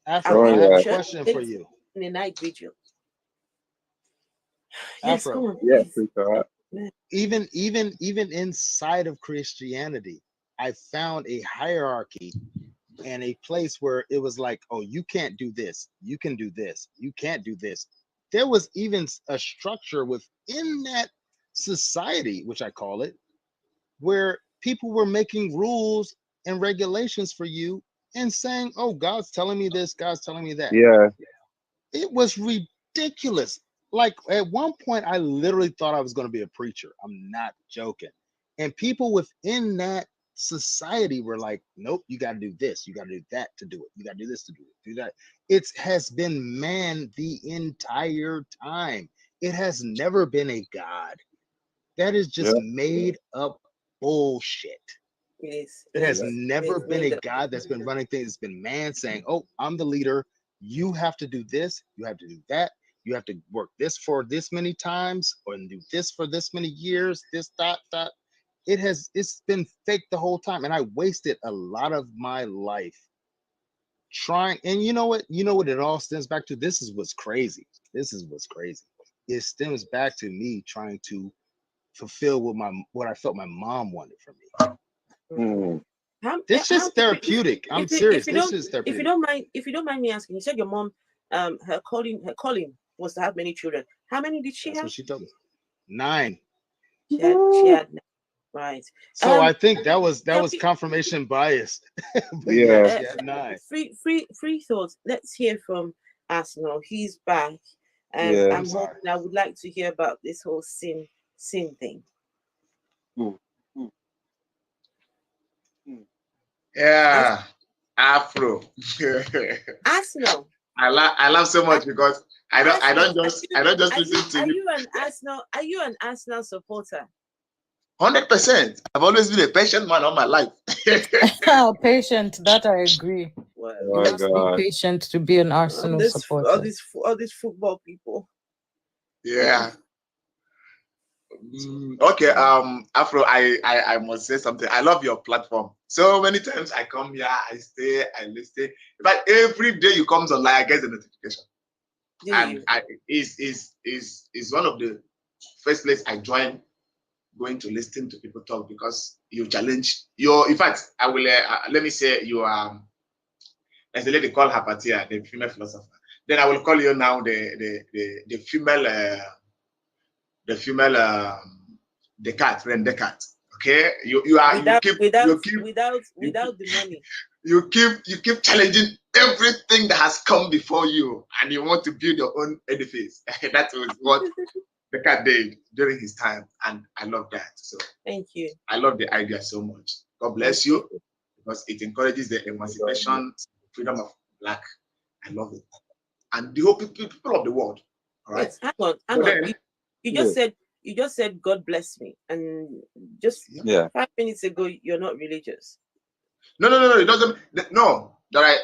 Afro, I have a question for you. In a night vigil. Afro, yes, on, even inside of Christianity, I found a hierarchy and a place where it was like, oh, you can't do this, you can do this, you can't do this. There was even a structure within that society, which I call it, where people were making rules and regulations for you and saying, oh, God's telling me this, God's telling me that. Yeah. It was ridiculous. Like at one point, I literally thought I was going to be a preacher. I'm not joking. And people within that society were like, nope, you got to do this, you got to do that to do it, you got to do this to do it, do that. It has been man the entire time. It has never been a God. That is just made up bullshit. It has never been a God that's been running things. It's been man saying, oh, I'm the leader, you have to do this, you have to do that, you have to work this for this many times or do this for this many years, this dot. It's been fake the whole time, and I wasted a lot of my life trying. And you know what it all stems back to? This is what's crazy. It stems back to me trying to fulfill what I felt my mom wanted from me. This is therapeutic. I'm serious. This is therapeutic. If you don't mind me asking, you said your mom, her calling was to have many children. How many did she have? What she told me. 9. She had 9. Right. So I think that was confirmation bias. Yeah. 9. Free thoughts. Let's hear from Arsenal. He's back, and I would like to hear about this whole sin thing. Yeah, Afro. Arsenal. I love so much because I don't just listen to you. Are you an Arsenal supporter? 100%. I've always been a patient man all my life. Oh, patient. That I agree. Well, you must be patient to be an Arsenal supporter. All these football people. Yeah. Okay. Afro, I must say something. I love your platform. So many times I come here, I stay, I listen. But every day you come online, I get the notification. And is one of the first place I join going to listen to people talk, because you challenge in fact, I will let me say you are there's a lady called Hapatia, the female philosopher. Then I will call you now the female Descartes, René Descartes. Okay, without the money. You keep challenging everything that has come before you, and you want to build your own edifice. That was what Descartes did during his time, and I love that. So thank you. I love the idea so much. God bless you, because it encourages the emancipation, freedom of Black. I love it, and the whole people of the world. All right. Yes, hang on. You just said God bless me, and just 5 minutes ago you're not religious. No. It doesn't. No, that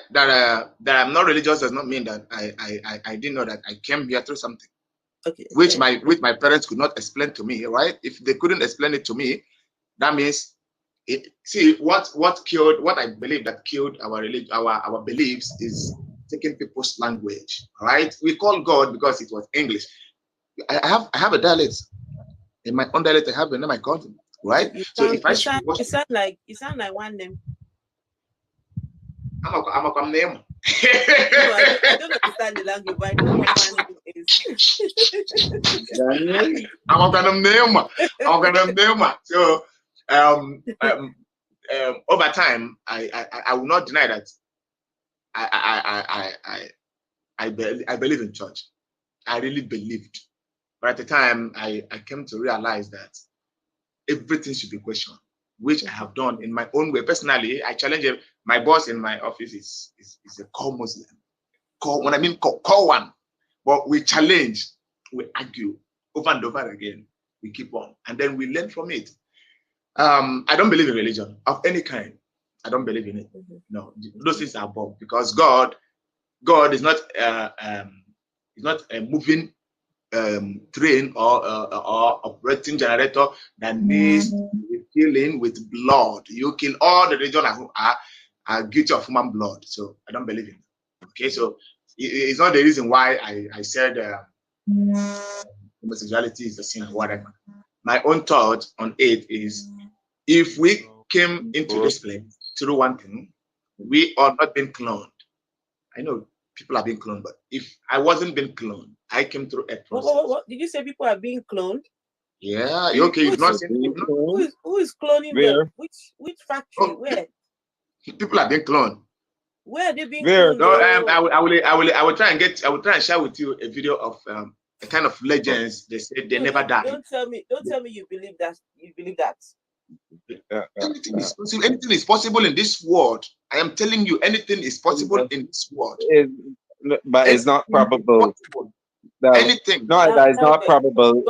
I'm not religious does not mean that I didn't know that I came here through something. Okay. Which my parents could not explain to me, right? If they couldn't explain it to me, that means what I believe that killed our religion, our beliefs, is taking people's language, right? We call God because it was English. I have a dialect. In my own dialect, I have a name I call him, right? You sound like one name. I'm a name. No, I don't understand the language, but I know what my name is. I'm gonna name. So over time, I will not deny that I believe in church. I really believed, but at the time I came to realize that everything should be questioned, which I have done in my own way. Personally, I challenge my boss in my office is a core Muslim. When I mean core one, but we challenge, we argue over and over again. We keep on, and then we learn from it. I don't believe in religion of any kind. I don't believe in it. No, those things are above, because God is not a moving train or operating generator that needs killing with blood. You kill all the region are guilty of human blood. So I don't believe in it. Okay, so it's not the reason why I said homosexuality is the sin or whatever. My own thought on it is, if we came into this place through one thing, we are not being cloned. I know people are being cloned, but if I wasn't being cloned, I came through a process. What? Did you say people are being cloned? Yeah, okay. You've not seen who is cloning them? Which factory? Where? People are being cloned. Where are they being cloned? No, I will try and share with you a video of a kind of legends. They say they never die. Don't tell me you believe that. You believe that. Anything is possible. Anything is possible in this world. I am telling you, anything is possible in this world. But it's not probable. Anything. No, that is not probable.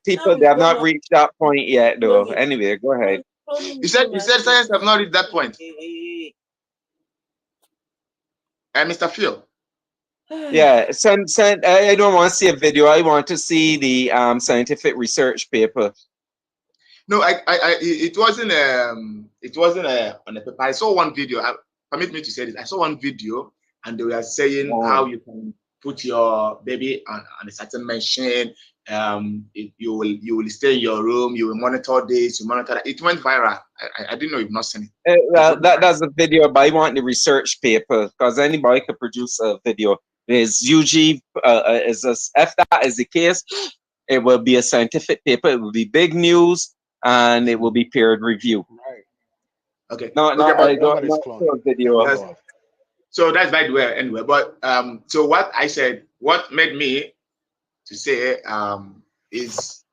People, they have not reached that point yet, though. Anyway, go ahead. You said science have not reached that point. Mr. Phil. Yeah, I don't want to see a video. I want to see the scientific research paper. No, it wasn't on a paper. I saw one video. Permit me to say this. I saw one video, and they were saying how you can put your baby on a certain machine. You will stay in your room. You will monitor this. You monitor that. It went viral. I didn't know you've not seen it. Well, that's a video, but I want the research paper, because anybody could produce a video. There's usually if that is the case, it will be a scientific paper. It will be big news, and it will be peer review. Right. Okay. Not video. So that's by the way, anyway. But so what I said, what made me to say is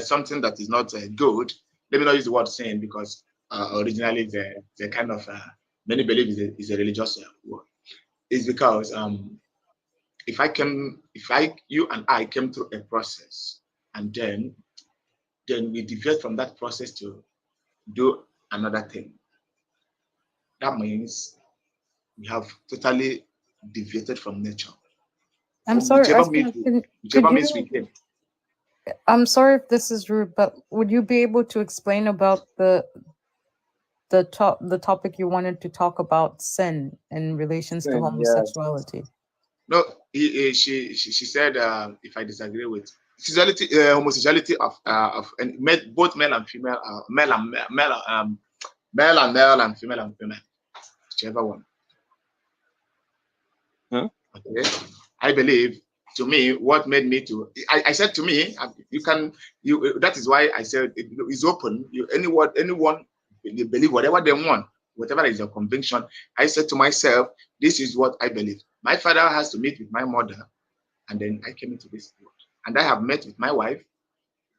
something that is not good. Let me not use the word sin, because originally the kind of many believe is a religious word. It's because you and I came through a process, and then we deviate from that process to do another thing. That means we have totally deviated from nature. I'm sorry. Whichever means we came. I'm sorry if this is rude, but would you be able to explain about the topic you wanted to talk about, sin in relations to homosexuality? No, she said if I disagree with homosexuality of both male and female, male and female and female, whichever one. Huh? Okay. I believe, to me, what made me to I said to me, that is why I said it's open. Anyone believe whatever they want, whatever is your conviction. I said to myself, this is what I believe. My father has to meet with my mother, and then I came into this world. And I have met with my wife,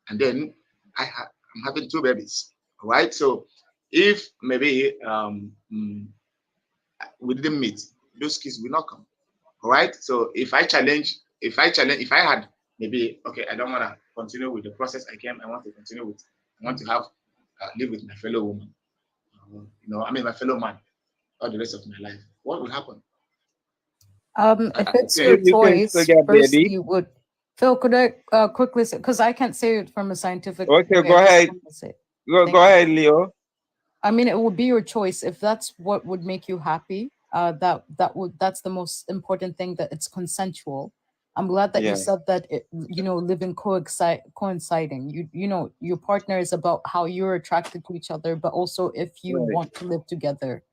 and then I'm having 2 babies. All right. So if maybe we didn't meet, those kids will not come. All right. So if I had maybe, okay, I don't want to continue with the process I came. I want to continue with. I want to have live with my fellow woman. My fellow man, all the rest of my life. What will happen? If it's your choice, first you would. Phil, could I quickly say, because I can't say it from a scientific. Okay, go ahead. Go ahead, Leo. I mean, it would be your choice if that's what would make you happy. That's the most important thing, that it's consensual. I'm glad that you said that living coinciding. Your partner is about how you're attracted to each other, but also if you want to live together.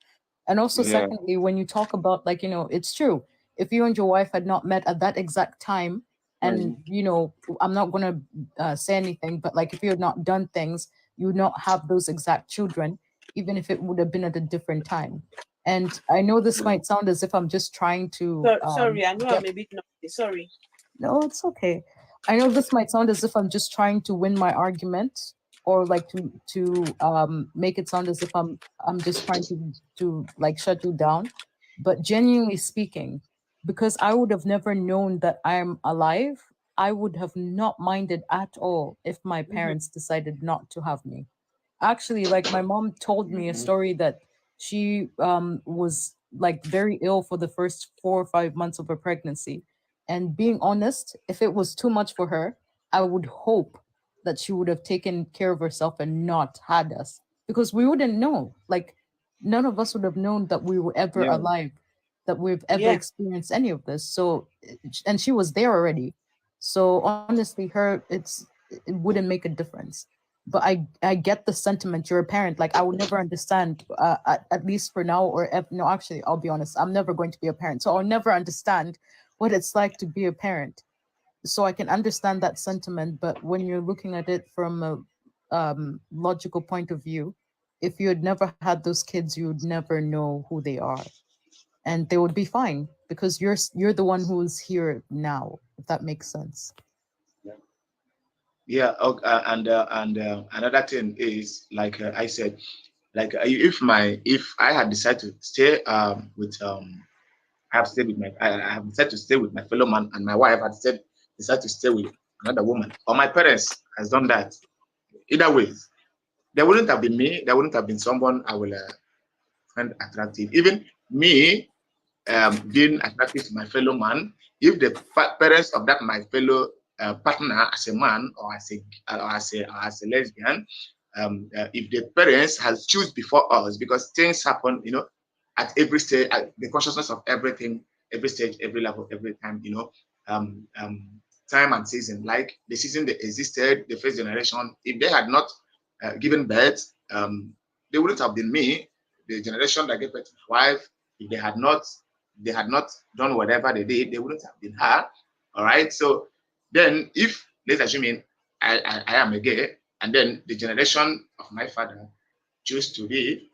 And also, secondly, when you talk about it's true. If you and your wife had not met at that exact time, and I'm not gonna say anything, but if you had not done things, you would not have those exact children, even if it would have been at a different time. And I know this might sound as if I'm just trying to. Sorry, I know I'm a bit naughty. Sorry. No, it's okay. I know this might sound as if I'm just trying to win my argument, or to make it sound as if I'm just trying to shut you down. But genuinely speaking, because I would have never known that I'm alive, I would have not minded at all if my parents decided not to have me. Actually, my mom told me a story that she was very ill for the first 4 or 5 months of her pregnancy. And being honest, if it was too much for her, I would hope that she would have taken care of herself and not had us, because we wouldn't know. Like, none of us would have known that we were ever alive, that we've ever experienced any of this. So, and she was there already. So honestly, it wouldn't make a difference. But I get the sentiment. You're a parent. Like, I would never understand, at least for now, no, actually, I'll be honest. I'm never going to be a parent. So I'll never understand what it's like to be a parent. So I can understand that sentiment. But when you're looking at it from a logical point of view, if you had never had those kids, you would never know who they are. And they would be fine because you're the one who's here now, if that makes sense. Yeah. Okay, and another thing is, like I said, like if I had decided to stay with I have decided to stay with my fellow man, and my wife had decided to stay with another woman, or my parents has done that. Either way, there wouldn't have been me. There wouldn't have been someone I will find attractive. Even me being attractive to my fellow man, if the parents of that my fellow partner as a man or as a lesbian, if the parents has choose before us, because things happen, at every stage, at the consciousness of everything, every stage, every level, every time, time and season. Like the season that existed, the first generation, if they had not given birth, they wouldn't have been me. The generation that gave birth to my wife, if they had not done whatever they did, they wouldn't have been her. All right. So then, if let's assume I am a gay, and then the generation of my father choose to be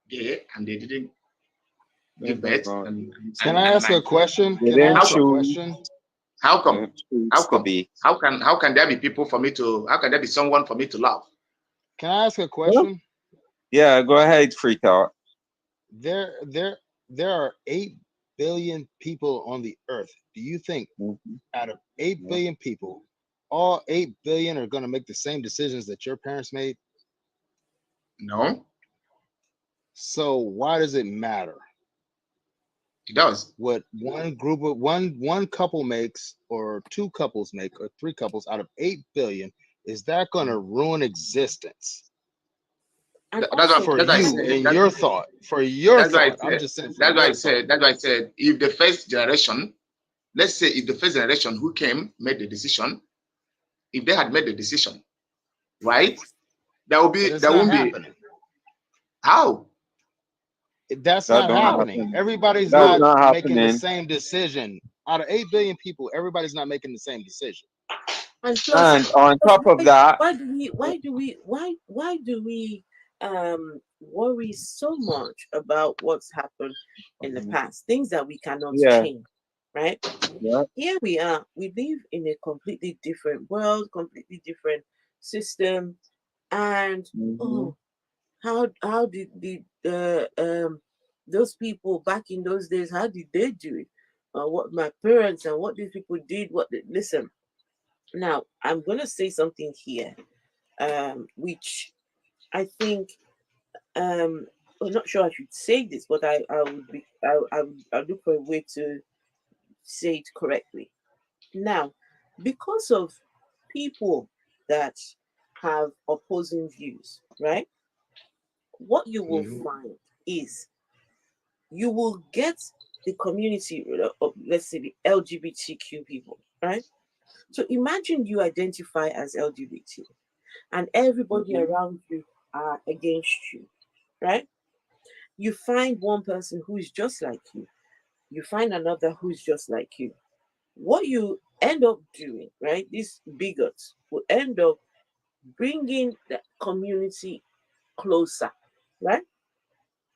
gay, and they didn't give birth. Can I ask a question? Can I ask a question? How come? How can there be people for me to? How can there be someone for me to love? Can I ask a question? Yeah, go ahead, Free Thought. There are 8 billion people on the earth. Do you think out of 8 billion people, all 8 billion are going to make the same decisions that your parents made? No. So why does it matter? It does. What one couple makes, or 2 couples make, or 3 couples out of 8 billion, is that going to ruin existence? That's for you and your thought. For your thought, I'm just saying. That's why I said. That's why I said. If the first generation, let's say, if the first generation who came made the decision, if they had made the decision, right, there won't be. How? That's not happening. Everybody's not making the same decision. Out of 8 billion people, everybody's not making the same decision. And on top of that, why do we worry so much about what's happened in the past, things that we cannot change, right? Here we are, we live in a completely different world, completely different system, and how did those people back in those days, how did they do it? What my parents and what these people did, listen. Now, I'm going to say something here, which I think, I'm not sure I should say this, but I'll look for a way to say it correctly. Now, because of people that have opposing views, right? What you will find is you will get the community of, let's say, the LGBTQ people, right? So imagine you identify as LGBT and everybody around you are against you, right? You find one person who is just like you. You find another who's just like you. What you end up doing, right? These bigots will end up bringing the community closer, right?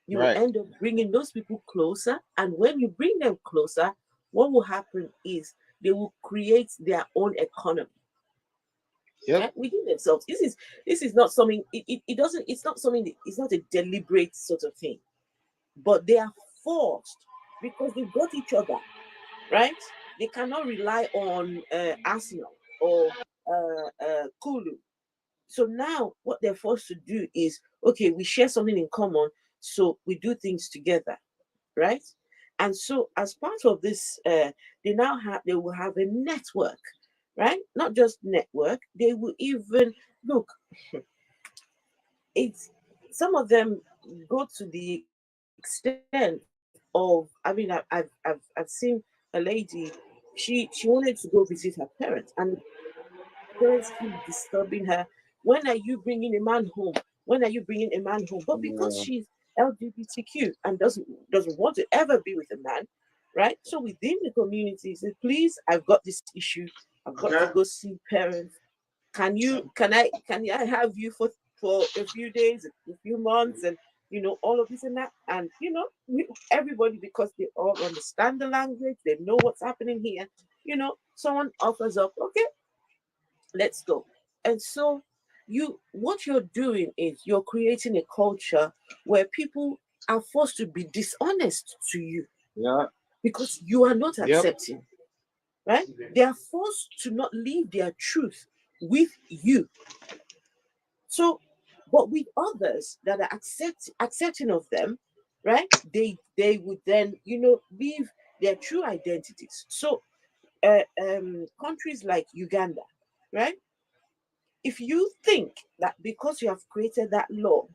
You will end up bringing those people closer. And when you bring them closer, what will happen is they will create their own economy. Right? Within themselves. This is not something, it's not something, it's not a deliberate sort of thing. But they are forced because they've got each other, right? They cannot rely on Arsenal or Kulu. So now what they're forced to do is, okay, we share something in common, so we do things together, right? And so as part of this, they will have a network, right? Not just network, they will even look. It's some of them go to the extent of, I mean, I've seen a lady, she wanted to go visit her parents, and parents keep disturbing her. When are you bringing a man home? When are you bringing a man home? But because she's LGBTQ and doesn't want to ever be with a man, right? So within the community, say, please, I've got this issue. I've got to go see parents. Can I have you for a few days, a few months, and all of this and that, and everybody, because they all understand the language, they know what's happening here. Someone offers up, okay, let's go. And so what you're doing is you're creating a culture where people are forced to be dishonest to you. Yeah. Because you are not accepting. Right? They are forced to not live their truth with you. So, but with others that are accepting of them, right? They would then, live their true identities. So, countries like Uganda, right? If you think that because you have created that law,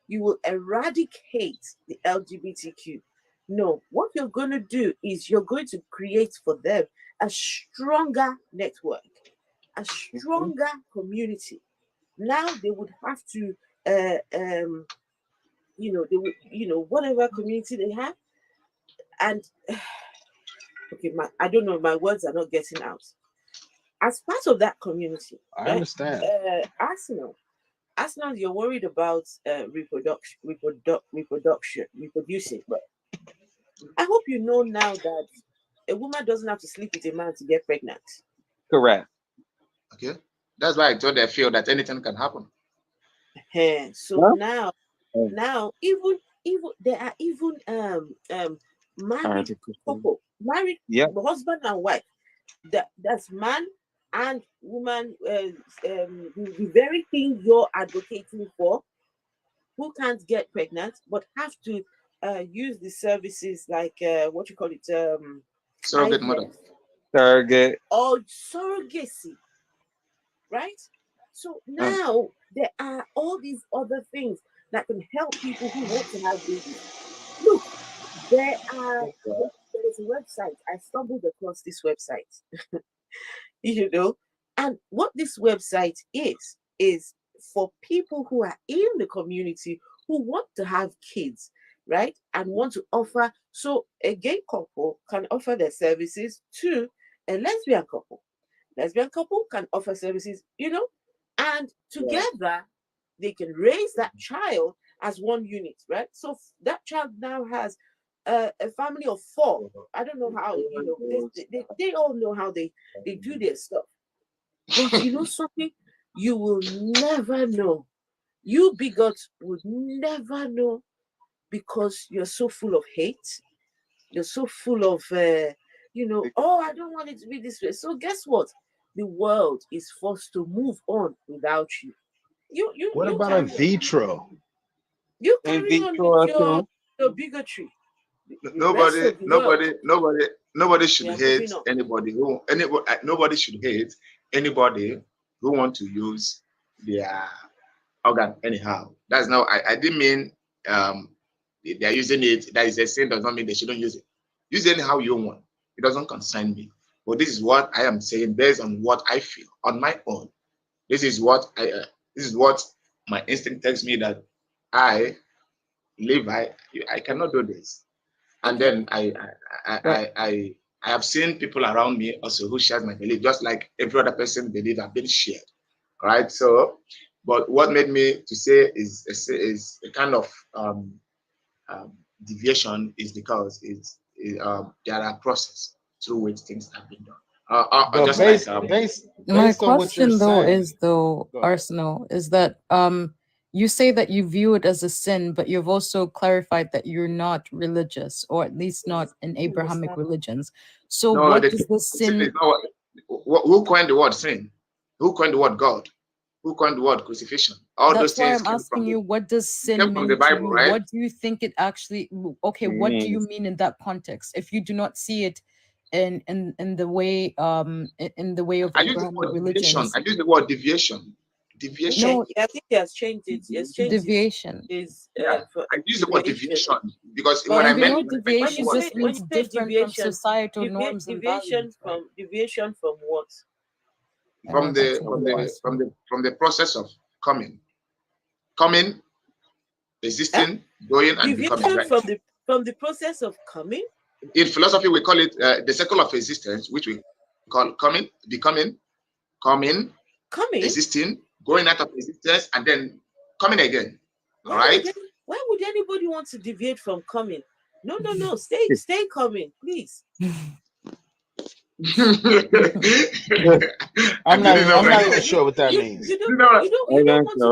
you will eradicate the LGBTQ, no, what you're going to do is you're going to create for them a stronger network, a stronger community. Now they would have to, they would, whatever community they have, and okay, I don't know, my words are not getting out. As part of that community, I understand. Arsenal, you're worried about reproducing, but I hope you know now that a woman doesn't have to sleep with a man to get pregnant. Correct. Okay, that's why I told I feel that anything can happen. So now even there are even married couple, husband and wife. That's man and woman, the very thing you're advocating for, who can't get pregnant but have to use the services like what you call it, surrogate mother, surrogate, or surrogacy, right? So now there are all these other things that can help people who want to have babies. Look, there is a website. I stumbled across this website. And what this website is for people who are in the community who want to have kids, right? And want to offer. So a gay couple can offer their services to a lesbian couple. Lesbian couple can offer services, and together they can raise that child as one unit, right? So that child now has a family of 4. I don't know how, they all know how they do their stuff. But you know something? You will never know. You bigots would never know, because you're so full of hate. You're so full of, I don't want it to be this way. So guess what? The world is forced to move on without you. What about in vitro? You carry on with your bigotry. Nobody should hate anybody nobody should hate anybody who want to use their organ anyhow. That's now I didn't mean they're using it. That is a sin, does not mean they shouldn't use it. Use it anyhow you want. It doesn't concern me. But this is what I am saying based on what I feel on my own. This is what my instinct tells me that I cannot do this. And then I have seen people around me also who share my belief, just like every other person belief have been shared, right? So, but what made me to say is a kind of deviation is because there are process through which things have been done. My question though is Arsenal, is that you say that you view it as a sin, but you've also clarified that you're not religious, or at least not in Abrahamic religions. So what is the sin? Who coined the word sin? Who coined the word God? who coined the word crucifixion. All That's those why things I'm came asking from you, what does sin came from the mean to Bible, you? right? What do you think it actually, okay, what do you mean in that context? If you do not see it in the way in the way of I use the Abrahamic word deviation. religions. I use the word deviation. Deviation. No, I think he has changed it. He has changed deviation. I use the word deviation because But when I And you know, mentioned deviation the word just means different from societal norms and values. Deviation from what? from the process of coming, existing, going, and becoming. Deviation Right? from the process of coming. In philosophy, we call it the cycle of existence, which we call coming, becoming, coming, existing, going out of existence, and then coming again. All right. Why would anybody want to deviate from coming? No. Stay coming, please. I'm not even sure what that means. You don't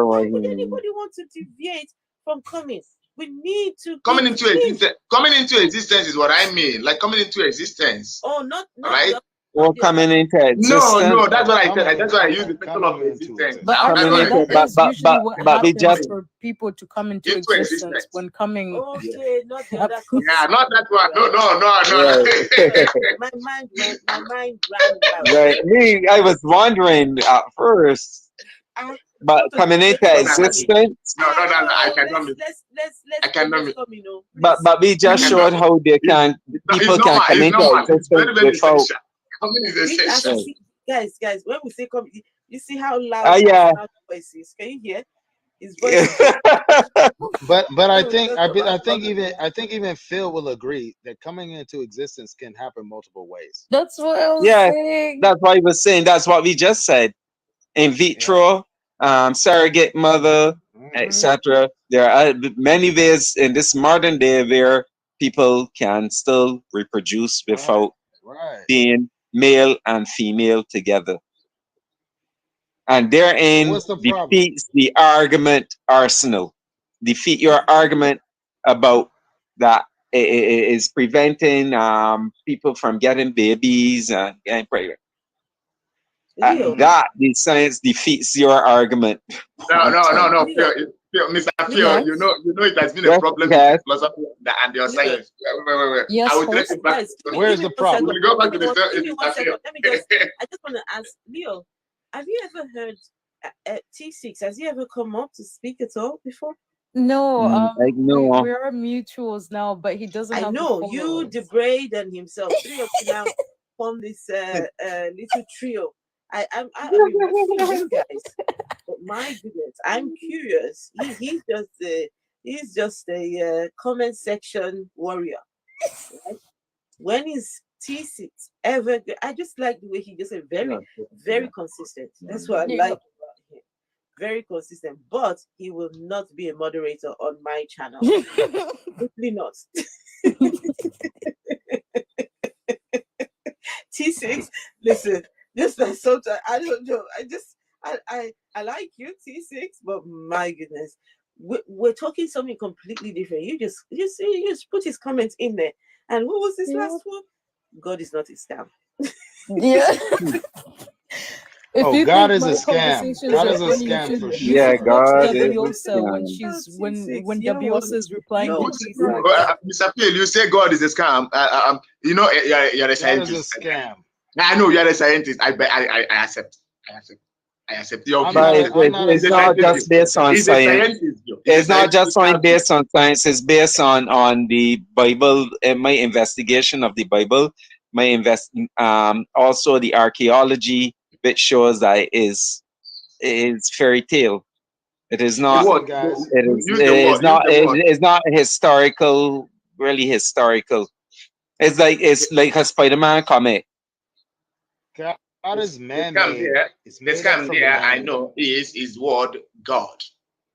why would anybody want to deviate from coming? We need to coming into existence. Coming into existence is what I mean. Like coming into existence. Oh, not right. Or coming into existence. No, that's what I said. That's why I use the cycle of existence. But actually, that is usually what happens for people to come into existence when coming. Okay, not the other. Yeah, not that one. No. My mind ran. Right. Me, I was wondering at first, but coming into existence. No. I cannot. I cannot. But we just showed how they can. People can come into existence without. Coming is essential. Guys, when we say come, you see how loud our voice is. Can you hear? His voice. but I think even Phil will agree that coming into existence can happen multiple ways. That's what I was saying. That's what I was saying. That's what we just said. In vitro, surrogate mother, etc. There are many ways in this modern day where people can still reproduce without being male and female together. And therein defeats the argument arsenal. Defeat your argument about that it is preventing people from getting babies and getting pregnant. That the science defeats your argument. No. Mr. Phil, you know it has been a problem with philosophy and your science. Wait. Yes, I will take it back. Where's the problem? We'll go back to the I just want to ask Leo, have you ever heard T6? Has he ever come up to speak at all before? No, we are mutuals now, but he doesn't. I know you, Debrade, and himself. Three of you now form this little trio. I'm you guys. But my goodness, I'm curious. He's just a comment section warrior. Right? When is T6 ever? I just like the way he just said very consistent. That's what I like about him. Very consistent, but he will not be a moderator on my channel. Simply not. T6, listen. Just like sometimes I don't know. I like you, T6, but my goodness, we're talking something completely different. You just put his comments in there. And what was this last one? God is not a scam. Yeah. God is a scam. God is a scam for sure. Yeah, God is a scam. When Dabiosa is replying to Mr. Phil, you say God is a scam. You know you're a scientist. God is a scam. I know you're a scientist. I accept. It's not just based on science. It's not just based on science. It's based on the Bible. My investigation of the Bible. Also the archaeology, which shows that it is fairy tale. It is not. It is not historical. Really historical. It's like a Spider-Man comic. God is man-made. This come there, I know, is word God.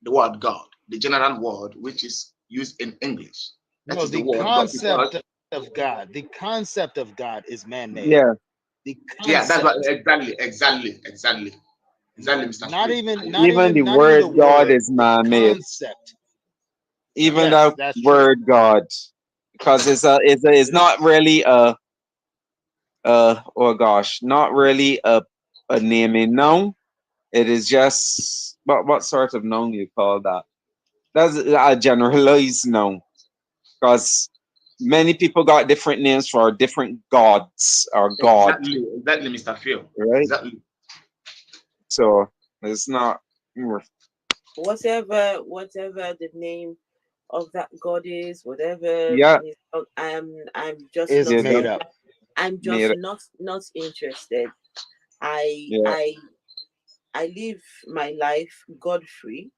The word God, the general word which is used in English. No, the concept of God. The concept of God is man-made. Yeah. That's what exactly, Mr. Not even the word God is man-made. Even that word God, because it's not really not really a naming noun. It is just what sort of noun you call that? That's a generalized noun, because many people got different names for different gods or god. Exactly, Mr. Phil. Right? Exactly. So it's not whatever the name of that god is, whatever. Yeah. I'm just Is not made up. I'm Made just up. not interested. I Yeah. I live my life God free.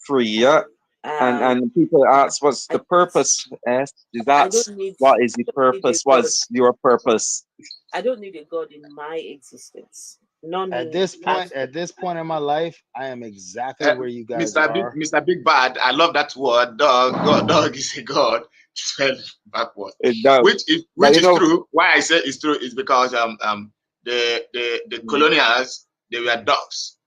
Free, yeah. And people ask, what's the purpose? Is that what is the purpose? What's your purpose? I don't need a God in my existence. None. At this point in my life, I am exactly where you guys are. Mr. Big Bad, I love that word. Dog is a god. Spelled backward. Which is true. Why I say it's true is because the colonials, they were dogs.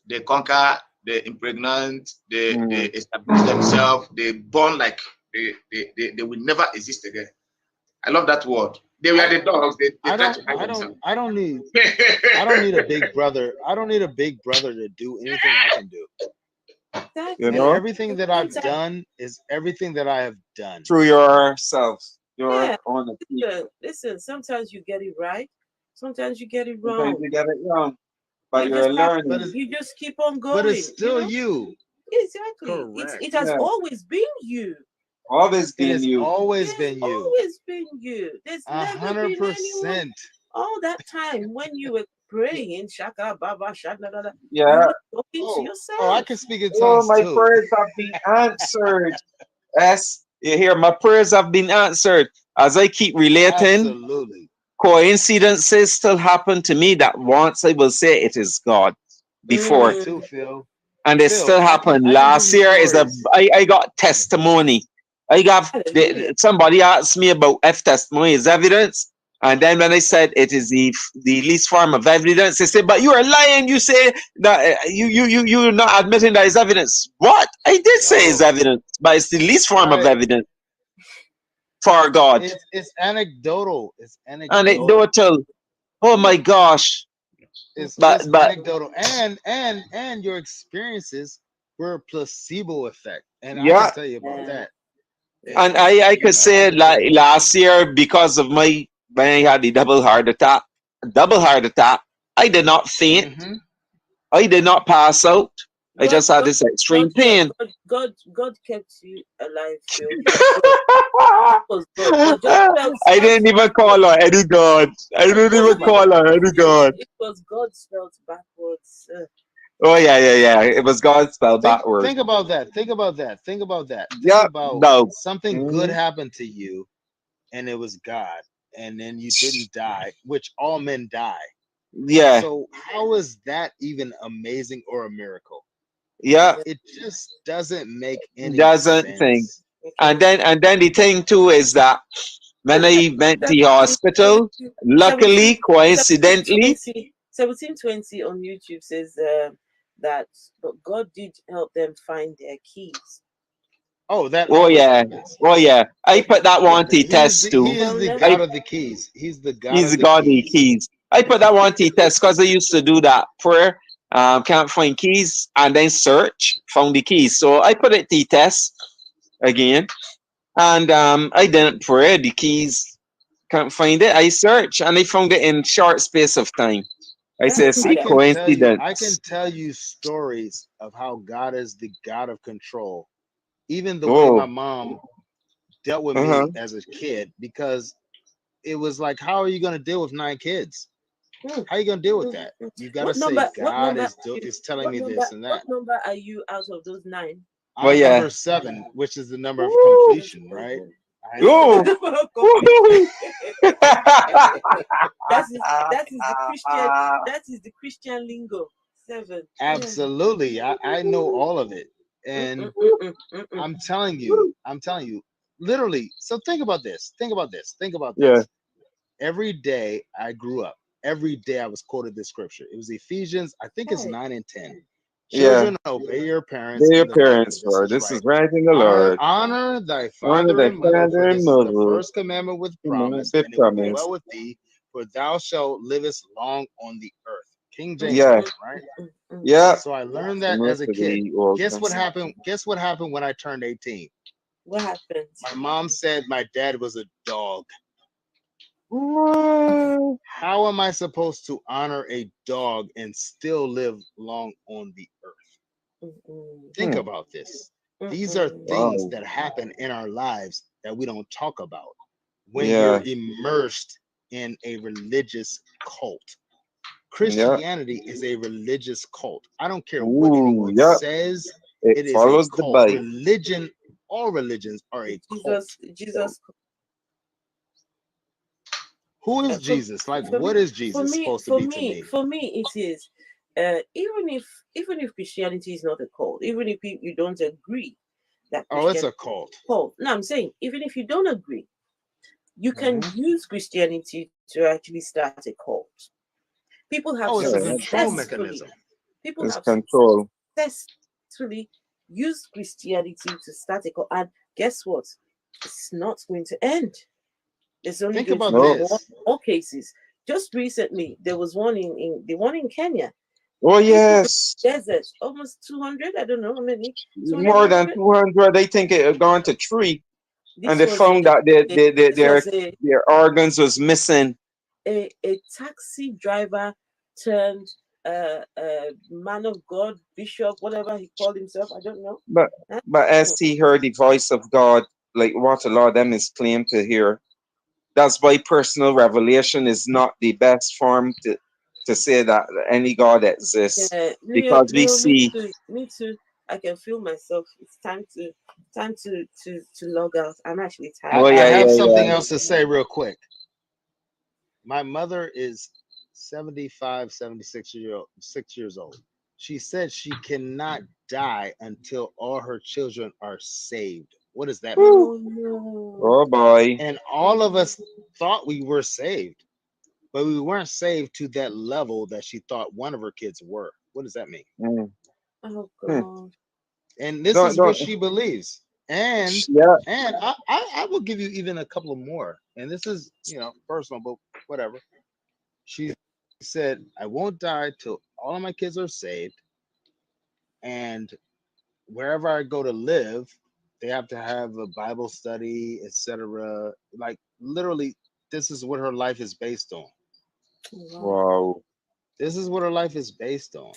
They conquer, they impregnate, they establish themselves, they born like they will never exist again. I love that word. They were the dogs. They try to hide themselves. I don't need a big brother. I don't need a big brother to do anything I can do. You know, everything that I've done is everything that I have done through yourself. Yeah. Listen, sometimes you get it right, sometimes you get it wrong. Sometimes you get it wrong, but you're learning. You just keep on going. But it's still you. Exactly. Correct. It has always been you. Always been you. Always been you. Always been you. There's never been 100%. All that time when you were praying, Shaka Baba Shaka, Yeah. you were talking to yourself. Oh, I can speak in tongues my too. prayers have been answered. Yes, you hear, my prayers have been answered. As I keep relating, absolutely, coincidences still happen to me that once I will say it is God before. Too, Phil. And it still happened. Last year I got testimony. I got somebody asked me about if testimony is evidence, and then when I said it is the least form of evidence, they said, "But you are lying. You say that you're not admitting that is evidence." What? I did say is evidence, but it's the least form of evidence for God. It's anecdotal. It's anecdotal. Oh my gosh! It's just anecdotal, and your experiences were a placebo effect, and I can tell you about that. And I could say like last year, because of when I had the double heart attack, I did not faint. I did not pass out. I just had this extreme pain. God kept you alive. Phil. I didn't even call her any God. I didn't even call her any God. It was God spelled backwards. Oh yeah. It was God spelled backwards. Think about that. Think about something good happened to you, and it was God, and then you didn't die, which all men die. Yeah. So how is that even amazing or a miracle? Yeah. It just doesn't make any sense. And then the thing too is that when I went to the hospital, luckily, coincidentally, 1720 on YouTube says that God did help them find their keys. Oh, that. Oh yeah. I put that one to test too. He is the God of the keys. He's the God. He's the God of the keys. I put that one to test because I used to do that prayer. Can't find keys, and then search, found the keys. So I put it to test again, and I didn't pray the keys. Can't find it. I searched, and I found it in short space of time. I said, see, coincidence. I can tell you stories of how God is the God of control. Even the way my mom dealt with me as a kid, because it was like, how are you going to deal with 9 kids? How are you going to deal with that? You got to say, God is telling me this and that. What number are you out of those 9? I'm number 7, which is the number of completion, right? That is the Christian lingo. 7. Absolutely. I know all of it. And I'm telling you, literally. So think about this. Yeah. Every day I grew up, every day I was quoted this scripture. It was Ephesians, I think it's 9 and 10. Children, obey your parents. Obey your parents, for this is right in the Lord. Honor thy father and mother, for this is the first commandment with promise, and it will be well with thee, for thou shalt livest long on the earth. King James, Yeah. right? Yeah. So I learned that Most as a of kid. the Old Guess what Testament. happened? Guess what happened when I turned 18? What happened? My mom said my dad was a dog. What? How am I supposed to honor a dog and still live long on the earth? Think about this. These are things Wow. that happen in our lives that we don't talk about when Yeah. you're immersed in a religious cult. Yeah. Christianity is a religious cult. I don't care what Ooh, anyone yeah. says. It It is a follows the cult. Bible. Religion, all religions are a cult. Jesus. Who is Jesus? Like, what is Jesus supposed to be to me? For me, it is. Even if Christianity is not a cult, even if you don't agree that Oh, it's Christianity a cult. is a cult. No, I'm saying even if you don't agree, you can use Christianity to actually start a cult. People have Oh, it's a Yeah. control successfully, mechanism. people It's have control. successfully used Christianity to start a cult, and guess what? It's not going to end. There's only Think going to about be No. this. more cases. Just recently, there was one in the one in Kenya. Oh, People in the yes. desert, almost 200. I don't know how many. 200, More than 100. 200. They think it had gone to 3. And This they was found that this was their organs was missing. a taxi driver turned man of God, bishop, whatever he called himself. I don't know. But as he heard the voice of God, like what a lot of them is claimed to hear, that's why personal revelation is not the best form to say that any God exists. Yeah, Because we me see, too. Me too. I can feel myself. It's time to log out. I'm actually tired. oh I yeah, have yeah, something yeah. else to say real quick. My mother is 75, 6 years old. She said she cannot die until all her children are saved. What does that mean? Oh no. Oh boy. And all of us thought we were saved, but we weren't saved to that level that she thought one of her kids were. What does that mean? Mm. Oh Hmm. God. And this Don't is what don't she believes. And yeah. I will give you even a couple of more. And this is, personal, but whatever. She said, I won't die till all of my kids are saved. And wherever I go to live, they have to have a Bible study, etc. Like literally, this is what her life is based on. Wow. This is what her life is based on.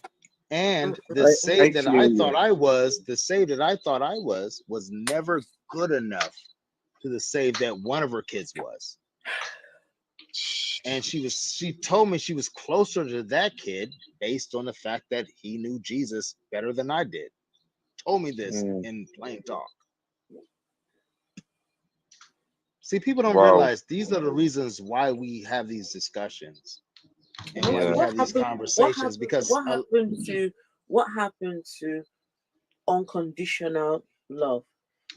And the I save that I feel thought you. I was, was never good enough to the save that one of her kids was. And she told me she was closer to that kid based on the fact that he knew Jesus better than I did. Told me this in plain talk. See, people don't Wow. realize these are the reasons why we have these discussions and why we have these conversations. Because what happened to unconditional love?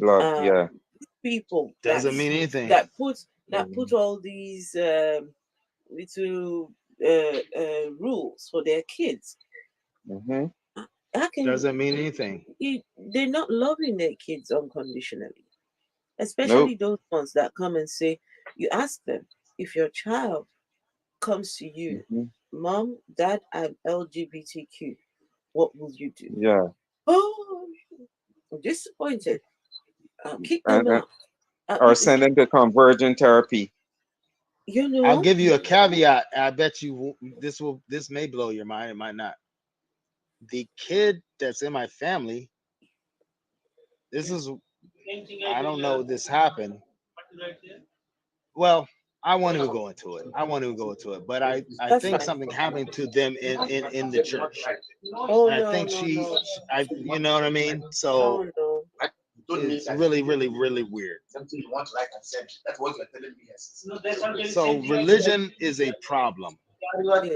Love, yeah. People doesn't mean anything. that put all these little rules for their kids. How can doesn't mean anything. They're not loving their kids unconditionally, especially those ones that come and say, you ask them, if your child comes to you, Mom, Dad, I'm LGBTQ, what will you do? Yeah. Oh, I'm disappointed. Kick them out. Or send them to convergent therapy. I'll give you a caveat. I bet you this may blow your mind. It might not. The kid that's in my family, I don't know this happened. Well, I won't even go into it. But I think something happened to them in the church. And I think you know what I mean? So it's really, really, really weird. Something you want to like and said. That's what you're telling me. Yes. So religion is a problem.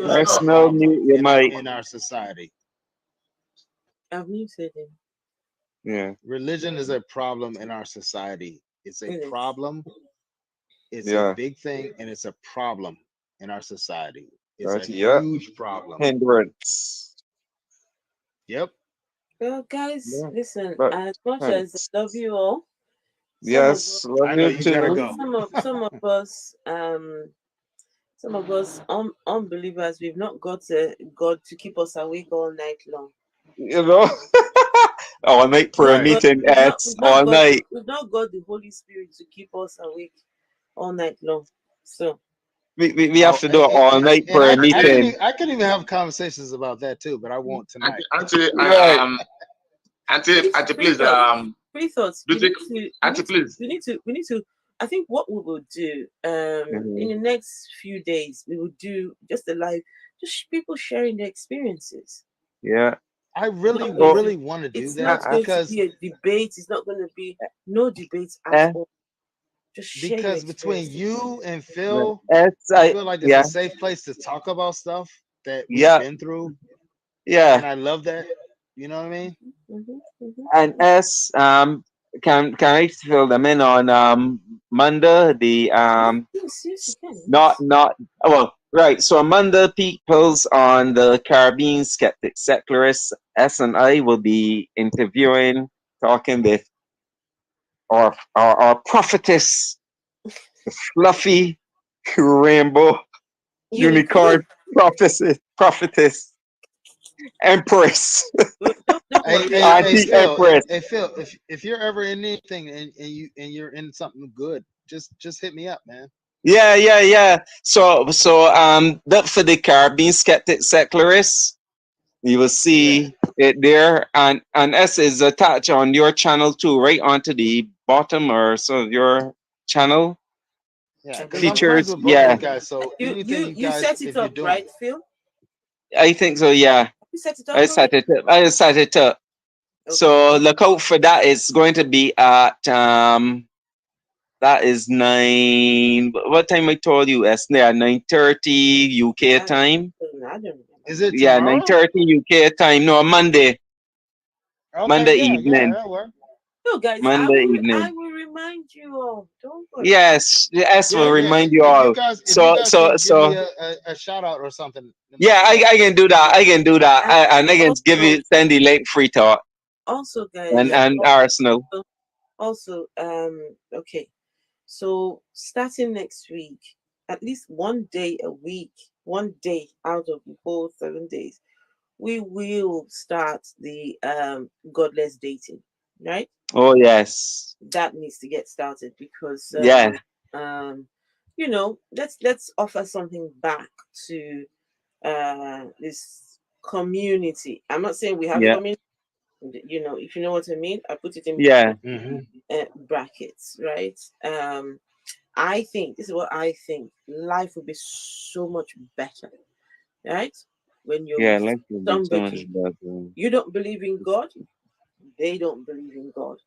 Let's know you might in our society. I've muted him. Yeah. Religion is a problem in our society. It's a problem. It's Yeah. a big thing, and it's a problem in our society. It's Right, a yeah. huge problem. Hindrance. Yep. Well, guys, Yeah. listen. But As much as I love you all, yes, love I know you you gotta too. go. some of us Some of us unbelievers, we've not got God to keep us awake all night long. You know, all night prayer meeting at all night. We've not got the Holy Spirit to keep us awake all night long. So we have to do an all night prayer meeting. I can even have conversations about that too, but I won't tonight. Auntie, please. Free thoughts. We need to. I think what we will do in the next few days, we will do just a live, just people sharing their experiences. Yeah. I really want to do that because it's not going to be a debate. It's not going to be no debates at all. Just because between you and Phil, I feel like it's a safe place to talk about stuff that we've been through. Yeah, and I love that. You know what I mean? And can I fill them in on Monday? The right. So Amanda Peoples on the Caribbean Skeptic Secularists. S and I will be interviewing, talking with our prophetess, the fluffy rainbow unicorn prophetess, empress. Hey Phil, if you're ever in anything and you're in something good, just hit me up, man. Yeah. So look for the Caribbean Skeptic Secularists. You will see it there, and S is attached on your channel too, right onto the bottom or so of your channel. Yeah, features. Guys, so you set it up, right, Phil? I think so. Yeah. You set it up. I set it up. Okay. So look out for that. It's going to be at that is 9. What time I told you? S 9:30 UK time. Is it? Yeah, tomorrow? 9:30 UK time. No, Monday. Okay, Monday evening. No, guys, Monday I evening. will remind you all. Don't worry. Yes, will remind you all. If you guys can give me a shout out or something. Yeah, I can do that. I can send the link free talk. Also, guys, and Arsenal. Also, okay. So starting next week, at least one day a week, one day out of the whole 7 days, we will start the godless dating, right? Oh yes. That needs to get started because you know, let's offer something back to this community. I'm not saying we have a community, you know, if you know what I mean. I put it in brackets, right? I think this is what I think. Life would be so much better, right? When you're somebody, you don't believe in God, they don't believe in God.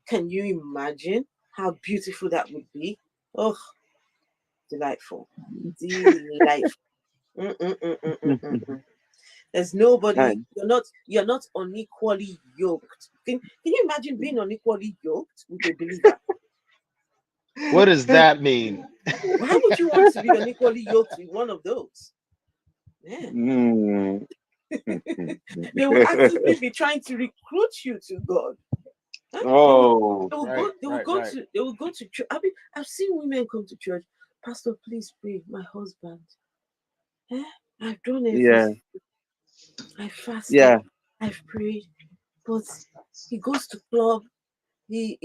Can you imagine how beautiful that would be? Oh, delightful. There's nobody. You're not unequally yoked. Can you imagine being unequally yoked with a believer? What does that mean? Why would you want to be unequally yoked with one of those? Yeah. They will actively be trying to recruit you to God. Huh? They will go to church. I mean, I've seen women come to church. Pastor, please pray. My husband. I've done everything. I fasted. Yeah. I've prayed, but he goes to club. He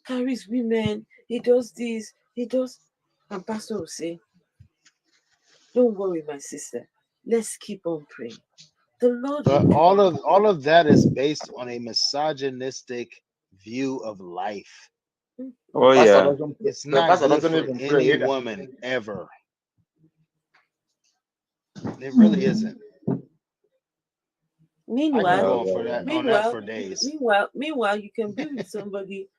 carries women. He does this. He does. And Pastor will say, "Don't worry, my sister. Let's keep on praying." The Lord. But all of that is based on a misogynistic view of life. Oh yeah. It's not good for any woman ever. It really isn't. Meanwhile, on that for days. Meanwhile, you can be with somebody,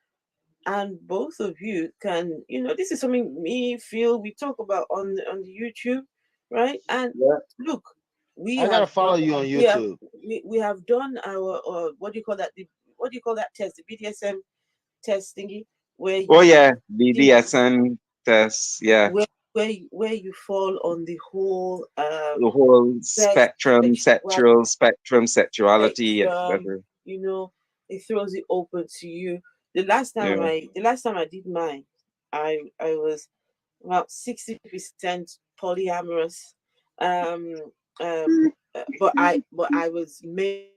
and both of you can, you know, this is something Phil, we talk about on the YouTube, right? And look, I gotta follow you on YouTube. We have done our what do you call that? What do you call that test? The BDSM test thingy, where BDSM test, where you fall on the whole spectrum, sexuality, etc. You know, it throws it open to you. The last time I did mine, I was about 60% polyamorous. But I was made.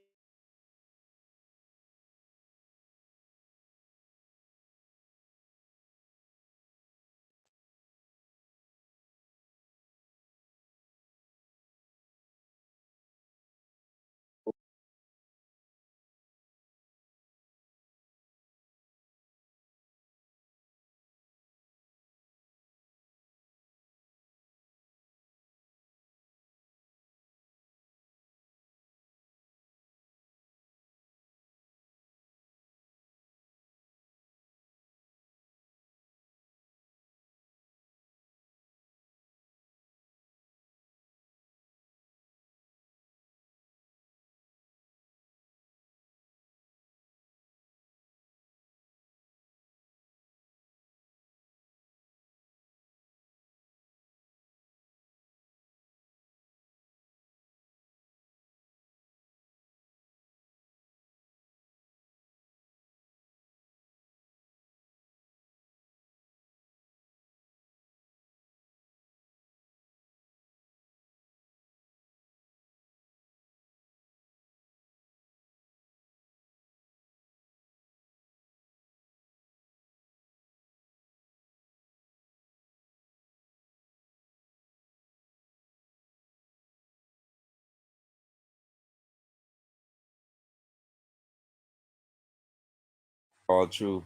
All true.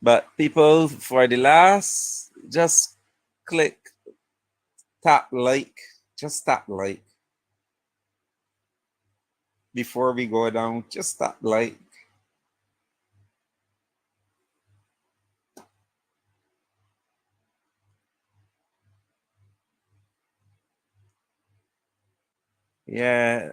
But people, for the last, just click, tap like, just tap like. Before we go down, just tap like. Yeah.